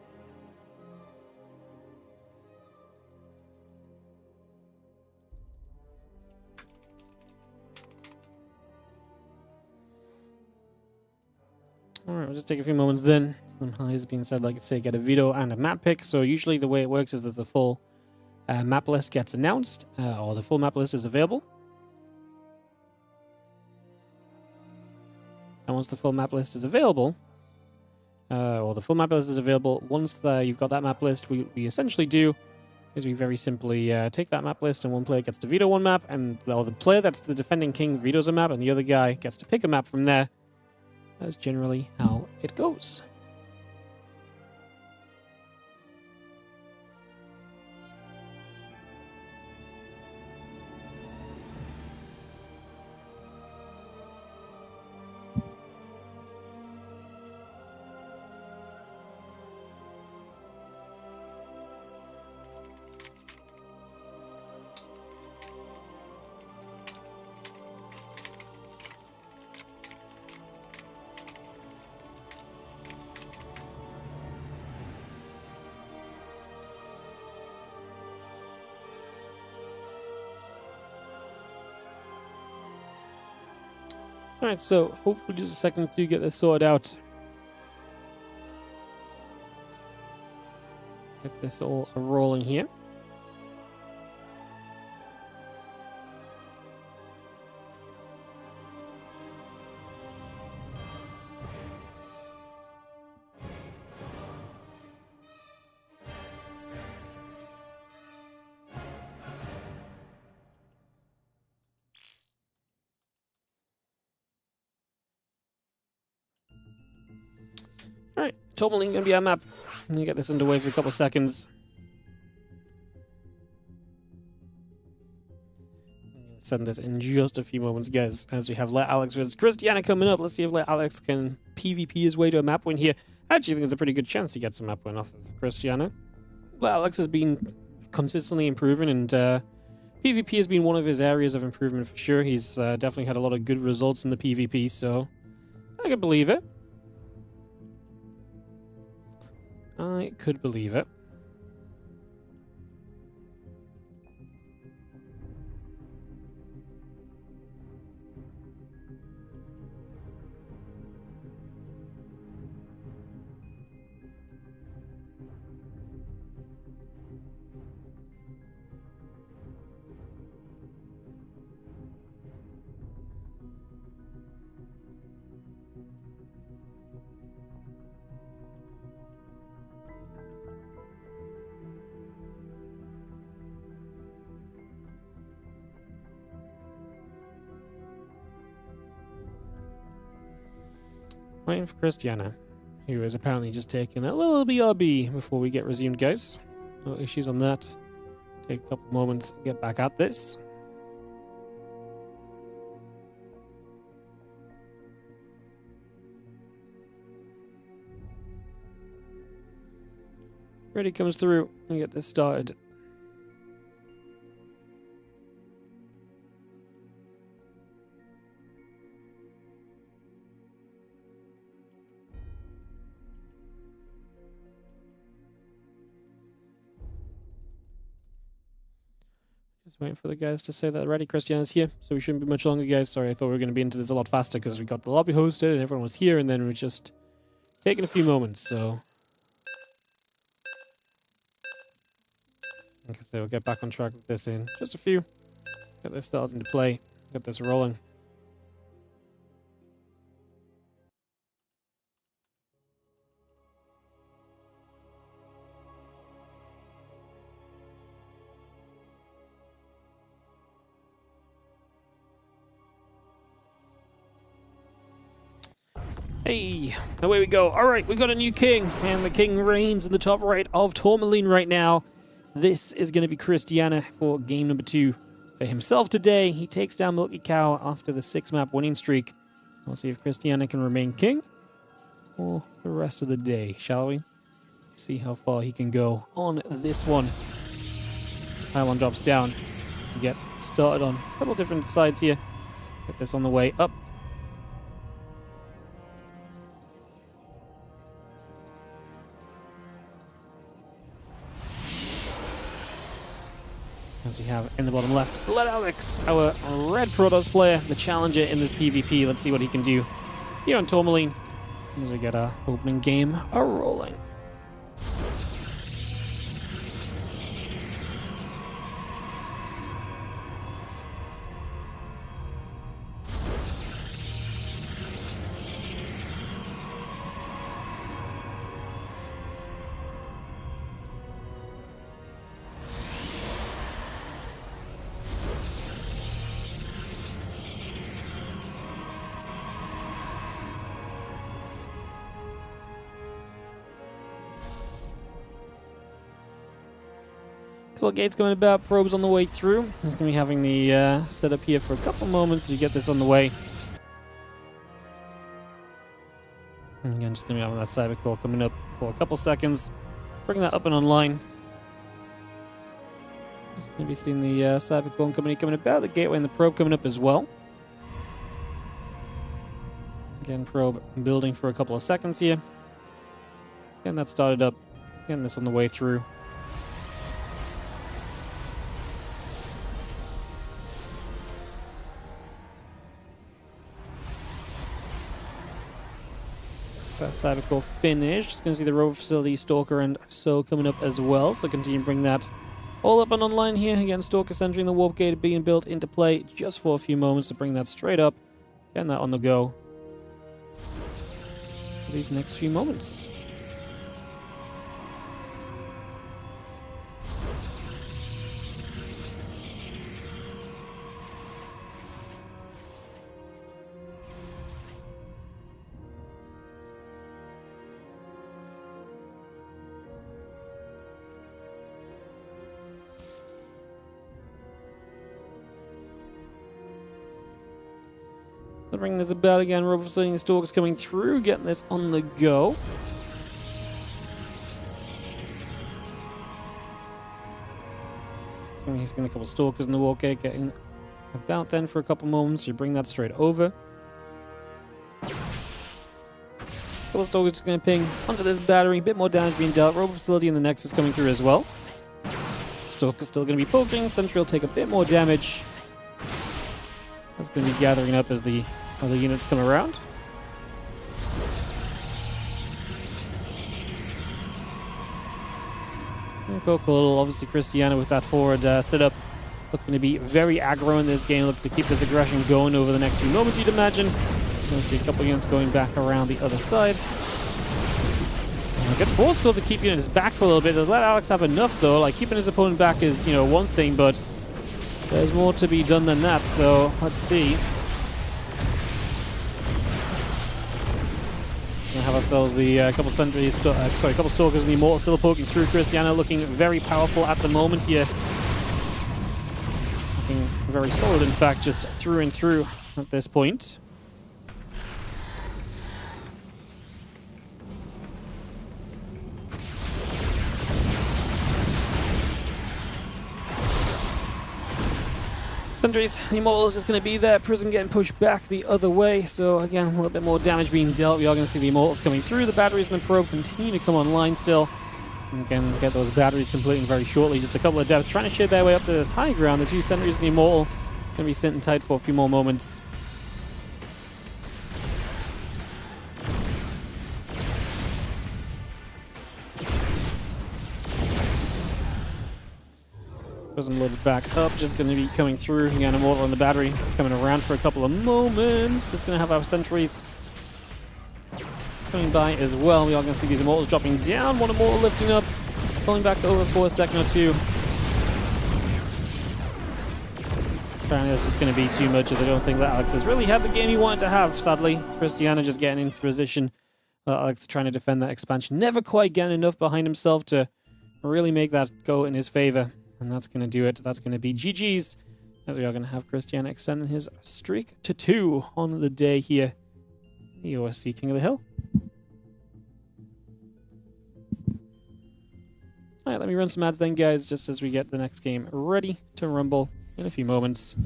Alright, we'll just take a few moments then. Somehow has been said, like I say, get a veto and a map pick. So usually the way it works is that the full map list gets announced, or the full map list is available. And once the full map list is available, once you've got that map list, we essentially do is we very simply take that map list and one player gets to veto one map, and the player that's the defending king vetoes a map, and the other guy gets to pick a map from there. That's generally how it goes. Alright, so hopefully just a second to get this sorted out. Get this all rolling here. Alright, tourmaline gonna be our map. Let me get this underway for a couple of seconds. I'm gonna send this in just a few moments, guys, as we have Let Alex versus Cristiana coming up. Let's see if Let Alex can PvP his way to a map win here. I actually think there's a pretty good chance he gets a map win off of Cristiana. Let Alex has been consistently improving, and PvP has been one of his areas of improvement for sure. He's definitely had a lot of good results in the PvP, so I can believe it. I could believe it. Waiting for Cristiana, who is apparently just taking a little BRB before we get resumed, guys. No issues on that. Take a couple moments to get back at this. Ready comes through and get this started. Just waiting for the guys to say that ready. Cristiana's here, so we shouldn't be much longer, guys. Sorry, I thought we were going to be into this a lot faster because we got the lobby hosted and everyone was here, and then we're just taking a few moments, so... Like I said, we'll get back on track with this in just a few. Get this started into play. Get this rolling. Hey, away we go. Alright, we got a new king, and the king reigns in the top right of Tourmaline right now. This is going to be Cristiana for game number 2 for himself today. He takes down Milky Cow after the 6-map winning streak. We'll see if Cristiana can remain king for the rest of the day, shall we? See how far he can go on this one. This pylon drops down. We get started on a couple different sides here. Get this on the way up. As we have in the bottom left, let Alex, our red Protoss player, the challenger in this PvP. Let's see what he can do here on Tourmaline as we get our opening game rolling. Couple of gates coming about, probes on the way through. He's going to be having the setup here for a couple moments to get this on the way. And again, just going to be having that cyber core coming up for a couple seconds. Bring that up and online. Just going to be seeing the cyber core coming about, the gateway and the probe coming up as well. Again, probe building for a couple of seconds here. Just getting that started up, getting this on the way through. That cyber core finished. Just going to see the rover facility, Stalker, and so coming up as well. So continue to bring that all up and online here. Again, Stalker Sentry and the warp gate being built into play just for a few moments to bring that straight up. Getting that on the go for these next few moments. I'll bring this about again. Rover facility and Stalkers coming through, getting this on the go. So he's getting a couple Stalkers in the warp gate, getting about then for a couple moments. You bring that straight over. Couple Stalkers just going to ping onto this battery. A bit more damage being dealt. Rover facility and the Nexus coming through as well. Stalker's still going to be poking. Sentry will take a bit more damage. That's going to be gathering up as the other units come around. Poke a little, obviously Cristiana with that forward setup. Looking to be very aggro in this game. Looking to keep this aggression going over the next few moments, you'd imagine. It's going to see a couple units going back around the other side. Good force field to keep units back for a little bit. Does let Alex have enough though? Like keeping his opponent back is, one thing, but there's more to be done than that. So let's see. Gonna have ourselves the couple sentries, couple Stalkers and the Immortal still poking through. Cristiana looking very powerful at the moment here. Looking very solid, in fact, just through and through at this point. Sentries, the Immortal is just going to be there. Prison getting pushed back the other way. So again, a little bit more damage being dealt. We are going to see the Immortals coming through. The batteries and the probe continue to come online still. And again, get those batteries completing very shortly. Just a couple of devs trying to shed their way up to this high ground. The two Sentries and the Immortal going to be sitting tight for a few more moments. Prism loads back up, just going to be coming through. Again, Immortal on the battery, coming around for a couple of moments. Just going to have our sentries coming by as well. We are going to see these Immortals dropping down. One Immortal lifting up, pulling back over for a second or two. Apparently that's just going to be too much, as I don't think that Alex has really had the game he wanted to have, sadly. Cristiana just getting into position. Alex trying to defend that expansion. Never quite getting enough behind himself to really make that go in his favor. And that's going to do it. That's going to be GG's, as we are going to have Cristiana extending his streak to 2 on the day here. The OSC King of the Hill. Alright, let me run some ads then, guys, just as we get the next game ready to rumble in a few moments.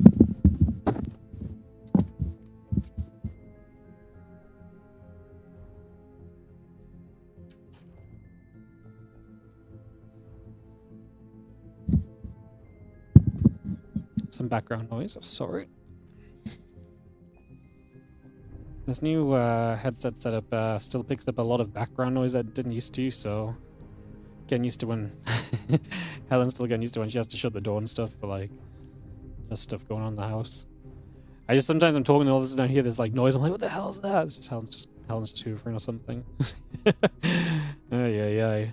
Some background noise, sorry. This new headset setup still picks up a lot of background noise that it didn't used to, so getting used to when Helen's still getting used to when she has to shut the door and stuff for like just stuff going on in the house. Sometimes I'm talking and all of a sudden I hear this like noise. I'm like, what the hell is that? It's just Helen's just hoovering or something. Ay.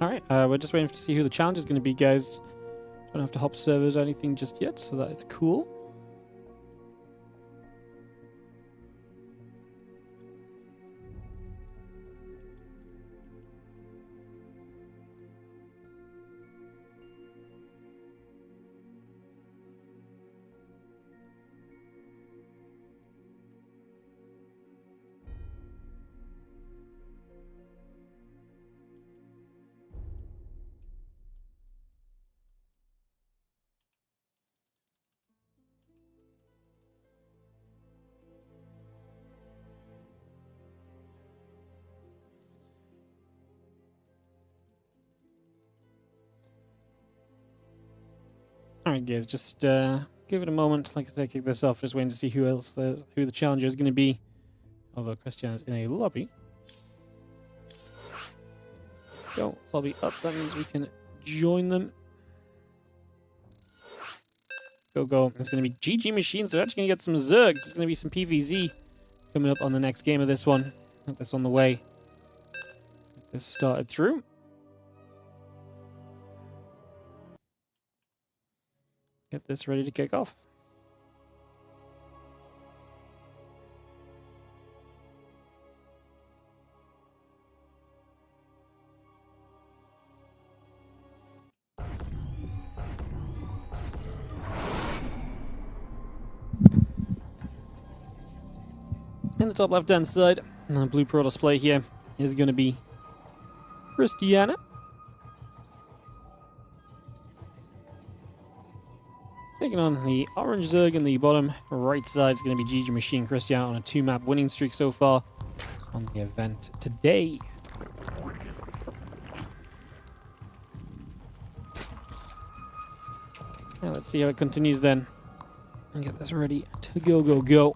Alright, we're just waiting to see who the challenge is going to be, guys. Don't have to hop servers or anything just yet, so that is cool. Alright guys, just give it a moment. Like I said, kick this off, just waiting to see who the challenger is going to be. Although Cristiana's in a lobby. Go, lobby up, that means we can join them. Go. It's going to be GG Machines, so we're actually going to get some Zergs. It's going to be some PvZ coming up on the next game of this one. Get this on the way. Get this started through. Get this ready to kick off. In the top left-hand side, the blue pro display here is going to be Cristiana. Taking on the orange Zerg in the bottom right side is going to be GG Machine Cristiana on a 2-map winning streak so far on the event today. Now let's see how it continues then. And get this ready to go.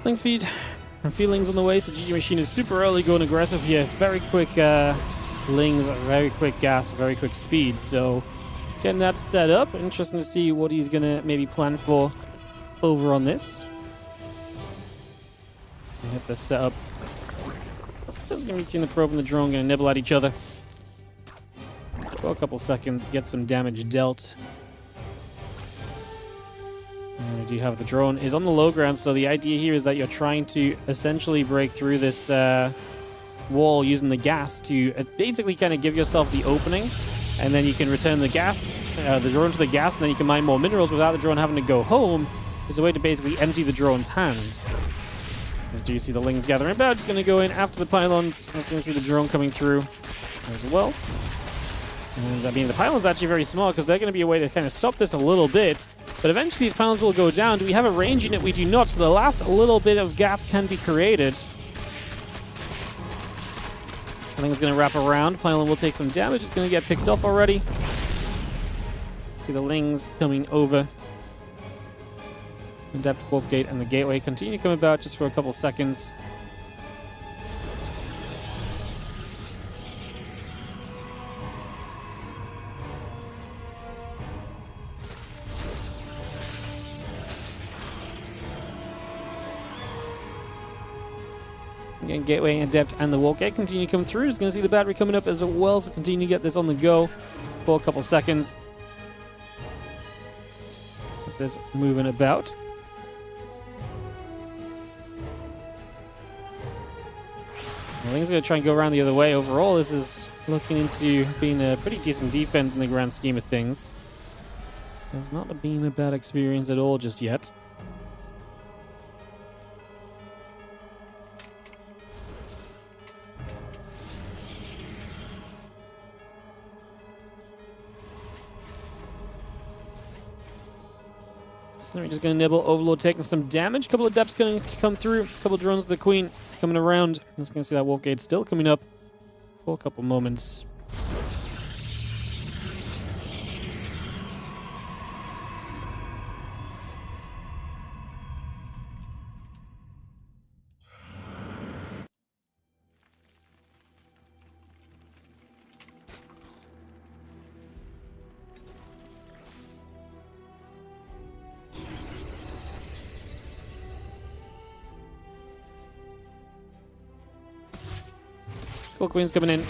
Link speed and feelings on the way, so GG Machine is super early going aggressive here. Very quick lings, very quick gas, very quick speed. So getting that set up. Interesting to see what he's going to maybe plan for over on this. Get this set up. Just going to be seeing the probe and the drone going to nibble at each other. Go a couple seconds, get some damage dealt. And I do have the drone is on the low ground, so the idea here is that you're trying to essentially break through this wall using the gas to basically kind of give yourself the opening, and then you can return the gas, the drone to the gas, and then you can mine more minerals without the drone having to go home. It's a way to basically empty the drone's hands. As do you see the lings gathering about, just going to go in after the pylons. Just going to see the drone coming through as well. And I mean, the pylon's actually very small because they're going to be a way to kind of stop this a little bit. But eventually these pylons will go down. Do we have a range unit? We do not. So the last little bit of gap can be created. I think it's going to wrap around. Pylon will take some damage. It's going to get picked off already. See the Lings coming over. Adept warp gate and the gateway continue to come about just for a couple seconds. Again, gateway, adept, and the warp gate continue to come through. Just going to see the battery coming up as well, so continue to get this on the go for a couple seconds. Get this moving about. I think it's going to try and go around the other way. Overall, this is looking into being a pretty decent defense in the grand scheme of things. It's not been a bad experience at all just yet. So we're just going to nibble. Overlord taking some damage. A couple of depths going to come through. A couple of drones of the Queen coming around. Just going to see that warp gate still coming up for a couple moments. Queen's coming in. You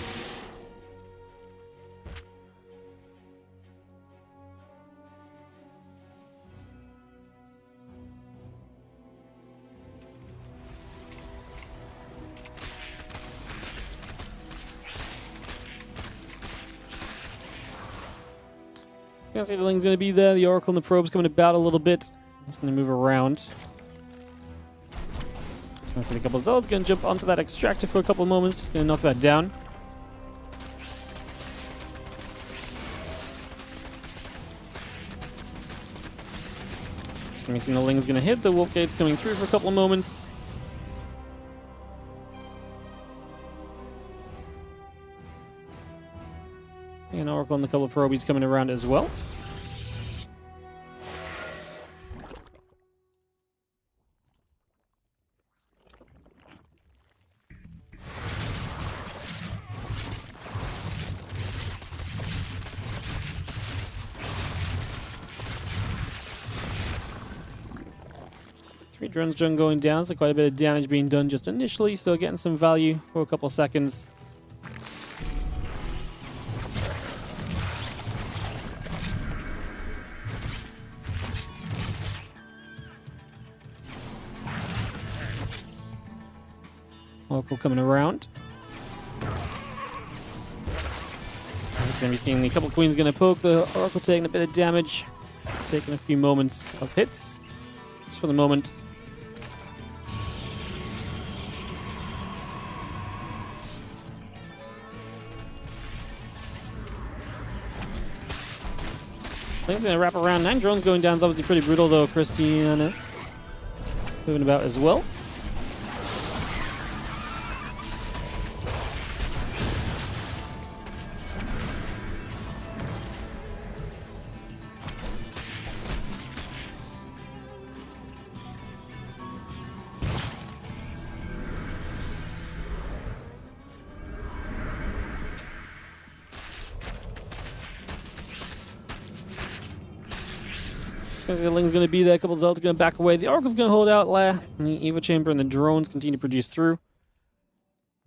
can see the Ling's going to be there. The Oracle and the Probe's coming about a little bit. It's going to move around. I see a couple of Zealots going to jump onto that extractor for a couple of moments. Just going to knock that down. Just going to be seeing the Ling's going to hit. The warp gate's coming through for a couple of moments. And Oracle and a couple of Probies coming around as well. Drones going down, so quite a bit of damage being done just initially, so getting some value for a couple of seconds. Oracle coming around. It's going to be seeing a couple of Queens going to poke, the Oracle taking a bit of damage, taking a few moments of hits. Just for the moment. Things going to wrap around. 9 drones going down is obviously pretty brutal, though. Cristiana moving about as well. The Ling's going to be there. A couple of Zealots going to back away. The Oracle's going to hold out there. And the Evo Chamber and the drones continue to produce through.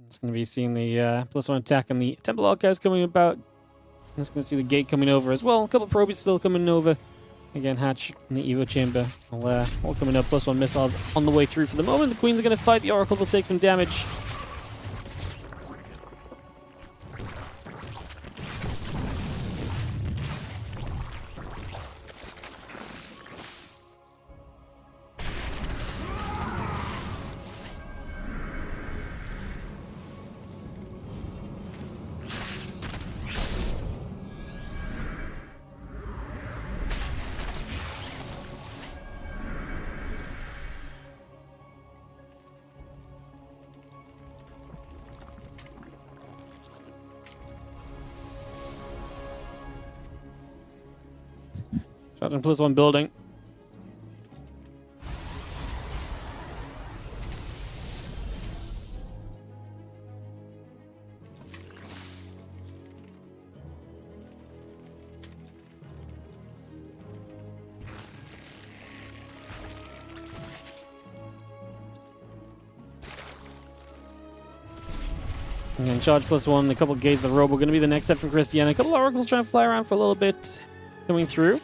It's going to be seeing the +1 attack and the Temple Archives coming about. It's going to see the gate coming over as well. A couple of Probies still coming over. Again, Hatch and the Evo Chamber all coming up. +1 missiles on the way through for the moment. The Queens are going to fight. The Oracles will take some damage. Charging +1 building. And then charge +1, a couple of gates of the robe are going to be the next step from Cristiana. A couple of oracles trying to fly around for a little bit. Coming through.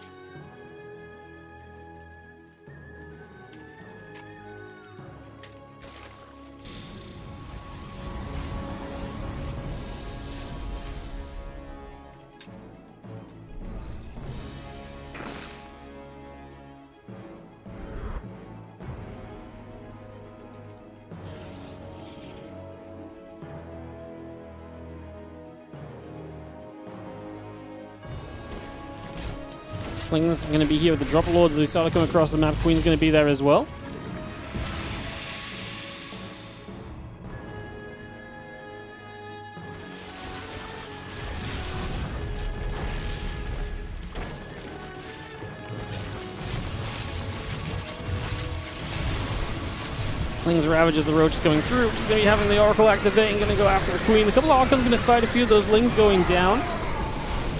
Fling's going to be here with the Drop Lords as we start to come across the map. Queen's going to be there as well. Fling's Ravages, the Roach is going through. Just going to be having the Oracle activating, going to go after the Queen. A couple of Archons going to fight a few of those Lings going down.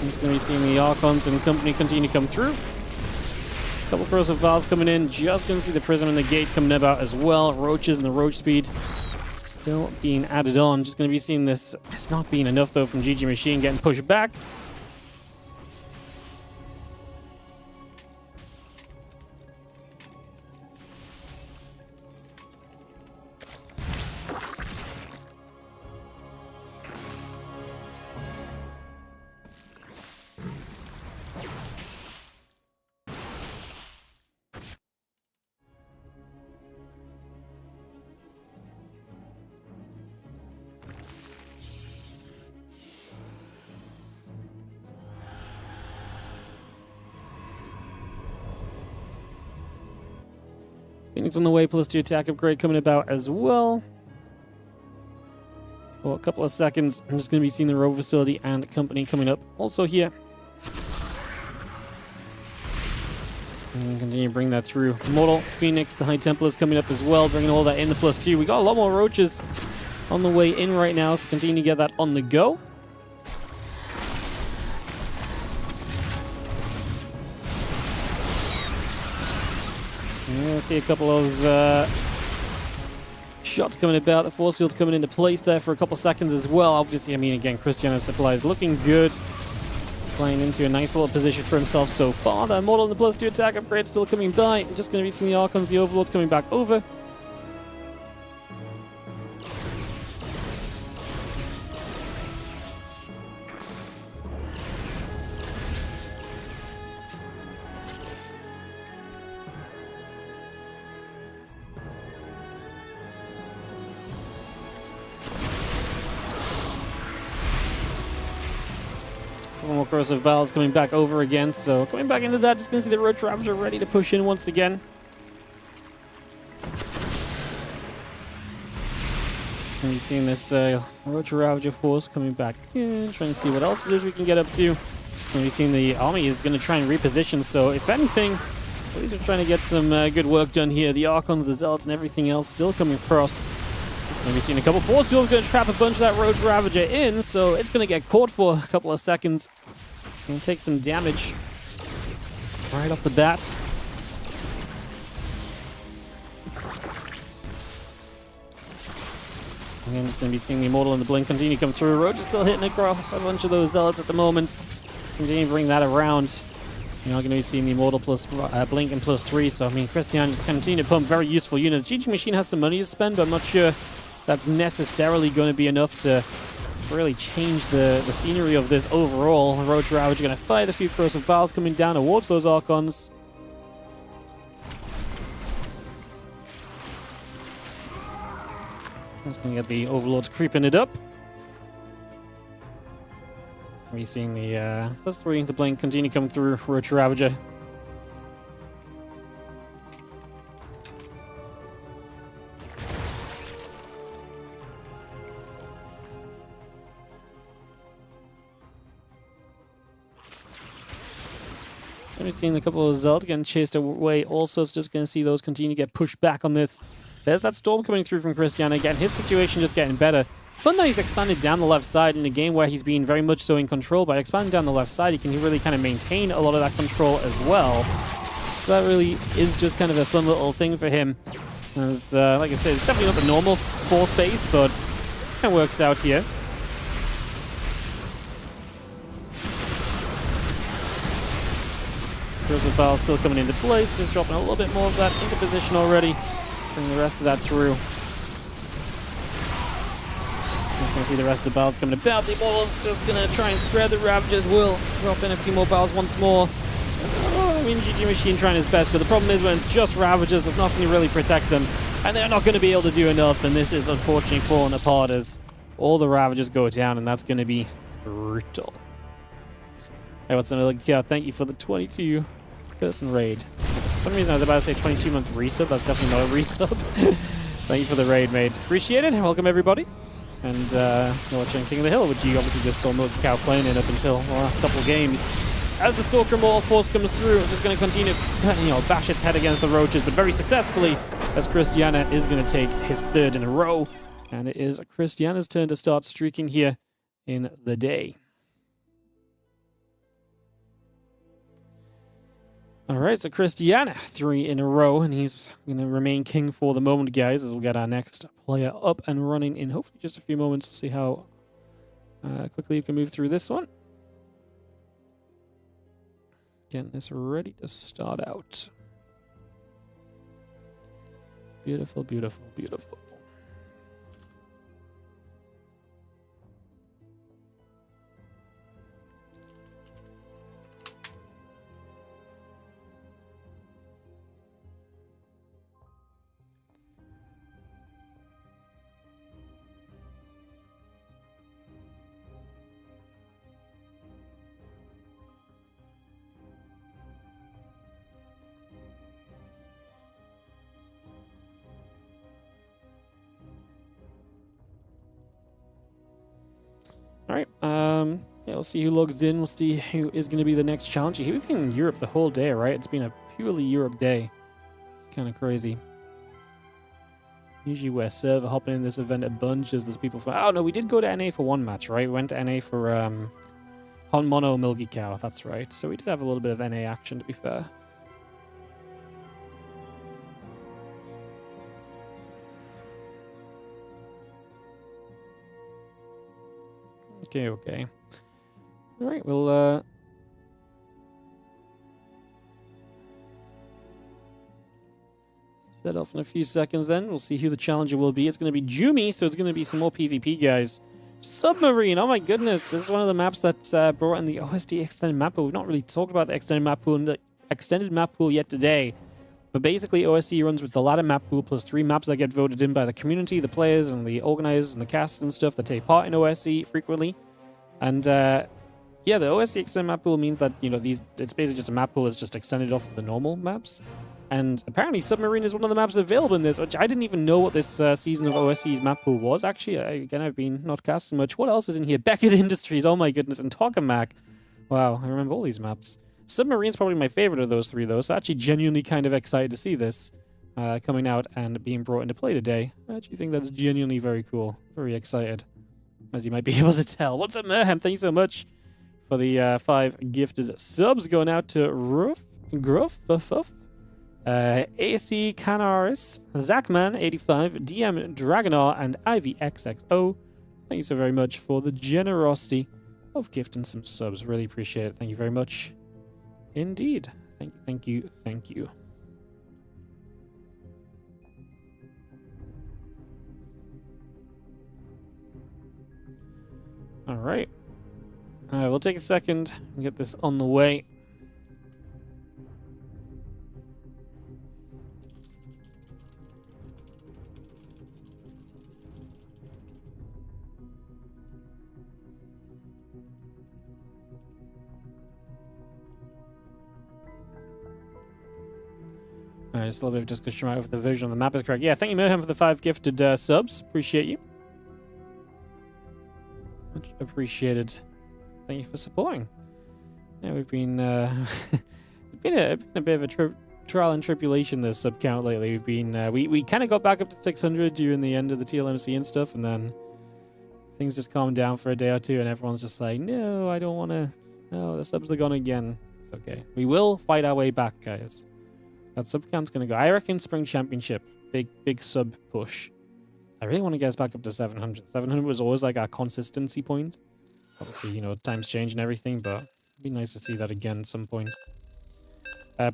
I'm just going to be seeing the Archons and company continue to come through. A couple Corrosive Vials coming in. Just going to see the Prism and the Gate coming about as well. Roaches and the Roach Speed still being added on. Just going to be seeing this. It's not being enough, though, from GG Machine getting pushed back. Phoenix on the way, +2 attack upgrade coming about as well. For a couple of seconds, I'm just going to be seeing the rover facility and company coming up also here. And continue to bring that through. Immortal, Phoenix, the High Templars coming up as well, bringing all that in the +2. We got a lot more roaches on the way in right now, so continue to get that on the go. See a couple of shots coming about. The force field coming into place there for a couple seconds as well. Obviously, I mean, again, Cristiana's supply is looking good. Playing into a nice little position for himself so far. The Immortal and the +2 attack upgrade still coming by. Just going to be seeing the Archons, the Overlords coming back over. More Corrosive Vials coming back over again, so coming back into that, just going to see the Roach Ravager ready to push in once again. Just going to be seeing this Roach Ravager force coming back in, trying to see what else it is we can get up to. Just going to be seeing the army is going to try and reposition, so if anything, these are trying to get some good work done here. The Archons, the Zealots, and everything else still coming across. Just going to be seeing a couple force fields going to trap a bunch of that Roach Ravager in, so it's going to get caught for a couple of seconds. Going to take some damage right off the bat. And I'm just going to be seeing the Immortal and the Blink continue to come through. Roach is still hitting across a bunch of those Zealots at the moment. Continue to bring that around. You're not going to be seeing the Immortal plus Blink and +3, so I mean, Cristiana just continue to pump very useful units. GG Machine has some money to spend, but I'm not sure that's necessarily going to be enough to really change the scenery of this overall. Roach Ravager going to fight a few Corrosive Vials coming down towards those Archons. Just going to get the Overlords creeping it up. We're seeing the +3 the Blink continue to come through for Roach Ravager. Going to we've seen a couple of Zerg getting chased away also, so just going to see those continue to get pushed back on this. There's that storm coming through from Cristiana. Again, his situation just getting better. Fun that he's expanded down the left side in a game where he's been very much so in control. By expanding down the left side, he can really kind of maintain a lot of that control as well. So that really is just kind of a fun little thing for him. As, like I said, it's definitely not the normal 4th base, but it works out here. Joseph Ball still coming into place, just dropping a little bit more of that into position already. Bring the rest of that through. Just going to see the rest of the barrels coming about. The Immortals just going to try and spread the Ravagers. Will drop in a few more barrels once more. I mean, GG Machine trying his best, but the problem is when it's just Ravagers, there's nothing to really protect them. And they're not going to be able to do enough, and this is unfortunately falling apart as all the Ravagers go down, and that's going to be brutal. Hey, what's another? Yeah, thank you for the 22-person raid. For some reason, I was about to say 22-month resub. That's definitely not a resub. Thank you for the raid, mate. Appreciate it. Welcome, everybody. And you're watching King of the Hill, which you obviously just saw Milky Cow playing in up until the last couple of games. As the Stalker Immortal Force comes through, it's just going to continue to bash its head against the roaches, but very successfully, as Cristiana is going to take his 3rd in a row. And it is Cristiana's turn to start streaking here in the day. Alright, so Cristiana, 3 in a row, and he's going to remain king for the moment, guys, as we'll get our next player up and running in hopefully just a few moments to see how quickly you can move through this one. Getting this ready to start out. Beautiful, beautiful, beautiful. Alright, yeah, we'll see who logs in. We'll see who is going to be the next challenger. We've been in Europe the whole day, right? It's been a purely Europe day. It's kind of crazy. Usually we're server hopping in this event a bunch as there's people from... Oh, no, we did go to NA for one match, right? We went to NA for Hmono Milky Cow, that's right. So we did have a little bit of NA action, to be fair. Okay. Alright, we'll set off in a few seconds then. We'll see who the challenger will be. It's going to be Jumi, so it's going to be some more PvP, guys. Submarine, oh my goodness. This is one of the maps that's brought in the OSD extended map pool. We've not really talked about the extended map pool yet today. But basically, OSC runs with the ladder map pool plus 3 maps that get voted in by the community, the players, and the organizers, and the cast and stuff that take part in OSC frequently. And yeah, the OSC extended map pool means that, it's basically just a map pool that's just extended off of the normal maps. And apparently, Submarine is one of the maps available in this, which I didn't even know what this season of OSC's map pool was. Actually, again, I've been not casting much. What else is in here? Beckett Industries, oh my goodness, and Tokamak. Wow, I remember all these maps. Submarine's probably my favorite of those 3, though, so actually genuinely kind of excited to see this coming out and being brought into play today. I actually think that's genuinely very cool. Very excited, as you might be able to tell. What's up, Merhem? Thank you so much for the 5 gifted subs going out to Gruff, AC Canaris, Zachman85, DM Dragonar, and IvyXXO. Thank you so very much for the generosity of gifting some subs. Really appreciate it. Thank you very much. Indeed. Thank you. All right. We'll take a second and get this on the way. Alright, just a little bit of discussion right over the version of the map is correct. Yeah, thank you, Merhem, for the 5 gifted subs. Appreciate you. Much appreciated. Thank you for supporting. Yeah, we've been been a bit of a trial and tribulation, this sub count lately. We've been we kind of got back up to 600 during the end of the TLMC and stuff, and then things just calmed down for a day or two, and everyone's just like, no, I don't want to. No, the subs are gone again. It's okay. We will fight our way back, guys. That sub count's gonna go. I reckon Spring Championship, big sub push. I really want to get us back up to 700. 700 was always like our consistency point. Obviously, you know, times change and everything, but it'd be nice to see that again at some point.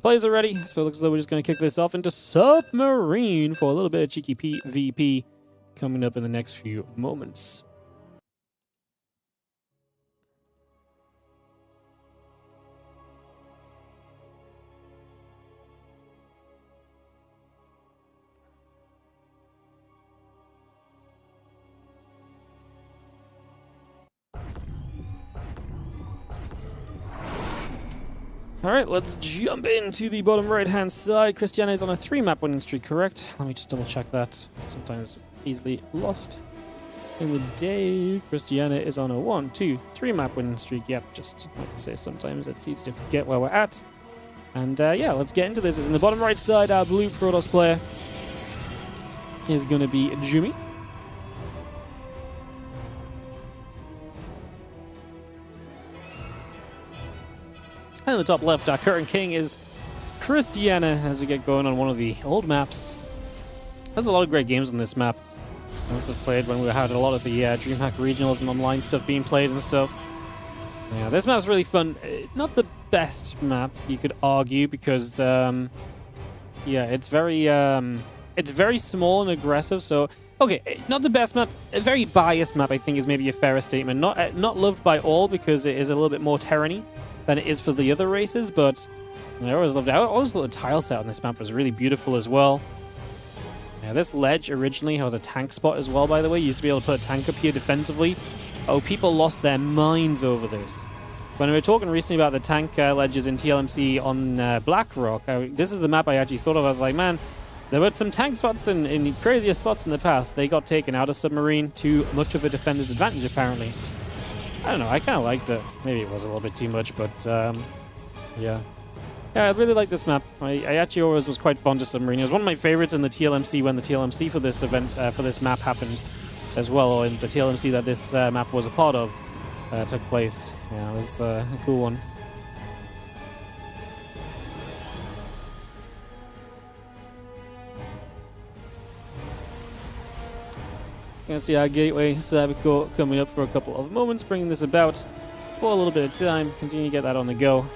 Players are ready, so it looks as though we're just going to kick this off into Submarine for a little bit of cheeky PvP coming up in the next few moments. Alright, let's jump into the bottom right-hand side. Cristiana is on a 3-map winning streak, correct? Let me just double-check that. Sometimes easily lost in the day. Cristiana is on a 1, 2, 3-map winning streak. Yep, just like I say, sometimes it's easy to forget where we're at. And yeah, let's get into this. As in the bottom right side, our blue Protoss player is going to be Jimmy. And in the top left, our current king is Cristiana as we get going on one of the old maps. There's a lot of great games on this map. And this was played when we had a lot of the DreamHack regionals and online stuff being played and stuff. Yeah, this map's really fun. Not the best map, you could argue, because yeah, it's very small and aggressive. So okay, not the best map. A very biased map, I think, is maybe a fairer statement. Not loved by all because it is a little bit more terrain-y than it is for the other races, but I always loved it. I always thought the tile set on this map was really beautiful as well. Now, this ledge originally has a tank spot as well, by the way. You used to be able to put a tank up here defensively. Oh, people lost their minds over this. When we were talking recently about the tank ledges in TLMC on Blackrock, this is the map I actually thought of. I was like, man, there were some tank spots in crazier spots in the past. They got taken out of Submarine to much of a defender's advantage, apparently. I don't know, I kind of liked it. Maybe it was a little bit too much, but yeah. Yeah, I really like this map. I actually always was quite fond of Submarine. It was one of my favorites in the TLMC when the TLMC for this event, for this map happened as well, or in the TLMC that this map was a part of took place. Yeah, it was a cool one. You can see our Gateway Saboteur coming up for a couple of moments, bringing this about for a little bit of time. Continue to get that on the go.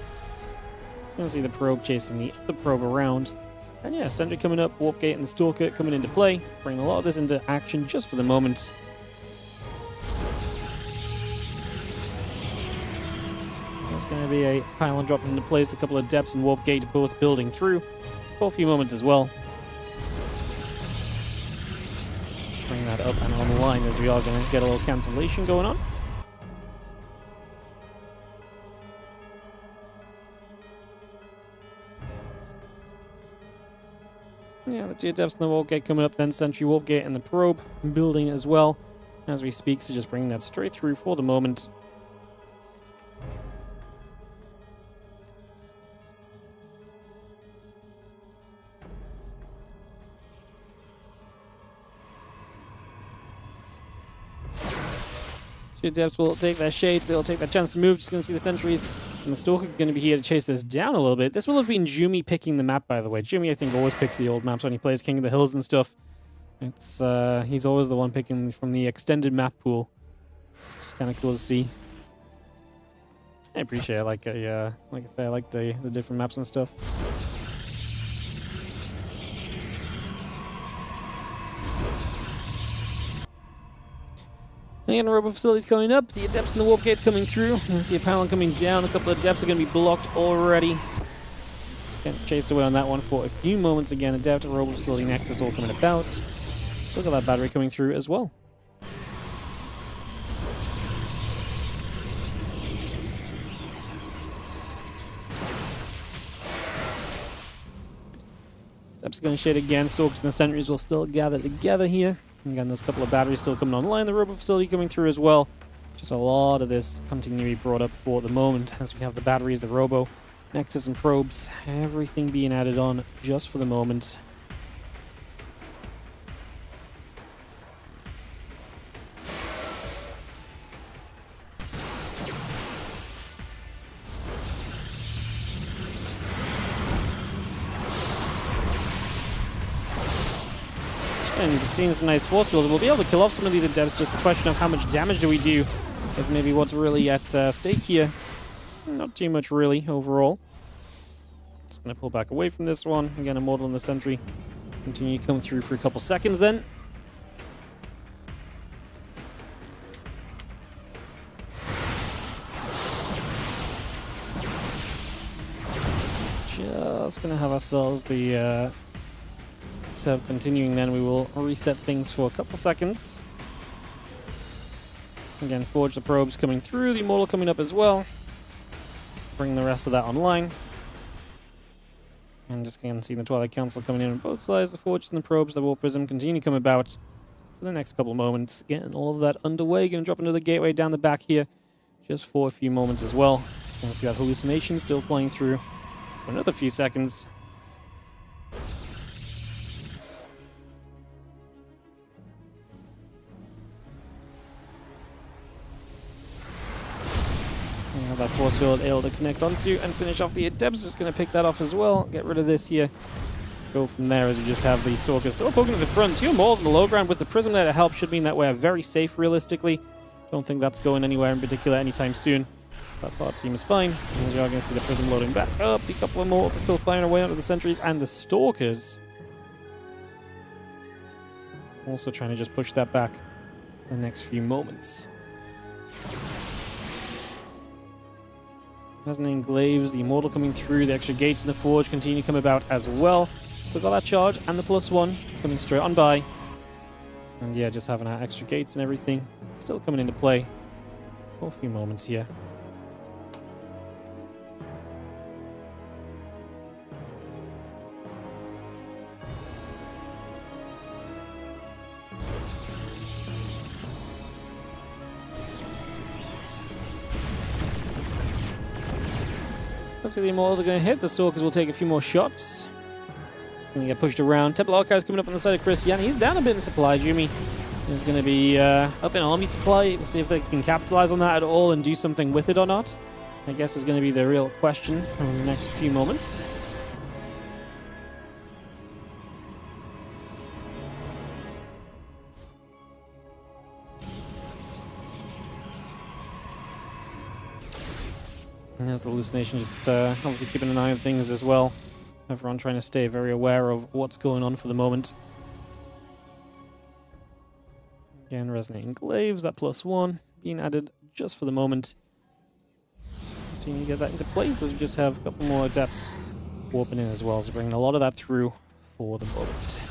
You can see the probe chasing the probe around. And yeah, Sentry coming up, Warp Gate and the Stalker coming into play, bringing a lot of this into action just for the moment. There's going to be a pylon dropping into place, a couple of Depths and Warp Gate both building through for a few moments as well. Bring that up and on the line as we are going to get a little cancellation going on. Yeah, the 2 Depths and the Warp Gate coming up, then Sentry, Warp Gate and the Probe building as well as we speak, so just bringing that straight through for the moment. Depths will take their shade, they'll take their chance to move. Just going to see the sentries, and the Stalker going to be here to chase this down a little bit. This will have been Jumi picking the map, by the way. Jumi, I think, always picks the old maps when he plays King of the Hills and stuff. It's he's always the one picking from the extended map pool. It's kind of cool to see. I appreciate it. Like I say, I like the different maps and stuff. Again, Robo Facility's coming up, the Adepts and the Warp Gate's coming through. You can see a Pylon coming down, a couple of Adepts are going to be blocked already. Just getting chased away on that one for a few moments again. Adept and Robo Facility next, it's all coming about. Still got that battery coming through as well. Adepts going to shade again, Stalkers and the Sentries will still gather together here. Again, there's a couple of batteries still coming online. The Robo Facility coming through as well. Just a lot of this continuing to be brought up for the moment as we have the batteries, the Robo, Nexus and probes, everything being added on just for the moment. And seeing some nice force fields, we'll be able to kill off some of these adepts. Just the question of how much damage do we do is maybe what's really at stake here. Not too much really overall. Just going to pull back away from this one. Again, Immortal in the sentry. Continue to come through for a couple seconds then. Just going to have ourselves the... So continuing then, we will reset things for a couple seconds. Again, forge the probes coming through, the Immortal coming up as well. Bring the rest of that online. And just again, see the Twilight Council coming in on both sides, the forge and the probes, the War Prism continue to come about for the next couple of moments. Getting all of that underway, going to drop into the gateway down the back here just for a few moments as well. Just going to see that hallucination still flying through for another few seconds. That force field able to connect onto and finish off the adepts. Just going to pick that off as well. Get rid of this here. Go from there as we just have the Stalkers still poking at the front. 2 Mauls on the low ground with the Prism there to help should mean that we're very safe realistically. Don't think that's going anywhere in particular anytime soon. That part seems fine. As we are going to see the Prism loading back up. The couple of Mauls are still firing away onto the sentries and the Stalkers. Also trying to just push that back in the next few moments. Resonating Glaives, the Immortal coming through, the extra gates in the Forge continue to come about as well. So got that charge and the +1 coming straight on by. And yeah, just having our extra gates and everything still coming into play for a few moments here. Let's see, the Immortals are going to hit. The Stalkers will take a few more shots. It's going to get pushed around. Templar Archive's coming up on the side of Cristiana. He's down a bit in supply. Jimmy is going to be up in army supply. We'll see if they can capitalize on that at all and do something with it or not. I guess is going to be the real question in the next few moments. As the hallucination just obviously keeping an eye on things as well. Everyone trying to stay very aware of what's going on for the moment. Again, Resonating Glaives, that +1 being added just for the moment. Continue to get that into place as we just have a couple more adepts warping in as well. So bringing a lot of that through for the moment.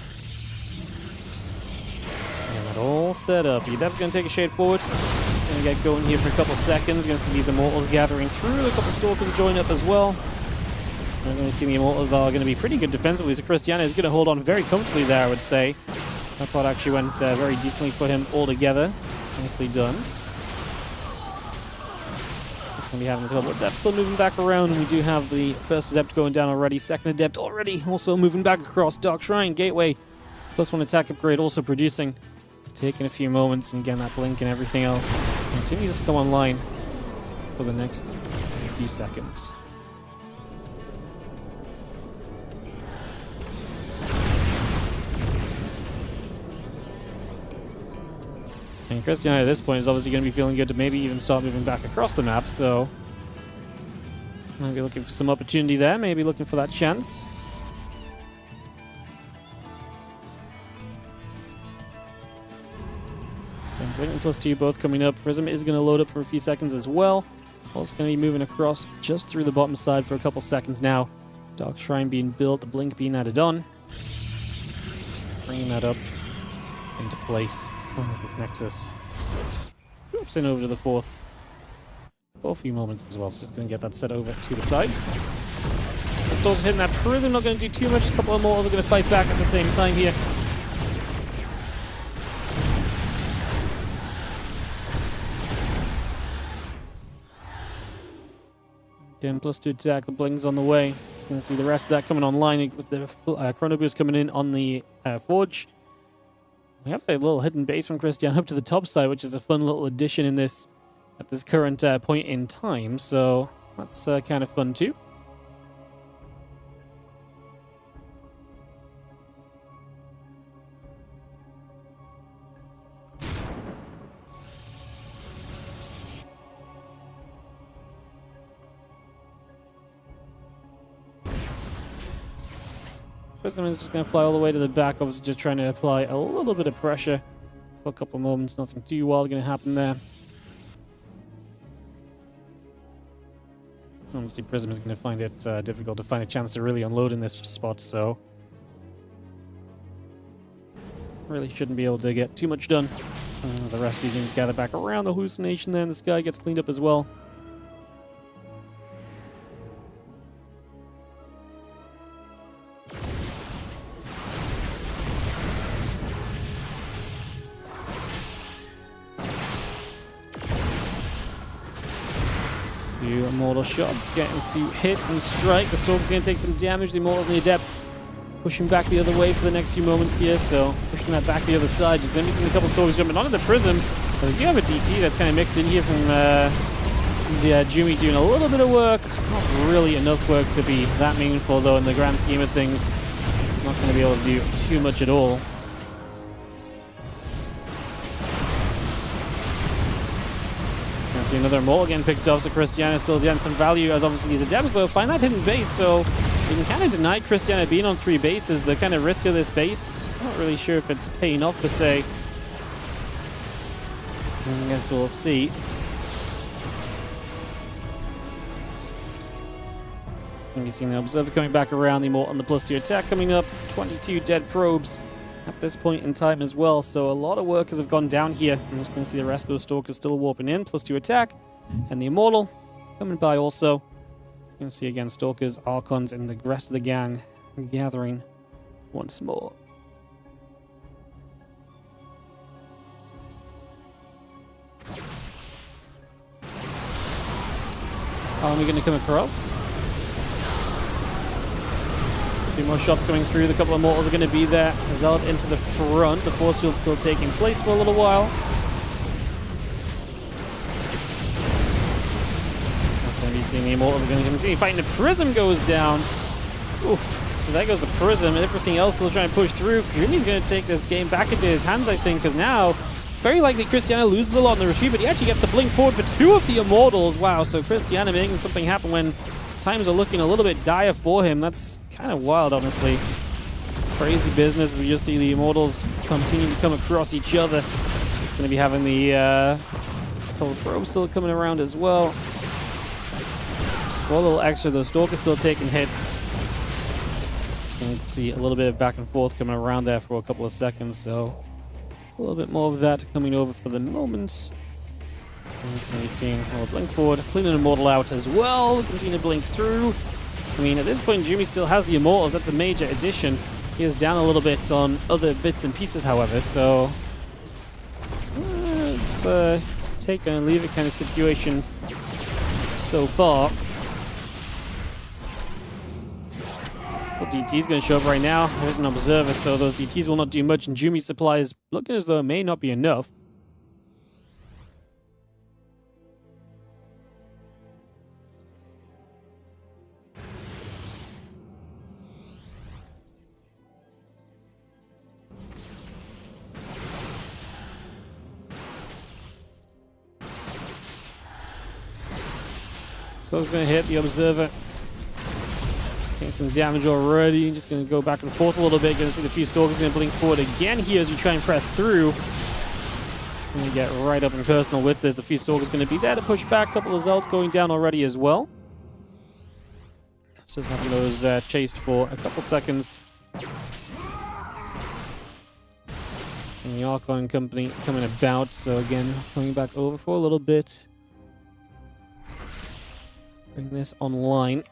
And that all set up. The adept's going to take a shade forward. Going to get going here for a couple seconds. Going to see these Immortals gathering through. A couple of Stalkers are joining up as well. We're going to see the Immortals are going to be pretty good defensively. So Cristiana is going to hold on very comfortably there, I would say. That part actually went very decently for him altogether. Nicely done. Just going to be having a couple of adepts still moving back around. And we do have the first adept going down already. Second adept already also moving back across. Dark Shrine, Gateway. +1 attack upgrade also producing. It's taking a few moments, and again, that blink and everything else continues to come online for the next few seconds. And Cristiana at this point is obviously going to be feeling good to maybe even start moving back across the map, so maybe looking for some opportunity there, maybe looking for that chance. Blink and +2 both coming up. Prism is going to load up for a few seconds as well. Also going to be moving across just through the bottom side for a couple seconds now. Dark Shrine being built, the blink being added on. Bringing that up into place. Oh, there's this Nexus. Oops, in over to the fourth. For a few moments as well, so just going to get that set over to the sides. The Stalker's hitting that Prism, not going to do too much. A couple of Immortals are going to fight back at the same time here. Again, +2 attack. The blink's on the way. It's going to see the rest of that coming online with the chrono boost coming in on the forge. We have a little hidden base from Cristiana up to the top side, which is a fun little addition in this at this current point in time. So that's kind of fun too. Prism is just going to fly all the way to the back. Obviously just trying to apply a little bit of pressure for a couple of moments. Nothing too wild going to happen there. Obviously Prism is going to find it difficult to find a chance to really unload in this spot, so really shouldn't be able to get too much done. The rest of these units gather back around the hallucination there, and the sky gets cleaned up as well. Few Immortal shots getting to hit and strike. The Storm's going to take some damage. The Immortals and the Adepts pushing back the other way for the next few moments here, so pushing that back the other side. Just going to be seeing a couple Storms jumping onto the Prism. But they do have a DT that's kind of mixed in here from Jumi doing a little bit of work. Not really enough work to be that meaningful, though, in the grand scheme of things. It's not going to be able to do too much at all. See another Immortal getting picked off, so Cristiana still getting some value, as obviously these Adepts, though, find that hidden base, so you can kind of deny Cristiana being on 3 bases. The kind of risk of this base, not really sure if it's paying off per se. I guess we'll see. Going to be seeing the Observer coming back around, the Immortal on the +2 attack coming up, 22 dead probes at this point in time as well, so a lot of workers have gone down here. I'm just going to see the rest of those Stalkers still warping in, +2 attack, and the Immortal coming by also. Just going to see again Stalkers, Archons, and the rest of the gang gathering once more. How are we going to come across? A few more shots coming through. The couple of Mortals are going to be there. Zealot into the front. The force field still taking place for a little while. That's going to be seeing the Immortals are going to continue fighting. The Prism goes down. Oof. So there goes the Prism. Everything else still trying to push through. Jimmy's going to take this game back into his hands, I think, because now very likely Cristiana loses a lot in the retreat, but he actually gets the blink forward for 2 of the Immortals. Wow, so Cristiana making something happen when times are looking a little bit dire for him. That's kind of wild, honestly. Crazy business as we just see the Immortals continue to come across each other. It's going to be having the couple probes still coming around as well. Just for a little extra, those Stalkers still taking hits. Just going to see a little bit of back and forth coming around there for a couple of seconds, so a little bit more of that coming over for the moment. And so we're seeing a little blink forward, cleaning Immortal out as well, continue to blink through. I mean, at this point, Jimmy still has the Immortals. That's a major addition. He is down a little bit on other bits and pieces, however, so it's a take and leave it kind of situation so far. Well, DT's going to show up right now. There's an Observer, so those DTs will not do much, and Jumi's supply is looking as though it may not be enough. So it's going to hit the Observer. Getting some damage already. Just going to go back and forth a little bit. Going to see the few Stalkers going to blink forward again here as you try and press through. Just going to get right up and personal with this. The few Stalkers going to be there to push back. A couple of Zealots going down already as well. Just having those chased for a couple seconds. And the Archon company coming about. So again, coming back over for a little bit. Bring this online.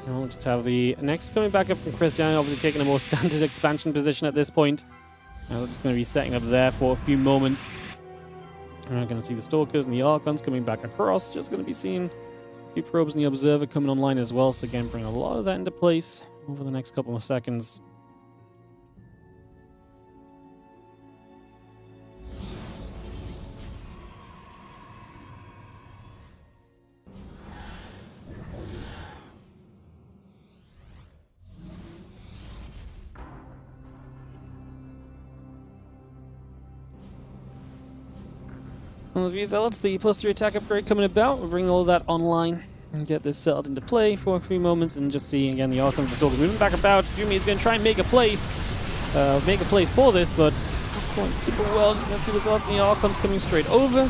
And we'll just have the next coming back up from Cristiana, obviously taking a more standard expansion position at this point. And we're just going to be setting up there for a few moments. And we're going to see the Stalkers and the Archons coming back across. Just going to be seeing a few probes and the Observer coming online as well. So again, bring a lot of that into place over the next couple of seconds. Well, the Zealots, the +3 attack upgrade coming about. We'll bring all that online and get this settled into play for a few moments and just see again the Archons and Stalkers moving back about. Jumi is going to try and make a play for this, but not quite super well. Just going to see the Zealots and the Archons coming straight over.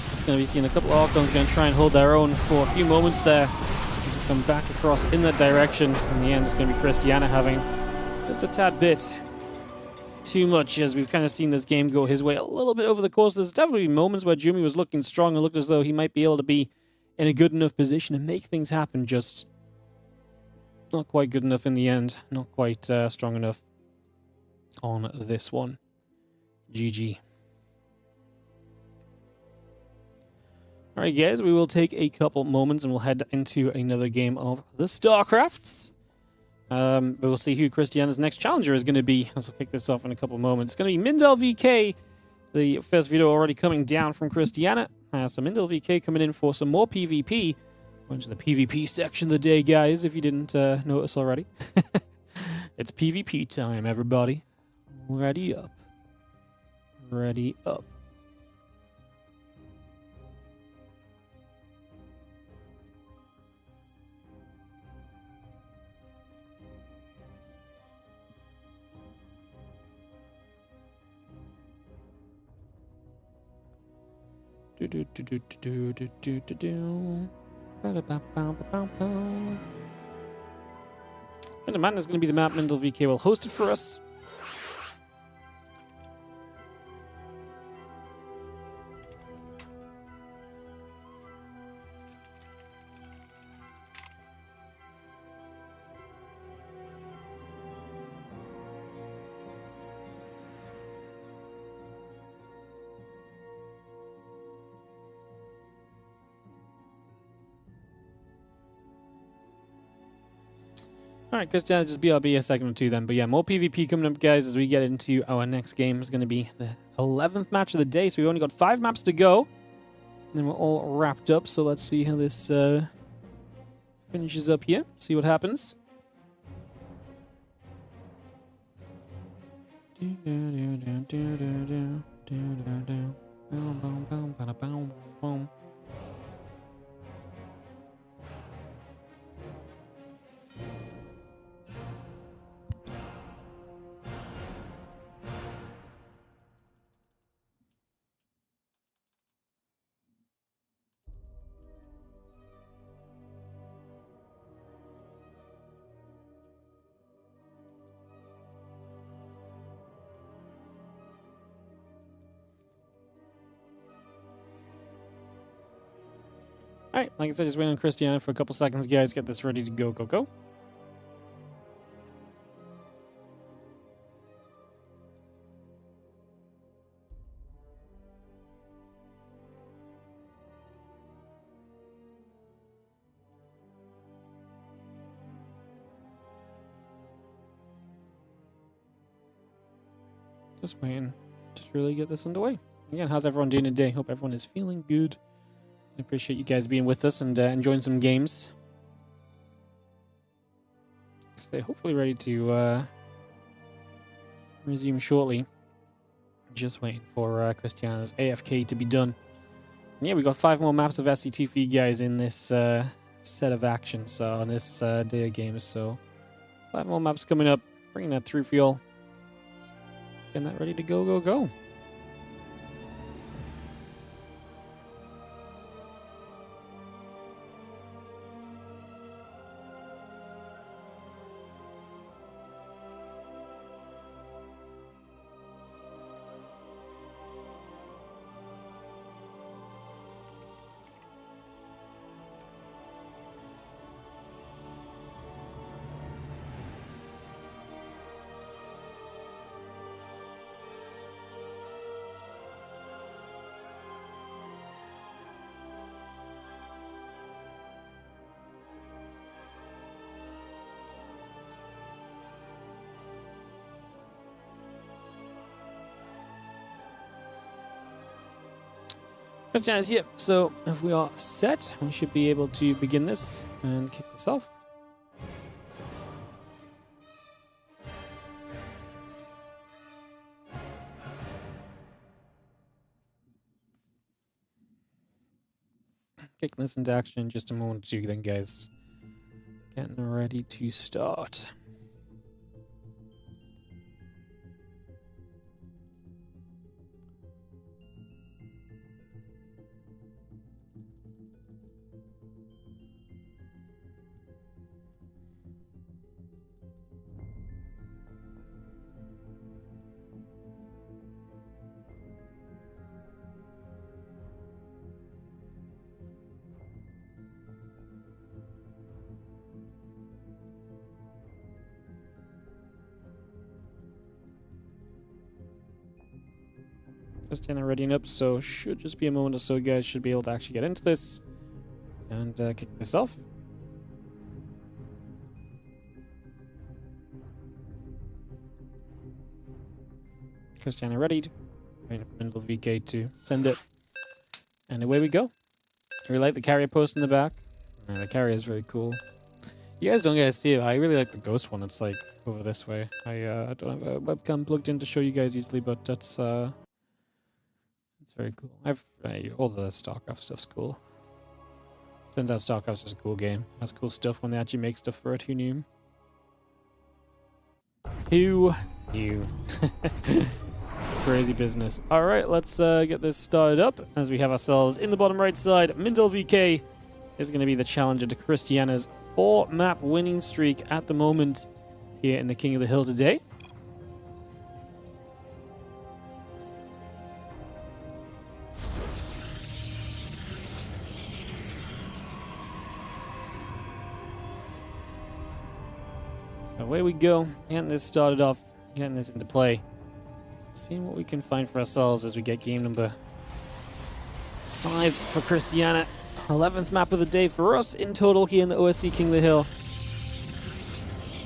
Just going to be seeing a couple of Archons going to try and hold their own for a few moments there. Just come back across in that direction. In the end, it's going to be Cristiana having just a tad bit too much, as we've kind of seen this game go his way a little bit over the course. There's definitely moments where Jumi was looking strong and looked as though he might be able to be in a good enough position to make things happen, just not quite good enough in the end, not quite strong enough on this one. GG. Alright guys, we will take a couple moments and we'll head into another game of the StarCrafts. We'll see who Cristiana's next challenger is going to be, as we'll kick this off in a couple of moments. It's going to be Mindel VK. The first video already coming down from Cristiana. So Mindel VK coming in for some more PvP. Going to the PvP section of the day, guys, if you didn't notice already. It's PvP time, everybody. Ready up. Ready up. And the man is going to be the map Mindel VK will host it for us. Alright, Cristiana, just BRB a second or two then. But yeah, more PvP coming up, guys, as we get into our next game. It's going to be the 11th match of the day, so we've only got 5 maps to go. And then we're all wrapped up, so let's see how this finishes up here. See what happens. Alright, like I said, just waiting on Cristiana for a couple seconds, guys. Get this ready to go, go, go. Just waiting to truly get this underway. Again, how's everyone doing today? Hope everyone is feeling good. I appreciate you guys being with us and enjoying some games. Stay hopefully ready to resume shortly. Just waiting for Cristiana's AFK to be done. And yeah, we got 5 more maps of SCT for you guys in this set of actions, so on this day of games. So 5 more maps coming up. Bringing that through for y'all. Getting that ready to go, go, go. Cristiana's here, so if we are set, we should be able to begin this and kick this off. Kicking this into action in just a moment or two then, guys. Getting ready to start. Cristiana readying up, so should just be a moment or so, guys. Should be able to actually get into this and kick this off. Cristiana readied. Waiting for Mindel VK to send it. And away we go. I really like the carrier post in the back. The carrier is very cool. You guys don't get to see it. I really like the ghost one. It's like over this way. I don't have a webcam plugged in to show you guys easily, but that's it's very cool. All the StarCraft stuff's cool. Turns out StarCraft's just a cool game. Has cool stuff when they actually make stuff for it. Who knew? Who knew? Crazy business. Alright, let's get this started up as we have ourselves in the bottom right side. Mindel VK is going to be the challenger to Cristiana's 4-map winning streak at the moment here in the King of the Hill today. So away we go, getting this started off, getting this into play. Seeing what we can find for ourselves as we get game number 5 for Cristiana. 11th map of the day for us in total here in the OSC King of the Hill.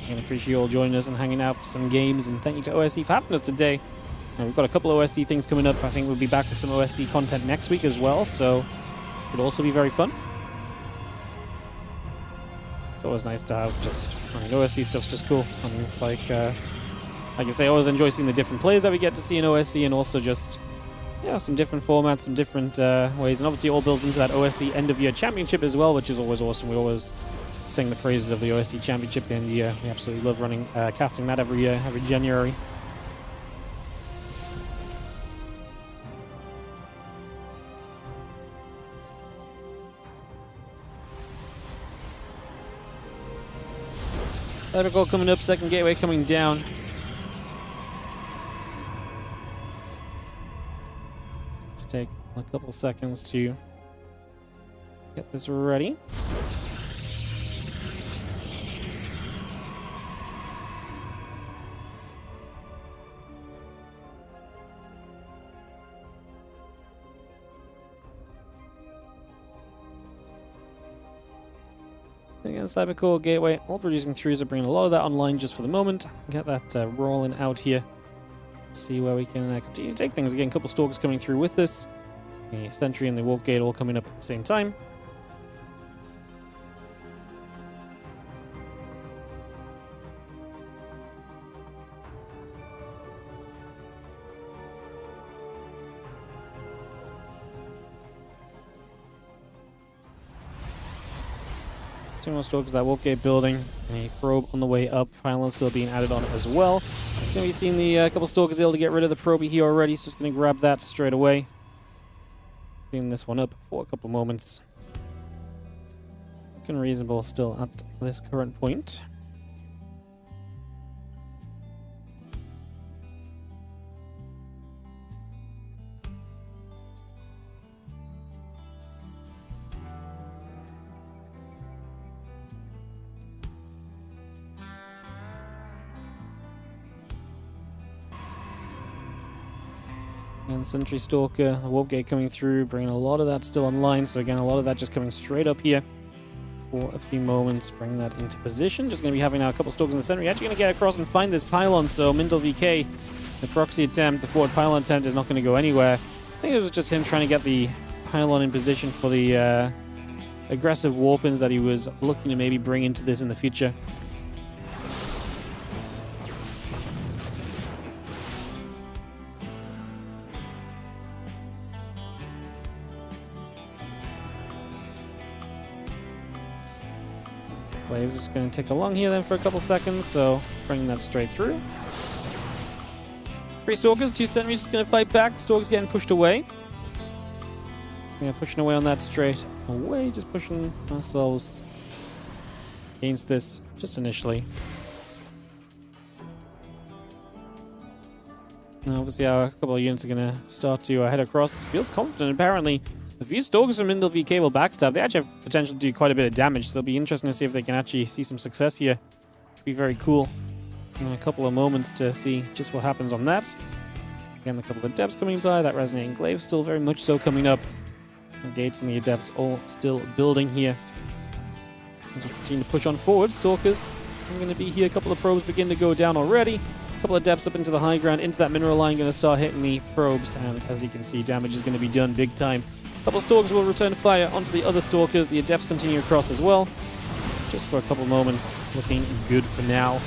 I appreciate you all joining us and hanging out for some games, and thank you to OSC for having us today. And we've got a couple of OSC things coming up. I think we'll be back with some OSC content next week as well, so it'll also be very fun. It's always nice to have OSC stuff's just cool. I mean, it's like I say, I always enjoy seeing the different players that we get to see in OSC, and also just, yeah, some different formats, some different ways. And obviously it all builds into that OSC end-of-year championship as well, which is always awesome. We always sing the praises of the OSC championship at the end of the year. We absolutely love running, casting that every year, every January. Cybercore coming up, second gateway coming down. Just take a couple seconds to get this ready. Again, Cybercore Gateway, all producing through, so bringing a lot of that online just for the moment. Get that rolling out here. See where we can continue to take things. Again, a couple stalkers coming through with this. The Sentry and the Warp Gate all coming up at the same time. Two more stalkers, that Warp Gate building, and a probe on the way up. Pylon still being added on as well. Going to be seeing the couple stalkers able to get rid of the probe here already, so just going to grab that straight away. Clean this one up for a couple moments. Looking reasonable still at this current point. And Sentry Stalker, the Warp Gate coming through, bringing a lot of that still online. So again, a lot of that just coming straight up here for a few moments, bringing that into position. Just going to be having now a couple Stalkers in the center. You're actually going to get across and find this pylon. So Mindel VK, the proxy attempt, the forward pylon attempt is not going to go anywhere. I think it was just him trying to get the pylon in position for the aggressive warpins that he was looking to maybe bring into this in the future. Glaive's just going to tick along here then for a couple seconds, so bring that straight through. 3 Stalkers, 2 Sentries going to fight back. Stalkers getting pushed away. Yeah, pushing away on that straight away, just pushing ourselves against this just initially. Now obviously our couple of units are going to start to head across. Feels confident apparently. A few Stalkers from Mindel VK will backstab. They actually have potential to do quite a bit of damage, so it'll be interesting to see if they can actually see some success here. It'll be very cool. And a couple of moments to see just what happens on that. Again, a couple of Adepts coming by. That Resonating Glaive still very much so coming up. The Gates and the Adepts all still building here. As we continue to push on forward, Stalkers are going to be here. A couple of probes begin to go down already. A couple of Adepts up into the high ground, into that mineral line, going to start hitting the probes. And as you can see, damage is going to be done big time. A couple of Stalkers will return fire onto the other Stalkers. The Adepts continue across as well. Just for a couple moments, looking good for now.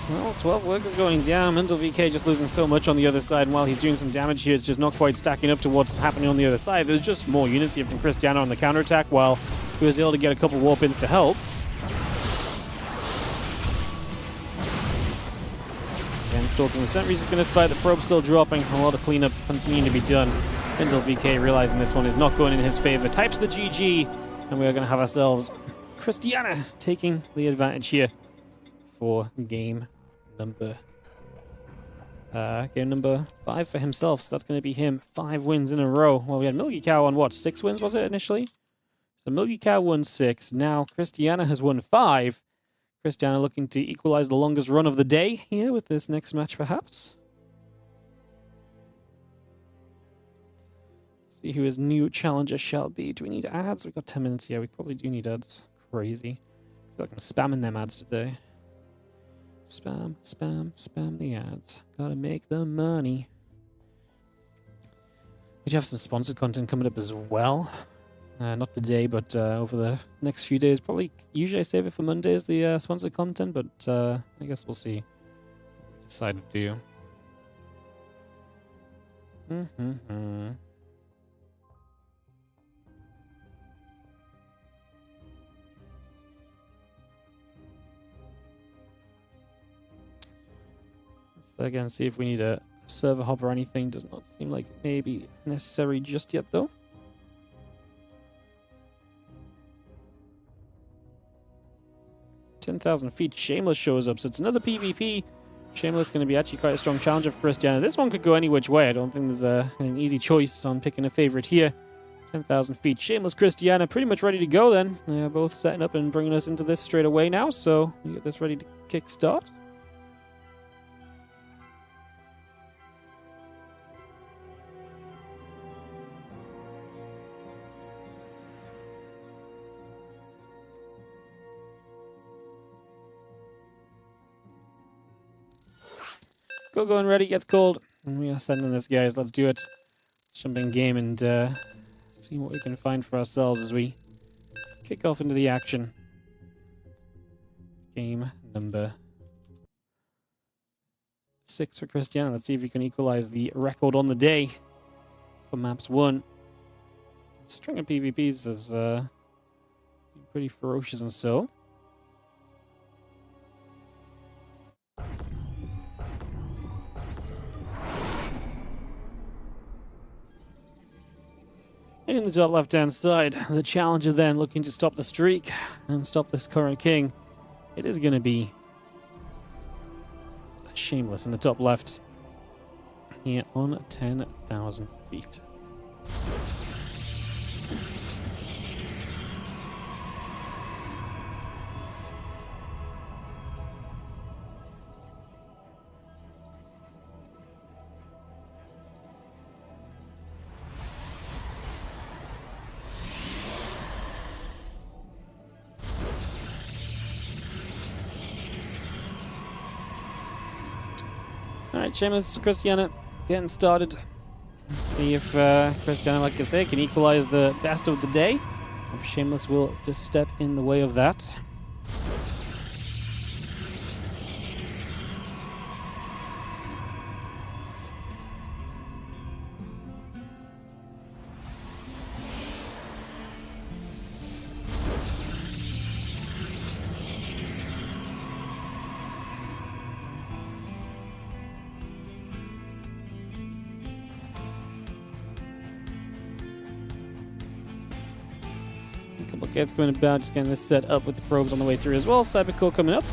Well, 12 workers going down. Mindel VK just losing so much on the other side. And while he's doing some damage here, it's just not quite stacking up to what's happening on the other side. There's just more units here from Cristiana on the counterattack, while he was able to get a couple warp-ins to help. Again, Stalkers and Sentries is going to fight. The probe still dropping. A lot of cleanup continuing to be done. Mindel VK realizing this one is not going in his favor. Types the GG, and we are going to have ourselves Cristiana taking the advantage here for game number 5 for himself. So that's going to be him 5 wins in a row. Well, we had Milky Cow on what, 6 wins was it initially? So Milky Cow won 6. Now Cristiana has won 5. Cristiana looking to equalize the longest run of the day here with this next match, perhaps. See who his new challenger shall be. Do we need ads? We've got 10 minutes here. We probably do need ads. Crazy. I feel like I'm spamming them ads today. Spam, spam, spam the ads. Gotta make the money. We do have some sponsored content coming up as well. Not today, but over the next few days. Probably, usually I save it for Mondays, the sponsored content, but I guess we'll see what we decide to do. Let's again see if we need a server hop or anything. Does not seem like it may be necessary just yet, though. 10,000 feet. Shameless shows up, so it's another PvP. Shameless going to be actually quite a strong challenger for Cristiana. This one could go any which way. I don't think there's an easy choice on picking a favorite here. 10,000 feet. Shameless Cristiana pretty much ready to go then. They're both setting up and bringing us into this straight away now, so we get this ready to kick start. Go and ready gets called. And we are sending this, guys. Let's do it. Let's jump in game and see what we can find for ourselves as we kick off into the action. Game number 6 for Cristiana. Let's see if we can equalize the record on the day for Maps 1. The string of PvPs is pretty ferocious and so. In the top left-hand side, the challenger then looking to stop the streak and stop this current king. It is going to be Shameless in the top left here on 10,000 feet. Alright, Shameless Cristiana getting started. Let's see if Cristiana, like I say, can equalize the best of the day. If Shameless will just step in the way of that. A couple of kids coming about, just getting this set up with the probes on the way through as well. Cybercore coming up.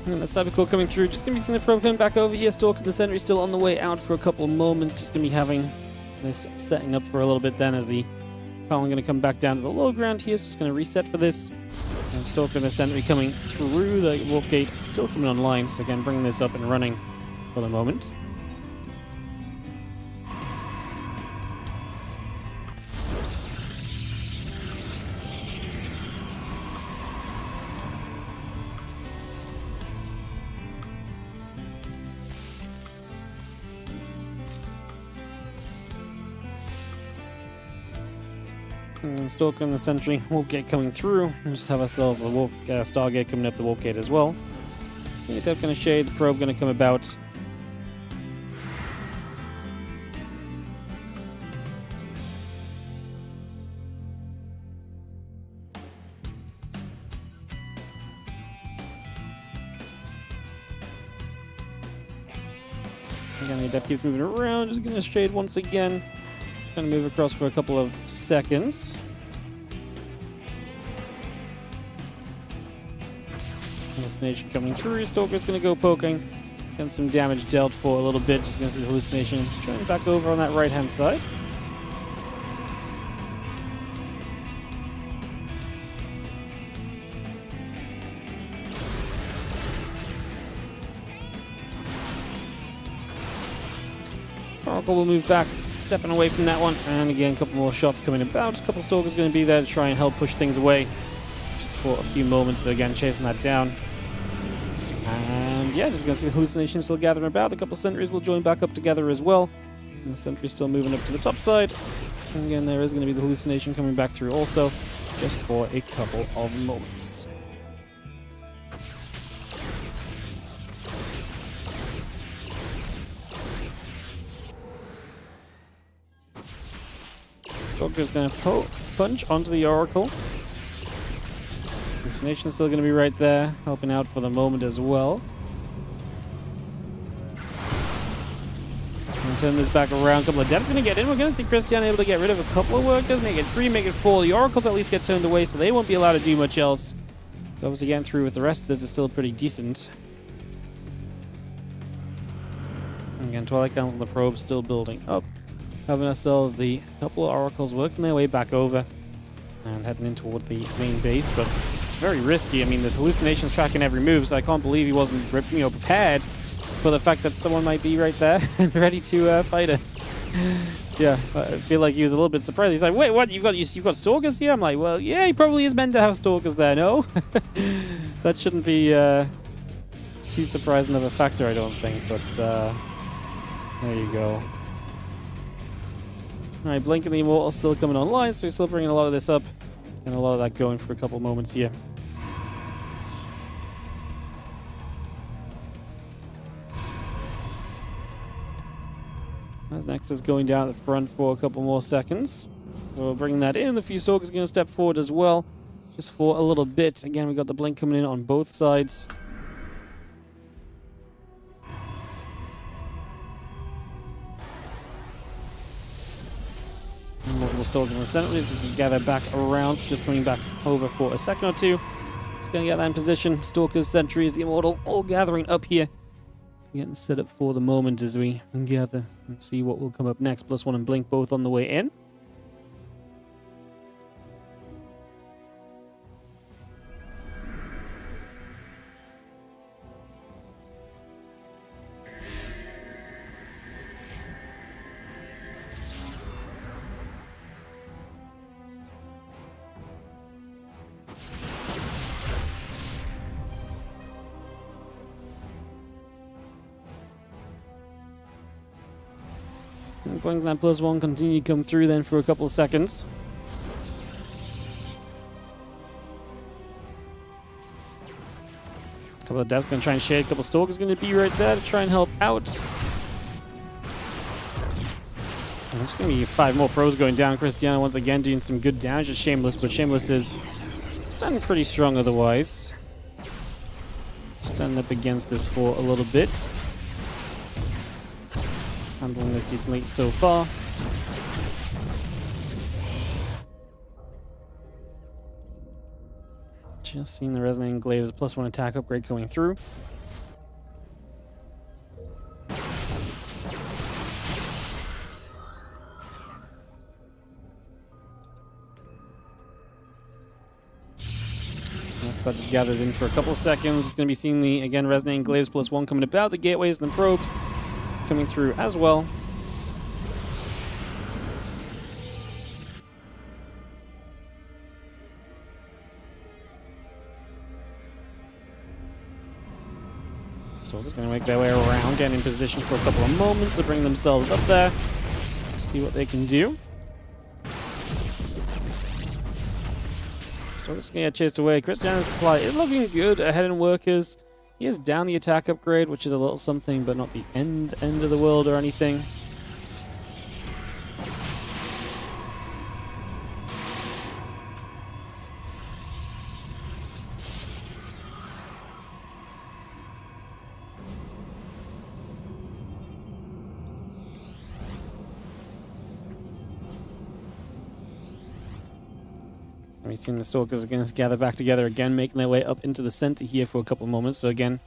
And the Cybercore coming through, just going to be seeing the probe coming back over here, stalking the sentry, still on the way out for a couple of moments, just going to be having this setting up for a little bit then as the column going to come back down to the low ground here, so just going to reset for this. And stalking the sentry coming through, the warp gate still coming online, so again bringing this up and running for the moment. And stalking the sentry, warp gate coming through. We'll just have ourselves the warp Stargate coming up the warp gate as well. Going to shade, the probe going to come about. Again, the adept keeps moving around, just going to shade once again. Going to move across for a couple of seconds. Hallucination coming through. Stalker's going to go poking. Getting some damage dealt for a little bit. Just going to see the hallucination turning back over on that right-hand side. Oracle will move back, stepping away from that one, and again, a couple more shots coming about. A couple of Stalkers going to be there to try and help push things away, just for a few moments. So again, chasing that down. And yeah, just going to see the hallucination still gathering about. A couple of sentries will join back up together as well. And the sentry still moving up to the top side. And again, there is going to be the hallucination coming back through also, just for a couple of moments. Stalker's going to punch onto the Oracle. Hallucination's still going to be right there, helping out for the moment as well. And turn this back around. A couple of devs going to get in. We're going to see Cristiana able to get rid of a couple of workers, make it 3, make it 4. The Oracles at least get turned away, so they won't be allowed to do much else. But obviously getting through with the rest of this is still pretty decent. And again, Twilight Council and the probe still building up. Having ourselves the couple of Oracles working their way back over and heading in toward the main base, but it's very risky. I mean, this hallucination's tracking every move, so I can't believe he wasn't, prepared for the fact that someone might be right there and ready to fight it. Yeah, I feel like he was a little bit surprised. He's like, "Wait, what? You've got Stalkers here?" I'm like, "Well, yeah, he probably is meant to have Stalkers there. No, that shouldn't be too surprising of a factor, I don't think." But there you go. Alright, Blink and the Immortal still coming online, so we're still bringing a lot of this up and a lot of that going for a couple moments here. As next is going down at the front for a couple more seconds. So we're bringing that in. The few Stalkers are going to step forward as well, just for a little bit. Again, we've got the Blink coming in on both sides. Multiple Stalkers in the center, so you can gather back around, so just coming back over for a second or two. Just going to get that in position. Stalkers, Sentries, the Immortal, all gathering up here. Getting set up for the moment as we gather and see what will come up next. +1 and Blink both on the way in. Blink that +1 continue to come through then for a couple of seconds. A couple of devs going to try and shade. A couple of Stalkers going to be right there to try and help out. And there's going to be 5 more pros going down. Cristiana once again doing some good damage to Shameless, but Shameless is standing pretty strong otherwise. Standing up against this for a little bit. Handling this decently so far. Just seeing the Resonating Glaives +1 attack upgrade going through. So that just gathers in for a couple of seconds. Just going to be seeing the, again, Resonating Glaives +1 coming about. The gateways and the probes coming through as well. Stalkers going to make their way around, getting in position for a couple of moments to bring themselves up there. See what they can do. Stalkers going to get chased away. Cristiana's supply is looking good ahead in workers. He is down the attack upgrade, which is a little something, but not the end of the world or anything. We've seen the Stalkers are going to gather back together again, making their way up into the center here for a couple of moments. So again,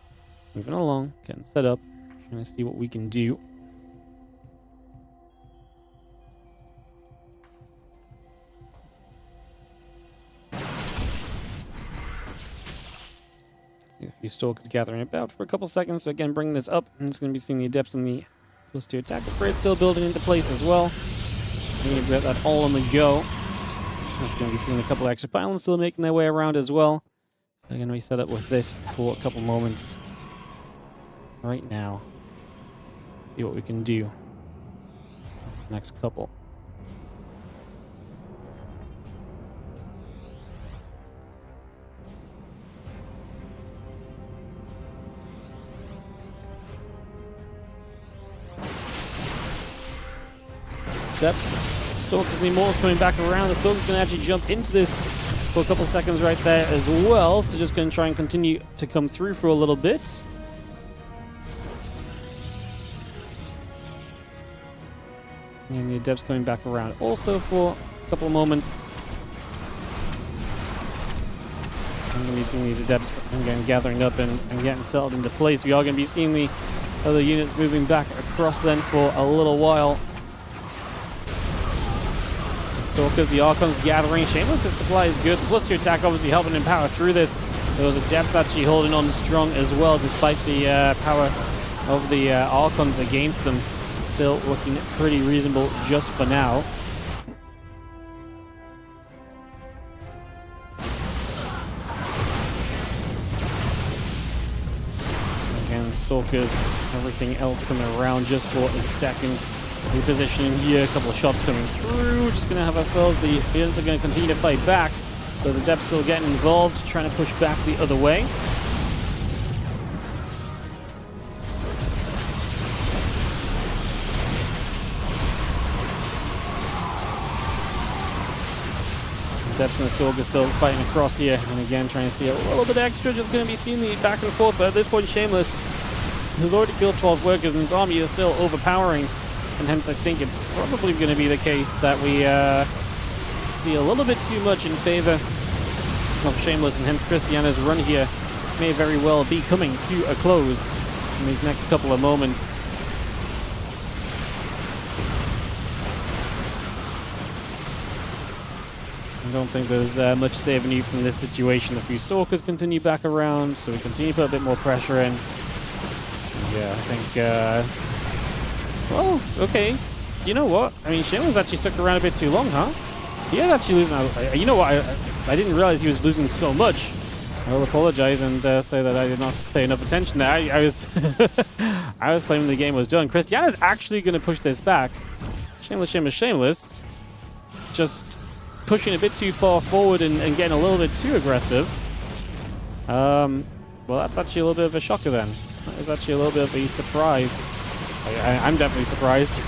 moving along, getting set up, trying to see what we can do. See a few Stalkers gathering about for a couple seconds. So again, bringing this up, and it's going to be seeing the Adepts and the +2 attack upgrade still building into place as well. We've got that all on the go. It's going to be seeing a couple of extra pylons still making their way around as well. So they're going to be set up with this for a couple moments right now. See what we can do. Next couple. Depths. Stalkers and the Immortals coming back around. The Stalkers going to actually jump into this for a couple seconds right there as well. So just going to try and continue to come through for a little bit. And the Adepts coming back around also for a couple of moments. I'm going to be seeing these Adepts again gathering up and getting settled into place. We are going to be seeing the other units moving back across then for a little while. Stalkers, the Archons gathering. Shameless' supply is good. The +2 attack obviously helping him power through this. Those Adepts actually holding on strong as well, despite the power of the Archons against them. Still looking pretty reasonable just for now. Again, Stalkers, everything else coming around just for a second. Repositioning here, a couple of shots coming through. Just going to have ourselves, the units are going to continue to fight back. Those Adepts still getting involved, trying to push back the other way. Adepts and the Stalkers still fighting across here. And again, trying to see a little bit extra. Just going to be seeing the back and forth. But at this point, Shameless has already killed 12 workers and his army is still overpowering. And hence, I think it's probably going to be the case that we see a little bit too much in favor of Shameless, and hence Cristiana's run here may very well be coming to a close in these next couple of moments. I don't think there's much saving you from this situation. A few Stalkers continue back around, so we continue to put a bit more pressure in. Yeah, I think... well, okay. You know what? I mean, Shameless actually stuck around a bit too long, huh? He is actually losing... you know what? I didn't realize he was losing so much. I will apologize and say that I did not pay enough attention there. I was... I was claiming the game was done. Cristiana's actually going to push this back. Shameless. Just pushing a bit too far forward and getting a little bit too aggressive. Well, that's actually a little bit of a shocker then. That is actually a little bit of a surprise. I'm definitely surprised.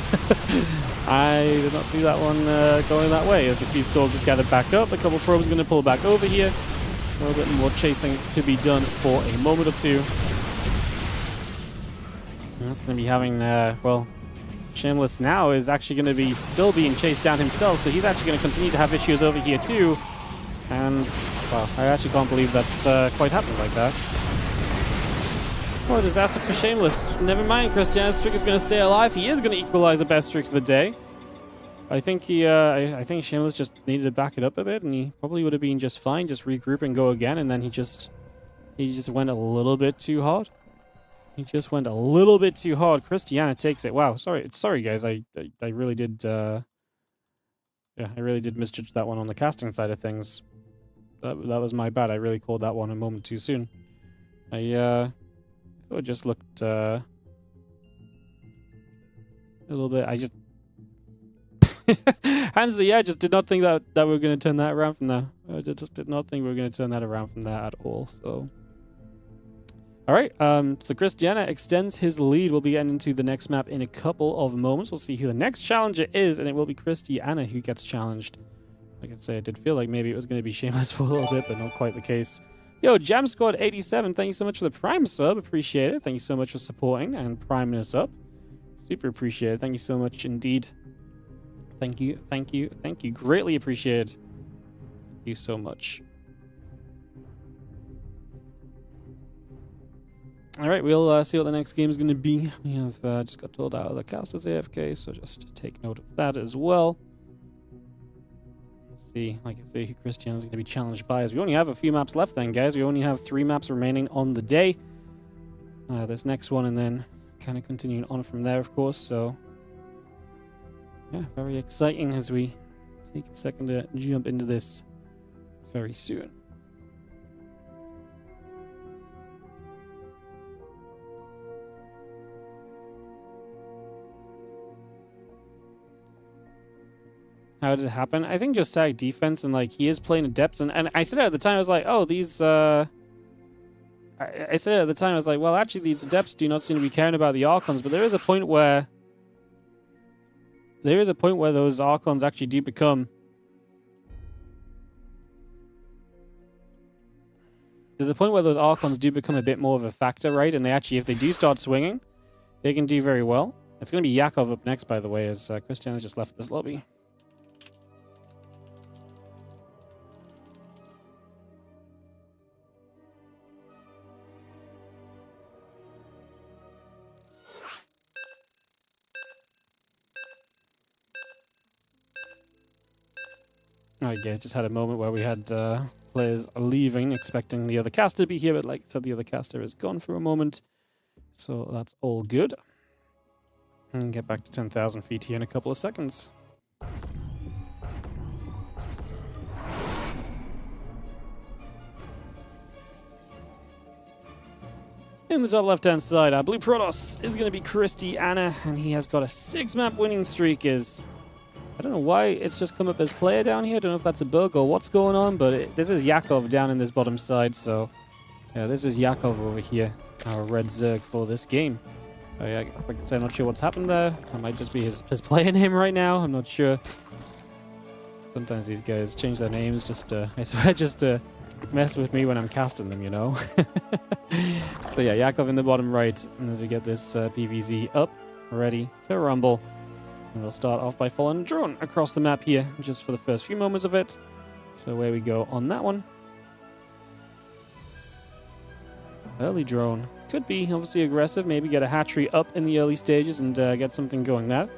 I did not see that one going that way. As the few Stalkers gathered back up, a couple of probes going to pull back over here. A little bit more chasing to be done for a moment or two. And that's going to be having, well, Shameless now is actually going to be still being chased down himself, so he's actually going to continue to have issues over here too. And, well, I actually can't believe that's quite happened like that. What a disaster for Shameless. Never mind, Cristiana's streak is going to stay alive. He is going to equalize the best streak of the day. I think I think Shameless just needed to back it up a bit, and he probably would have been just fine. Just regroup and go again, and then he just went a little bit too hard. He just went a little bit too hard. Cristiana takes it. Wow, sorry guys. I really did. Yeah, I really did misjudge that one on the casting side of things. That was my bad. I really called that one a moment too soon. I thought it just looked a little bit. I just hands to the air. Just did not think that we were going to turn that around from there. I just did not think we were going to turn that around from there at all. So. All right, so Cristiana extends his lead. We'll be getting into the next map in a couple of moments. We'll see who the next challenger is, and it will be Cristiana who gets challenged. Like I say, I did feel like maybe it was going to be Shameless for a little bit, but not quite the case. Yo, Jam Squad 87, thank you so much for the Prime sub. Appreciate it. Thank you so much for supporting and priming us up. Super appreciate it. Thank you so much indeed. Thank you. Greatly appreciated. Thank you so much. All right, we'll see what the next game is going to be. We have just got told out of the caster's AFK, so just take note of that as well. Let's see, like I say, who Cristiana's going to be challenged by. As we only have a few maps left then, guys. We only have 3 maps remaining on the day. This next one, and then kind of continuing on from there, of course. So, yeah, very exciting as we take a second to jump into this very soon. How did it happen? I think just tag defense, and like he is playing Adepts, and I said it at the time, I was like, oh, these I said it at the time, I was like, well, actually these Adepts do not seem to be caring about the Archons, but there is a point where those Archons actually do become a bit more of a factor, right? And they actually, if they do start swinging, they can do very well. It's going to be Yakov up next, by the way, as Cristiana just left this lobby. Alright guys, just had a moment where we had players leaving, expecting the other caster to be here, but like I said, the other caster is gone for a moment. So that's all good. And get back to 10,000 feet here in a couple of seconds. In the top left-hand side, our Blue Protoss is going to be Cristiana, and he has got a 6-map winning streak. I don't know why it's just come up as player down here. I don't know if that's a bug or what's going on, but this is Yakov down in this bottom side. So, yeah, this is Yakov over here, our red Zerg for this game. Like I can say, I'm not sure what's happened there. That might just be his player name right now. I'm not sure. Sometimes these guys change their names just to, I swear, just to mess with me when I'm casting them, you know? But yeah, Yakov in the bottom right. And as we get this PVZ up, ready to rumble. And we'll start off by following a drone across the map here, just for the first few moments of it. So away we go on that one. Early drone. Could be obviously aggressive. Maybe get a hatchery up in the early stages and get something going there.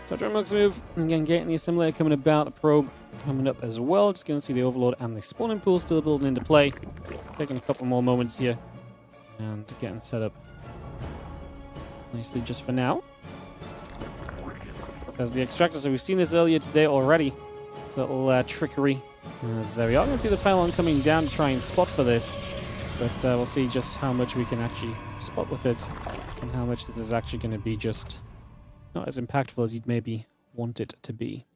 So drone looks move. Again, getting the assimilator coming about. A probe coming up as well. Just going to see the overlord and the spawning pool still building into play. Taking a couple more moments here. And getting set up nicely just for now. As the extractor, so we've seen this earlier today already. It's a little trickery. As we are going to see the pylon coming down to try and spot for this. But we'll see just how much we can actually spot with it. And how much this is actually going to be just not as impactful as you'd maybe want it to be.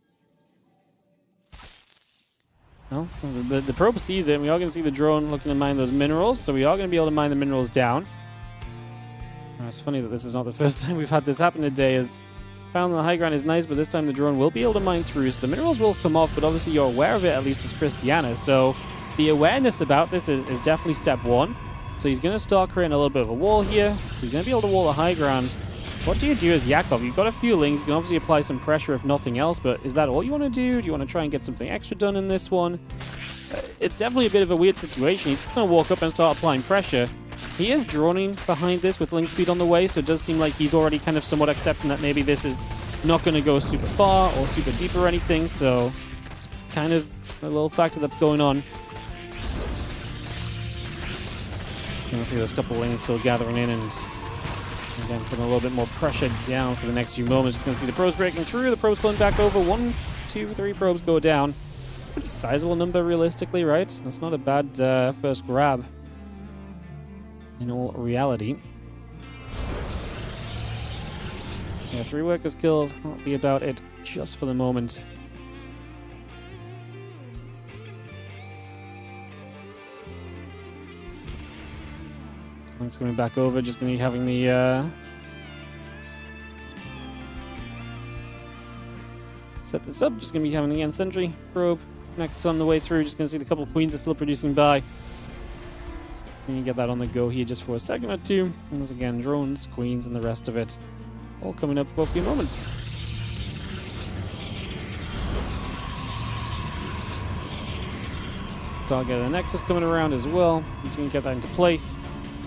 Well, the probe sees it, and we are going to see the drone looking to mine those minerals, so we are going to be able to mine the minerals down. It's funny that this is not the first time we've had this happen today, as found the high ground is nice, but this time the drone will be able to mine through, so the minerals will come off, but obviously you're aware of it, at least as Cristiana, so the awareness about this is definitely step one. So he's going to start creating a little bit of a wall here, so he's going to be able to wall the high ground. What do you do as Yakov? You've got a few lings. You can obviously apply some pressure if nothing else, but is that all you want to do? Do you want to try and get something extra done in this one? It's definitely a bit of a weird situation. He's just going to walk up and start applying pressure. He is droning behind this with link speed on the way, so it does seem like he's already kind of somewhat accepting that maybe this is not going to go super far or super deep or anything, so it's kind of a little factor that's going on. Just going to see those couple lings still gathering in and again, putting a little bit more pressure down for the next few moments. Just going to see the probes breaking through. The probes pulling back over. 1, 2, 3 probes go down. Pretty sizable number, realistically, right? That's not a bad first grab in all reality. So yeah, 3 workers killed. That'll be about it just for the moment. It's coming back over, just going to be having the set this up, just going to be having the end sentry probe next on the way through. Just going to see the couple of queens are still producing by. So you can get that on the go here just for a second or two. And there's again drones, queens, and the rest of it all coming up for a few moments. Target of the Nexus coming around as well. Just going to get that into place.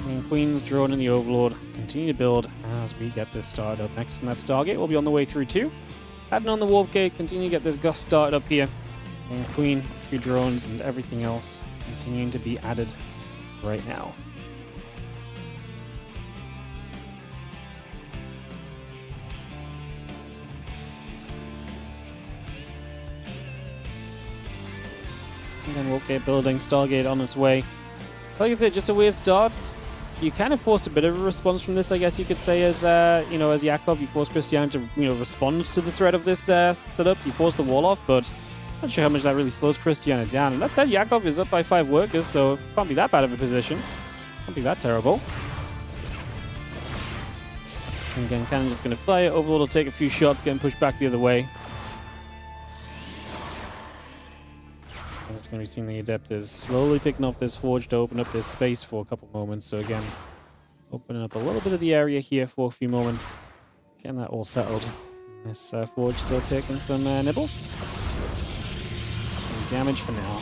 And Queen's drone and the Overlord continue to build as we get this started up next. And that Stargate will be on the way through too. Adding on the Warp Gate, continue to get this Gust started up here. And Queen, 3 drones, and everything else continuing to be added right now. And then Warp Gate building, Stargate on its way. Like I said, just a weird start. You kind of forced a bit of a response from this, I guess you could say, as as Yakov. You forced Cristiana to respond to the threat of this setup. You forced the wall off, but I'm not sure how much that really slows Cristiana down. And that said, Yakov is up by 5 workers, so it can't be that bad of a position. Can't be that terrible. And again, Cannon just going to fire. Overlord will take a few shots, getting pushed back the other way. It's going to be seeing the Adeptors slowly picking off this forge to open up this space for a couple moments. So again, opening up a little bit of the area here for a few moments. Getting that all settled. This forge still taking some nibbles. Some damage for now.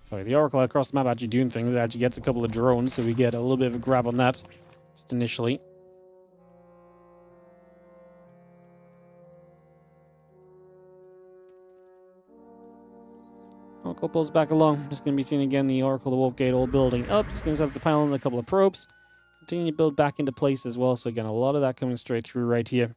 Sorry, the Oracle across the map actually doing things. It actually gets a couple of drones, so we get a little bit of a grab on that just initially. Oracle pulls back along. Just going to be seeing again the Oracle, the Warp Gate all building up. Just going to have the pylon and a couple of probes. Continue to build back into place as well. So again, a lot of that coming straight through right here.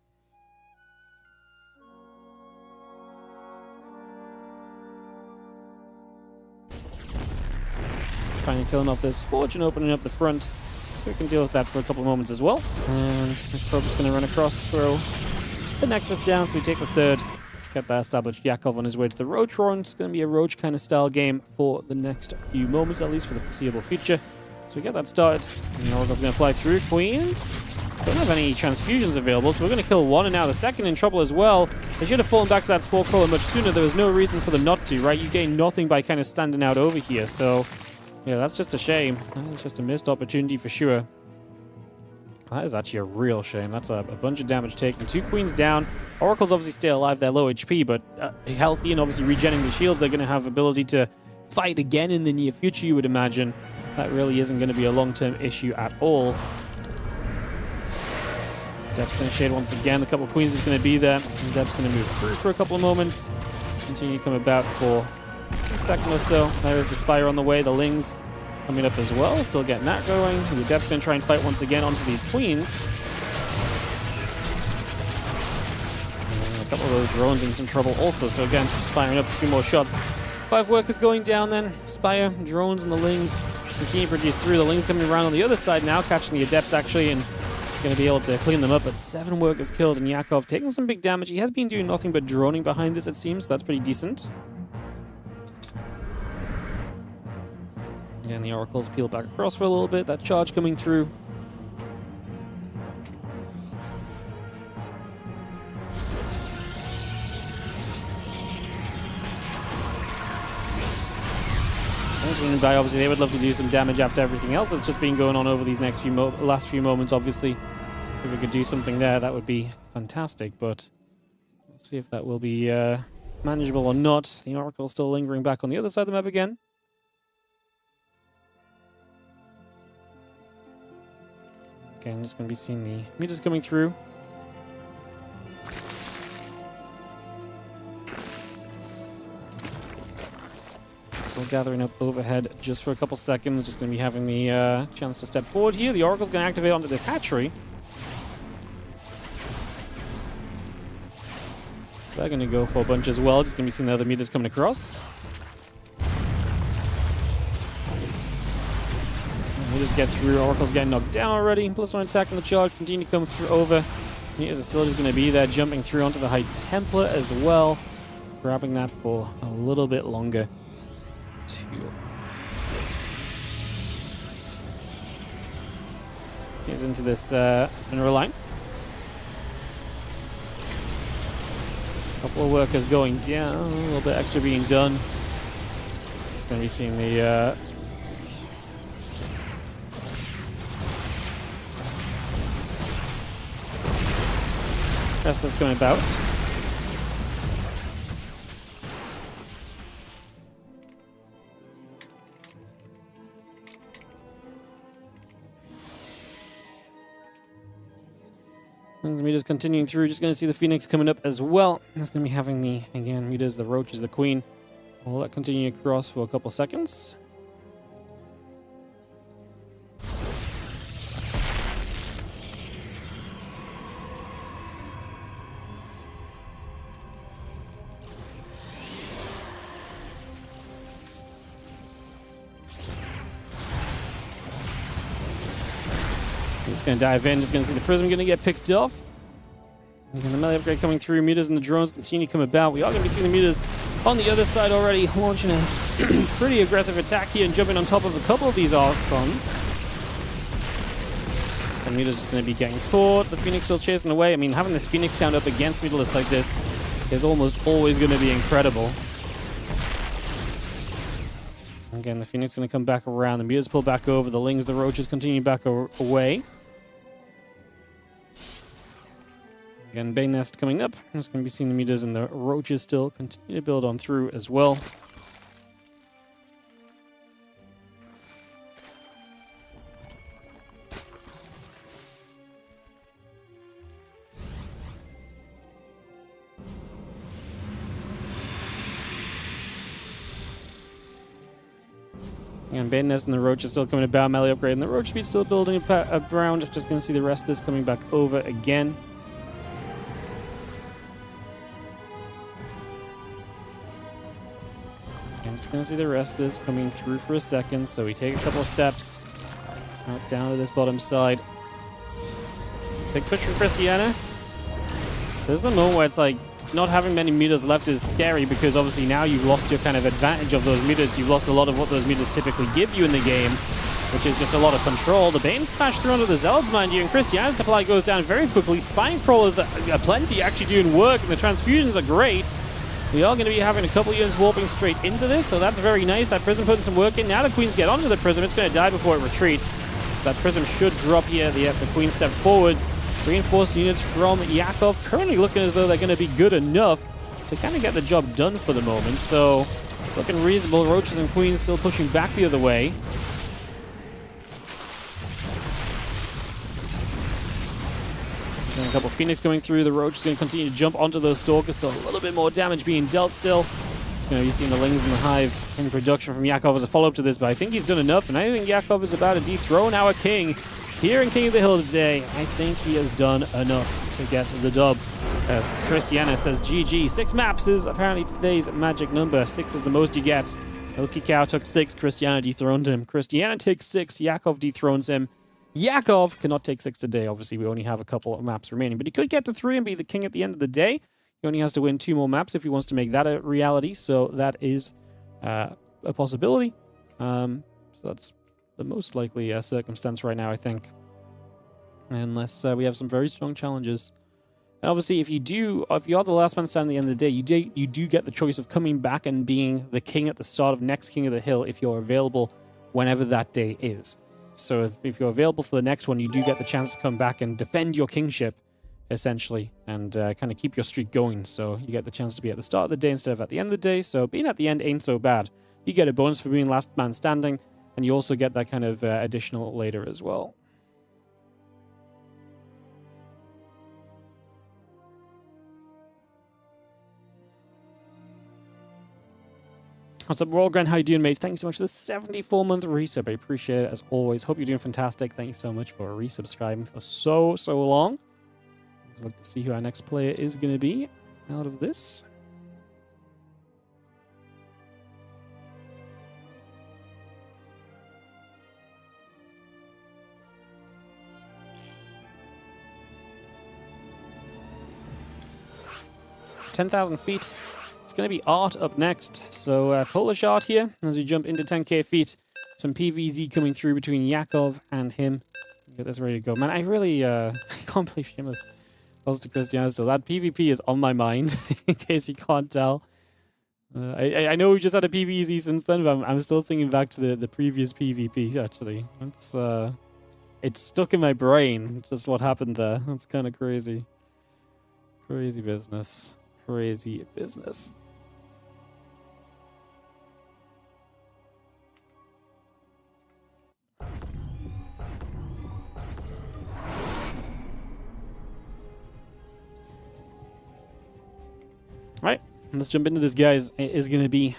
Finally killing off this forge and opening up the front. So we can deal with that for a couple of moments as well. And this probe is going to run across, throw the Nexus down. So we take the 3rd. Get that established. Yakov on his way to the Roach Roar. It's going to be a Roach kind of style game for the next few moments, at least for the foreseeable future. So we get that started. And the Oracle's going to fly through. Queens. Don't have any transfusions available, so we're going to kill one, and now the second in trouble as well. They should have fallen back to that spore crawler much sooner. There was no reason for them not to, right? You gain nothing by kind of standing out over here, so yeah, that's just a shame. It's just a missed opportunity for sure. That is actually a real shame. That's a bunch of damage taken. 2 queens down. Oracle's obviously still alive. They're low HP, but healthy and obviously regenerating the shields. They're going to have ability to fight again in the near future, you would imagine. That really isn't going to be a long-term issue at all. Dep's going to shade once again. A couple of queens is going to be there. And Dep's going to move through for a couple of moments. Continue to come about for a second or so. There is the Spire on the way. The Lings coming up as well. Still getting that going. The Dep's going to try and fight once again onto these queens. And a couple of those drones in some trouble also. So again, just firing up a few more shots. 5 workers going down then. Spire, drones, and the Lings continue to produce through. The Lings coming around on the other side now, catching the Adepts actually, and going to be able to clean them up. But 7 workers killed, and Yakov taking some big damage. He has been doing nothing but droning behind this, it seems, so that's pretty decent. And the Oracles peel back across for a little bit. That charge coming through. By obviously they would love to do some damage after everything else that's just been going on over these next few last few moments, obviously. So if we could do something there, that would be fantastic, but we'll see if that will be manageable or not. The Oracle still lingering back on the other side of the map again. Again, just going to be seeing the meters coming through. We're gathering up overhead just for a couple seconds. Just going to be having the chance to step forward here. The Oracle's going to activate onto this hatchery. So they're going to go for a bunch as well. Just going to be seeing the other meters coming across. We just get through. Oracle's getting knocked down already. +1 attack on the charge. Continue to come through over. Meters are still just going to be there, jumping through onto the High Templar as well. Grabbing that for a little bit longer. Here's into this mineral line. Couple of workers going down, a little bit extra being done. It's going to be seeing the rest that's coming about. The meters continuing through, just going to see the Phoenix coming up as well. It's going to be having the, again, meters, the Roach is the Queen. We'll let continue across for a couple seconds. Just going to dive in, just going to see the Prism going to get picked off. And the melee upgrade coming through, meters and the drones continue to come about. We are going to be seeing the meters on the other side already, launching a pretty aggressive attack here and jumping on top of a couple of these Archons. And meters is going to be getting caught. The Phoenix still chasing away. I mean, having this Phoenix count up against Metalists like this is almost always going to be incredible. Again, the Phoenix is going to come back around. The meters pull back over. The Lings, the Roaches continue back away. Again, Bane Nest coming up. I'm just going to be seeing the meters and the Roaches still continue to build on through as well. And Bane Nest and the Roach is still coming about. Melee upgrade and the Roach speed still building around. Just going to see the rest of this coming back over again. I'm just going to see the rest of this coming through for a second. So we take a couple of steps out down to this bottom side. Big push from Cristiana. This is the moment where it's like not having many meters left is scary, because obviously now you've lost your kind of advantage of those meters. You've lost a lot of what those meters typically give you in the game. which is just a lot of control. The Bane smashed through onto the Zealots, mind you, and Cristiana's supply goes down very quickly. Spine Crawlers are plenty actually doing work, and the transfusions are great. We are going to be having a couple units warping straight into this, so that's very nice. That Prism putting some work in. Now the Queens get onto the Prism. It's going to die before it retreats. So that Prism should drop here. The Queen step forwards. Reinforced units from Yakov. Currently looking as though they're going to be good enough to kind of get the job done for the moment. So looking reasonable. Roaches and Queens still pushing back the other way. And a couple of Phoenix coming through. The Roach is going to continue to jump onto those Stalkers, so a little bit more damage being dealt still. It's going to be seeing the Lings in the Hive in production from Yakov as a follow-up to this, but I think he's done enough, and I think Yakov is about to dethrone our king here in King of the Hill today. I think he has done enough to get the dub. As Cristiana says GG. 6 maps is apparently today's magic number. 6 is the most you get. Milky Cow took 6, Cristiana dethroned him. Cristiana takes 6, Yakov dethrones him. Yakov cannot take 6 today. Obviously, we only have a couple of maps remaining, but he could get to 3 and be the king at the end of the day. He only has to win 2 more maps if he wants to make that a reality, so that is a possibility. So that's the most likely circumstance right now, I think. Unless we have some very strong challenges. And obviously, if you are the last man standing at the end of the day, you do get the choice of coming back and being the king at the start of next King of the Hill if you're available whenever that day is. So if you're available for the next one, you do get the chance to come back and defend your kingship, essentially, and kind of keep your streak going. So you get the chance to be at the start of the day instead of at the end of the day. So being at the end ain't so bad. You get a bonus for being last man standing, and you also get that kind of additional later as well. What's up, World Grand? How you doing, mate? Thanks so much for the 74-month resub. I appreciate it as always. Hope you're doing fantastic. Thank you so much for resubscribing for so long. Let's look to see who our next player is going to be out of this. $10,000 feet. It's going to be Art up next. So Polish Art here as we jump into 10k feet. Some PvZ coming through between Yakov and him. Get this ready to go. Man, I really I can't believe Shameless goes to Cristiana still. That PvP is on my mind, in case you can't tell. I know we just had a PvZ since then, but I'm still thinking back to the previous PvP, actually. It's stuck in my brain, just what happened there. That's kind of crazy. Crazy business. Crazy business. Right, let's jump into this, guys. It is going to be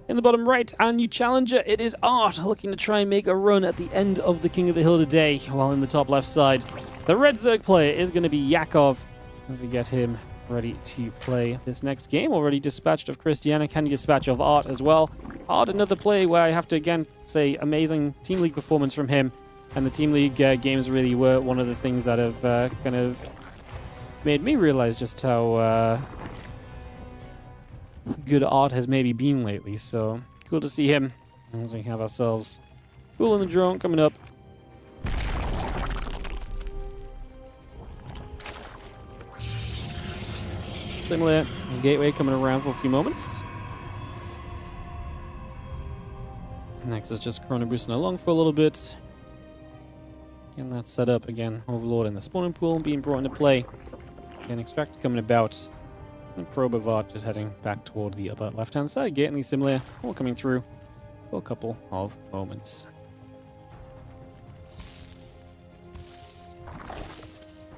in the bottom right, our new challenger. It is Art, looking to try and make a run at the end of the King of the Hill today, while in the top left side, the red Zerg player is going to be Yakov, as we get him ready to play this next game. Already dispatched of Cristiana. Can he dispatch of Art as well? Art, another play where I have to again say amazing Team League performance from him, and the Team League games really were one of the things that have kind of made me realize just how good Art has maybe been lately. So cool to see him as we have ourselves Cool in the Drone coming up. Similar Gateway coming around for a few moments. Next is just Chrono boosting along for a little bit. Getting that set up again. Overlord in the spawning pool being brought into play. Again, Extract coming about. And Probe of Art just heading back toward the upper left-hand side. Getting these similar, all coming through for a couple of moments.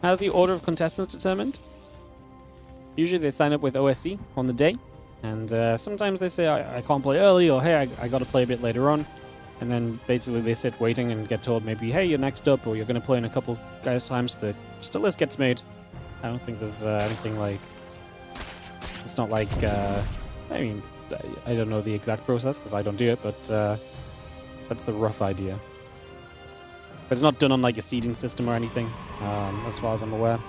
How's the order of contestants determined? Usually they sign up with OSC on the day, and sometimes they say, I can't play early, or hey, I got to play a bit later on. And then basically they sit waiting and get told maybe, hey, you're next up, or you're going to play in a couple guys' times, so that just a list gets made. I don't think there's anything like... It's not like... I mean, I don't know the exact process, because I don't do it, but that's the rough idea. But it's not done on like a seeding system or anything, as far as I'm aware.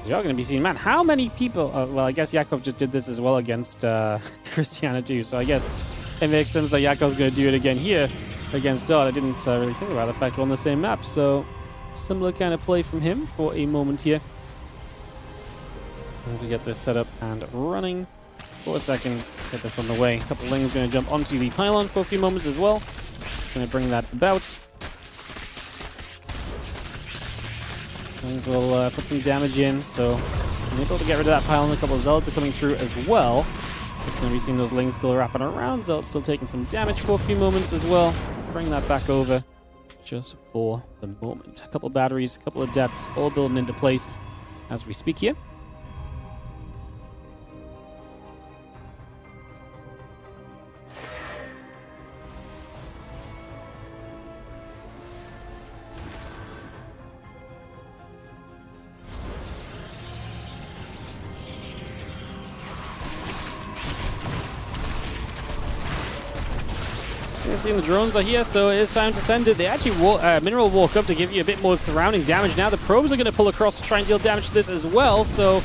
So you're going to be seeing, man, how many people... well, I guess Yakov just did this as well against Cristiana too, so I guess it makes sense that Yakov's going to do it again here. against Art. I didn't really think about the fact we're on the same map, so similar kind of play from him for a moment here. As we get this set up and running for a second, get this on the way. A couple of Lings going to jump onto the pylon for a few moments as well. It's going to bring that about. Lings will put some damage in, so I'm able to get rid of that pylon. A couple of Zealots are coming through as well. Just going to be seeing those Lings still wrapping around. Zealots still taking some damage for a few moments as well. Bring that back over just for the moment. A couple of batteries, a couple of Adepts, all building into place as we speak here. The drones are here, so it is time to send it. They actually mineral walk up to give you a bit more surrounding damage. Now the probes are going to pull across to try and deal damage to this as well, so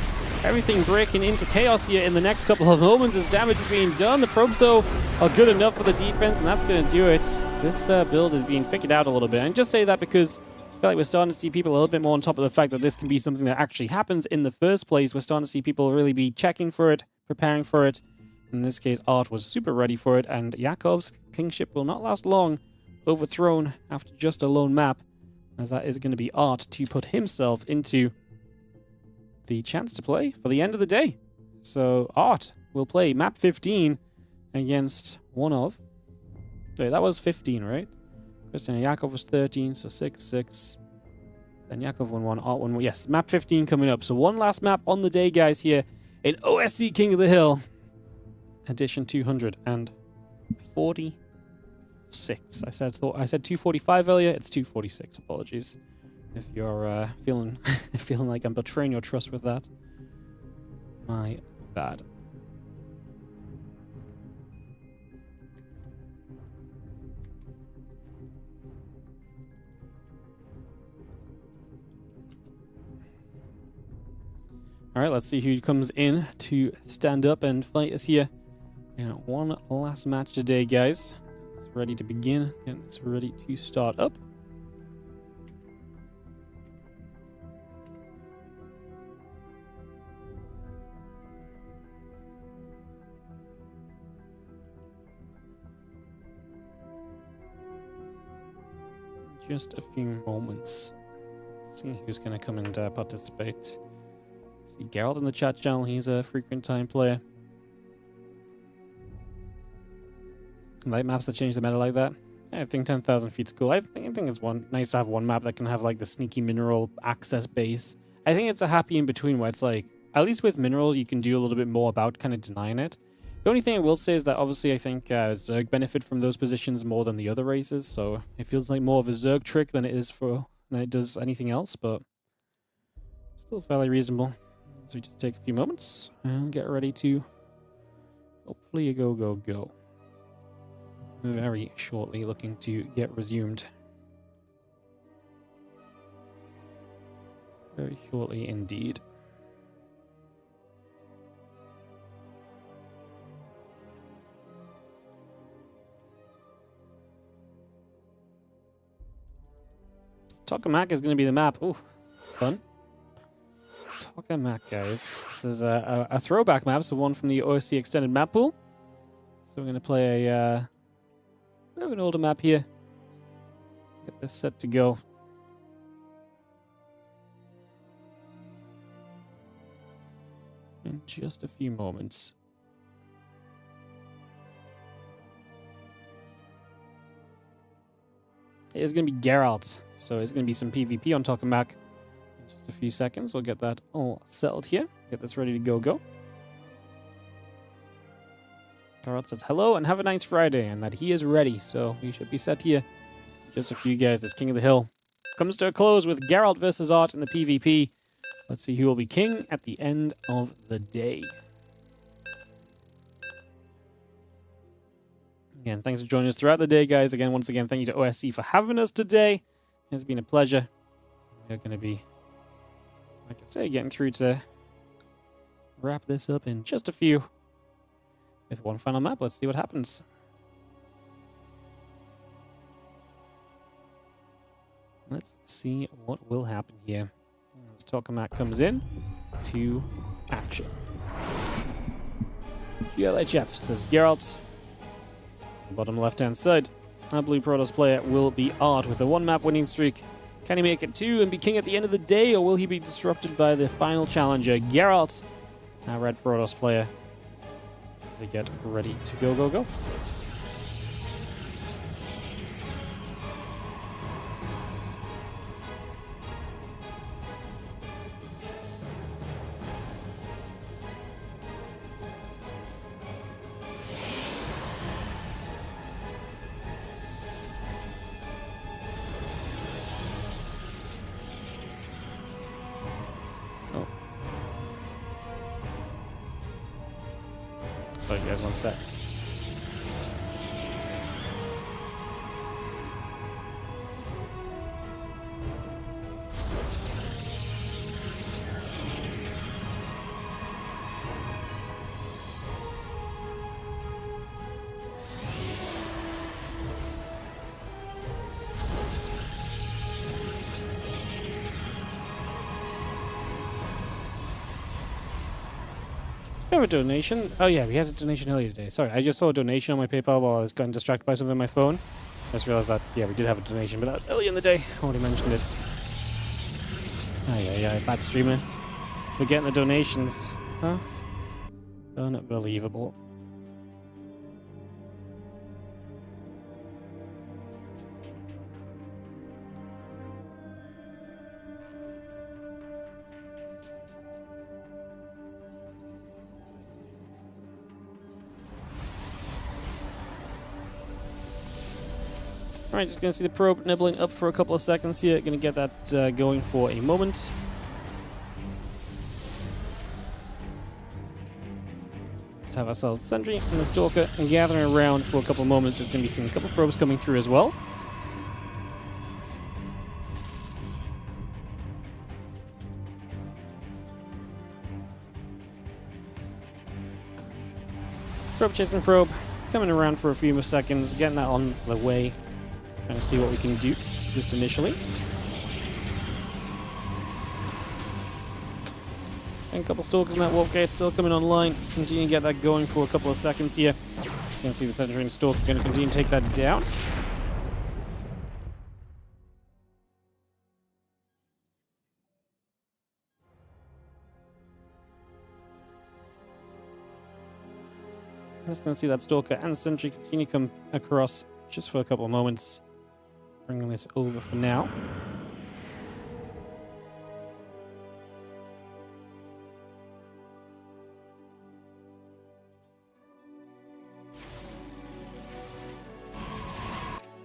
everything breaking into chaos here in the next couple of moments as damage is being done. The probes, though, are good enough for the defense, and that's going to do it. This build is being figured out a little bit, and just say that because I feel like we're starting to see people a little bit more on top of the fact that this can be something that actually happens in the first place. We're starting to see people really be checking for it, preparing for it. In this case, Art was super ready for it, and Yakov's kingship will not last long, overthrown after just a lone map, as that is going to be Art to put himself into the chance to play for the end of the day. So Art will play map 15 against one of... Wait, that was 15, right? Cristiana, Yakov was 13, so 6, 6. Then Yakov won 1, Art won 1. Yes, map 15 coming up. So one last map on the day, guys, here in OSC King of the Hill. Edition 246. I said 245 earlier. It's 246. Apologies if you're feeling like I'm betraying your trust with that. My bad. All right, let's see who comes in to stand up and fight us here. And one last match today, guys. It's ready to begin, and it's ready to start up. Just a few moments. Let's see who's going to come and participate. See Geralt in the chat channel. He's a frequent time player. Like maps that change the meta like that. I think 10,000 feet's cool. I think it's nice to have one map that can have like the sneaky mineral access base. I think it's a happy in between where it's like, at least with minerals, you can do a little bit more about kind of denying it. The only thing I will say is that obviously I think Zerg benefit from those positions more than the other races, so it feels like more of a Zerg trick than it does anything else, but still fairly reasonable. So we just take a few moments and get ready to hopefully go. Very shortly looking to get resumed. Very shortly indeed. Tokamak is going to be the map. Ooh, fun. Tokamak, guys. This is a throwback map, so one from the OSC extended map pool. So we're going to play a bit of an older map here. Get this set to go. In just a few moments. It is going to be Geralt, so it's going to be some PvP on Tokamak. In just a few seconds, we'll get that all settled here. Get this ready to go. Geralt says hello and have a nice Friday, and that he is ready, so we should be set here. Just a few guys. This King of the Hill comes to a close with Geralt versus Art in the PvP. Let's see who will be king at the end of the day. Again, thanks for joining us throughout the day, guys. Again, once again, thank you to OSC for having us today. It's been a pleasure. We're going to be, like I say, getting through to wrap this up in just a few. With one final map, let's see what happens. Let's see what will happen here. As Tokamak comes in to action. GLHF says Geralt. Bottom left-hand side. Our blue Protoss player will be Art with a 1-map winning streak. Can he make it 2 and be king at the end of the day, or will he be disrupted by the final challenger, Geralt? Our red Protoss player. As they get ready to go. Sorry guys, one sec. We have a donation. Oh yeah, we had a donation earlier today. Sorry, I just saw a donation on my PayPal while I was getting distracted by something on my phone. I just realized that, yeah, we did have a donation, but that was early in the day. I already mentioned it. Yeah, bad streamer. We're getting the donations. Huh? Unbelievable. Alright, just gonna see the probe nibbling up for a couple of seconds here. Gonna get that going for a moment. Just have ourselves the Sentry and the Stalker and gathering around for a couple of moments. Just gonna be seeing a couple of probes coming through as well. Probe chasing probe, coming around for a few more seconds, getting that on the way. Trying to see what we can do just initially. And a couple stalkers in that warp gate still coming online. Continue to get that going for a couple of seconds here. Just going to see the Sentry and Stalker going to continue to take that down. Just going to see that Stalker and Sentry continue to come across just for a couple of moments. Bringing this over for now.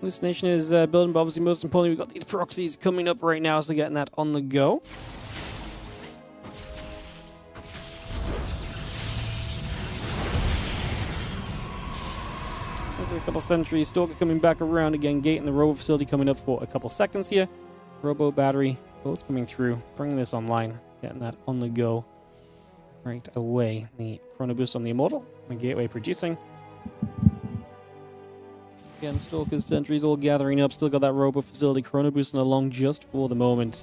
Hallucination is building, but obviously most importantly we've got these proxies coming up right now, so getting that on the go. A couple sentries, Stalker coming back around again, gate in the robo facility coming up for a couple seconds here. Robo battery, both coming through, bringing this online, getting that on the go right away. The chrono boost on the Immortal, the gateway producing. Again, Stalkers, sentries all gathering up, still got that robo facility chrono boosting along just for the moment,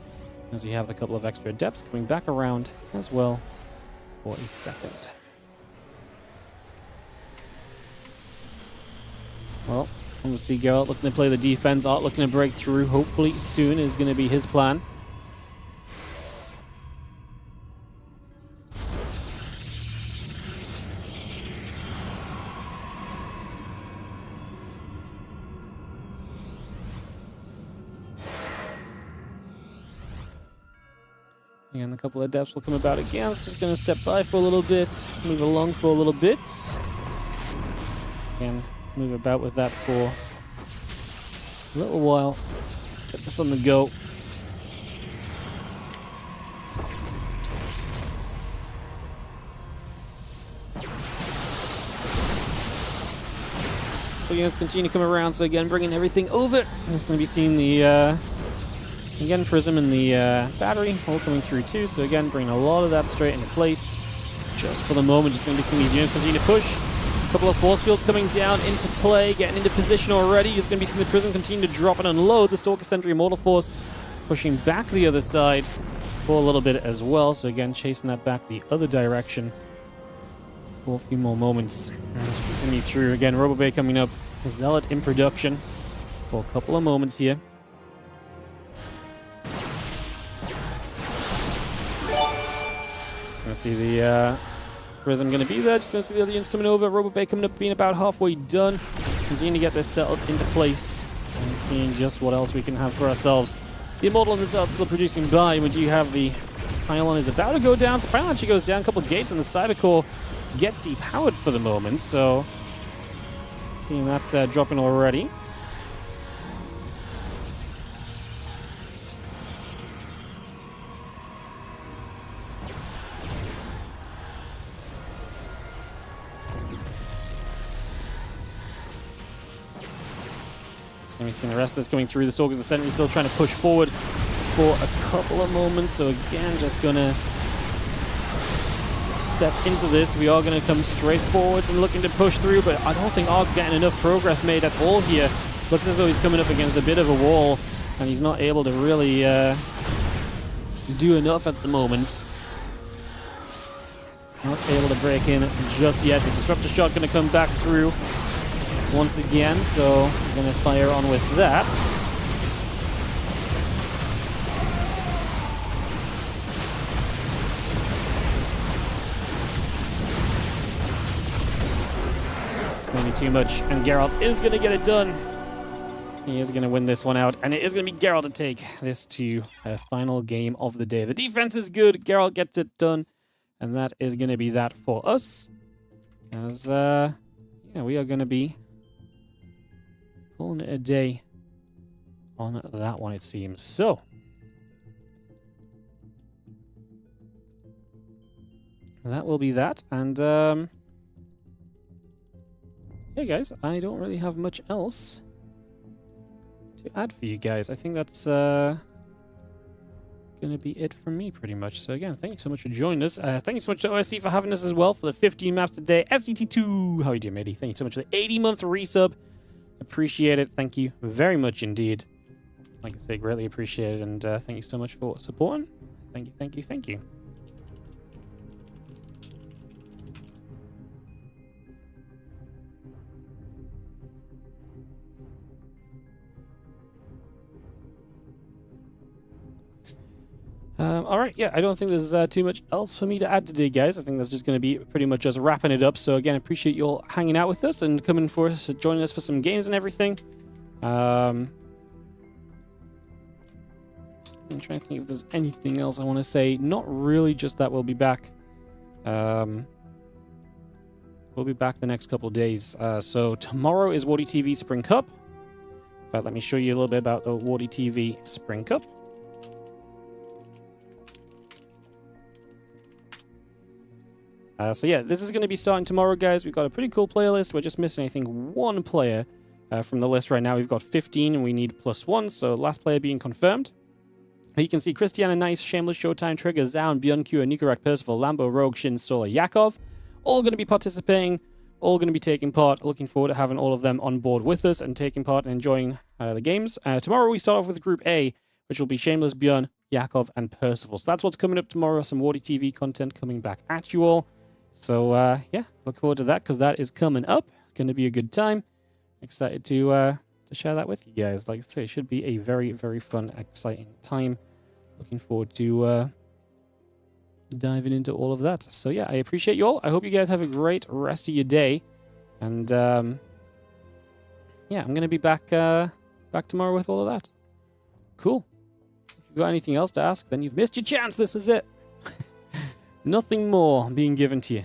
as we have the couple of extra adepts coming back around as well for a second. Well, we'll see Geralt looking to play the defense, Art looking to break through, hopefully soon is going to be his plan. And a couple of adepts will come about again, it's just going to step by for a little bit, move along for a little bit. Again, move about with that for a little while. Get this on the go. So units continue to come around, so again, bringing everything over. I'm just going to be seeing the, again, Prism and the battery all coming through too, so again, bringing a lot of that straight into place. Just for the moment, just going to be seeing these units continue to push. Couple of force fields coming down into play, getting into position already. Just going to be seeing the Prism continue to drop and unload. The Stalker Sentry Immortal Force pushing back the other side for a little bit as well. So again, chasing that back the other direction for a few more moments. As we continue through, again, RoboBay coming up. Zealot in production for a couple of moments here. Just going to see the Prism going to be there. Just going to see the other units coming over. RoboBay coming up, being about halfway done. Continue to get this settled into place and seeing just what else we can have for ourselves. The Immortal and the Zealot still producing by. We do have the Pylon is about to go down. So Pylon actually goes down. A couple of gates and the Cybercore get depowered for the moment. So seeing that dropping already. So we've seen the rest of this coming through. The Stalkers, the Sentry still trying to push forward for a couple of moments. So again, just gonna step into this. We are gonna come straight forwards and looking to push through, but I don't think Odd's getting enough progress made at all here. Looks as though he's coming up against a bit of a wall, and he's not able to really do enough at the moment. Not able to break in just yet. The Disruptor Shot gonna come back through once again, so I'm going to fire on with that. It's going to be too much, and Geralt is going to get it done. He is going to win this one out, and it is going to be Geralt to take this to a final game of the day. The defense is good, Geralt gets it done, and that is going to be that for us. As, yeah, we are going to be calling it a day on that one, it seems. So, that will be that. And, yeah, guys, I don't really have much else to add for you guys. I think that's going to be it from me, pretty much. So, again, thank you so much for joining us. Thank you so much to OSC for having us as well for the 15 maps today. SCT2, how are you doing, matey? Thank you so much for the 80-month resub. Appreciate it. Thank you very much indeed. Like I say, greatly appreciate it, and thank you so much for supporting. Thank you, thank you, thank you. All right, yeah, I don't think there's too much else for me to add today, guys. I think that's just going to be pretty much us wrapping it up. So again, I appreciate you all hanging out with us and coming for us, joining us for some games and everything. I'm trying to think if there's anything else I want to say. Not really, just that we'll be back. We'll be back the next couple of days. So tomorrow is WardiTV Spring Cup. In fact, let me show you a little bit about the WardiTV Spring Cup. So yeah, this is going to be starting tomorrow, guys. We've got a pretty cool player list. We're just missing, I think, one player from the list right now. We've got 15, and we need +1, so last player being confirmed. You can see Cristiana, Nice, Shameless, Showtime, Trigger, Zaun, Beyond Q, Nikarak, Percival, Lambo, Rogue, Shin, Solar, Yakov. All going to be participating, all going to be taking part. Looking forward to having all of them on board with us and taking part and enjoying the games. Tomorrow we start off with Group A, which will be Shameless, Beyond, Yakov, and Percival. So that's what's coming up tomorrow. Some WardiTV content coming back at you all. So, yeah, look forward to that, because that is coming up. Going to be a good time. Excited to share that with you guys. Like I say, it should be a very, very fun, exciting time. Looking forward to diving into all of that. So, yeah, I appreciate you all. I hope you guys have a great rest of your day. And, yeah, I'm going to be back tomorrow with all of that. Cool. If you've got anything else to ask, then you've missed your chance. This was it. Nothing more being given to you.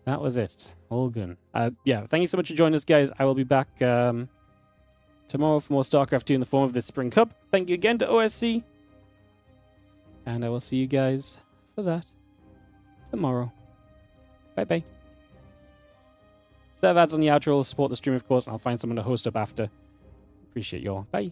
That was it. All good. Yeah, thank you so much for joining us, guys. I will be back tomorrow for more StarCraft 2 in the form of this Spring Cup. Thank you again to OSC. And I will see you guys for that tomorrow. Bye-bye. Serve ads on the outro. Support the stream, of course, and I'll find someone to host up after. Appreciate you all. Bye.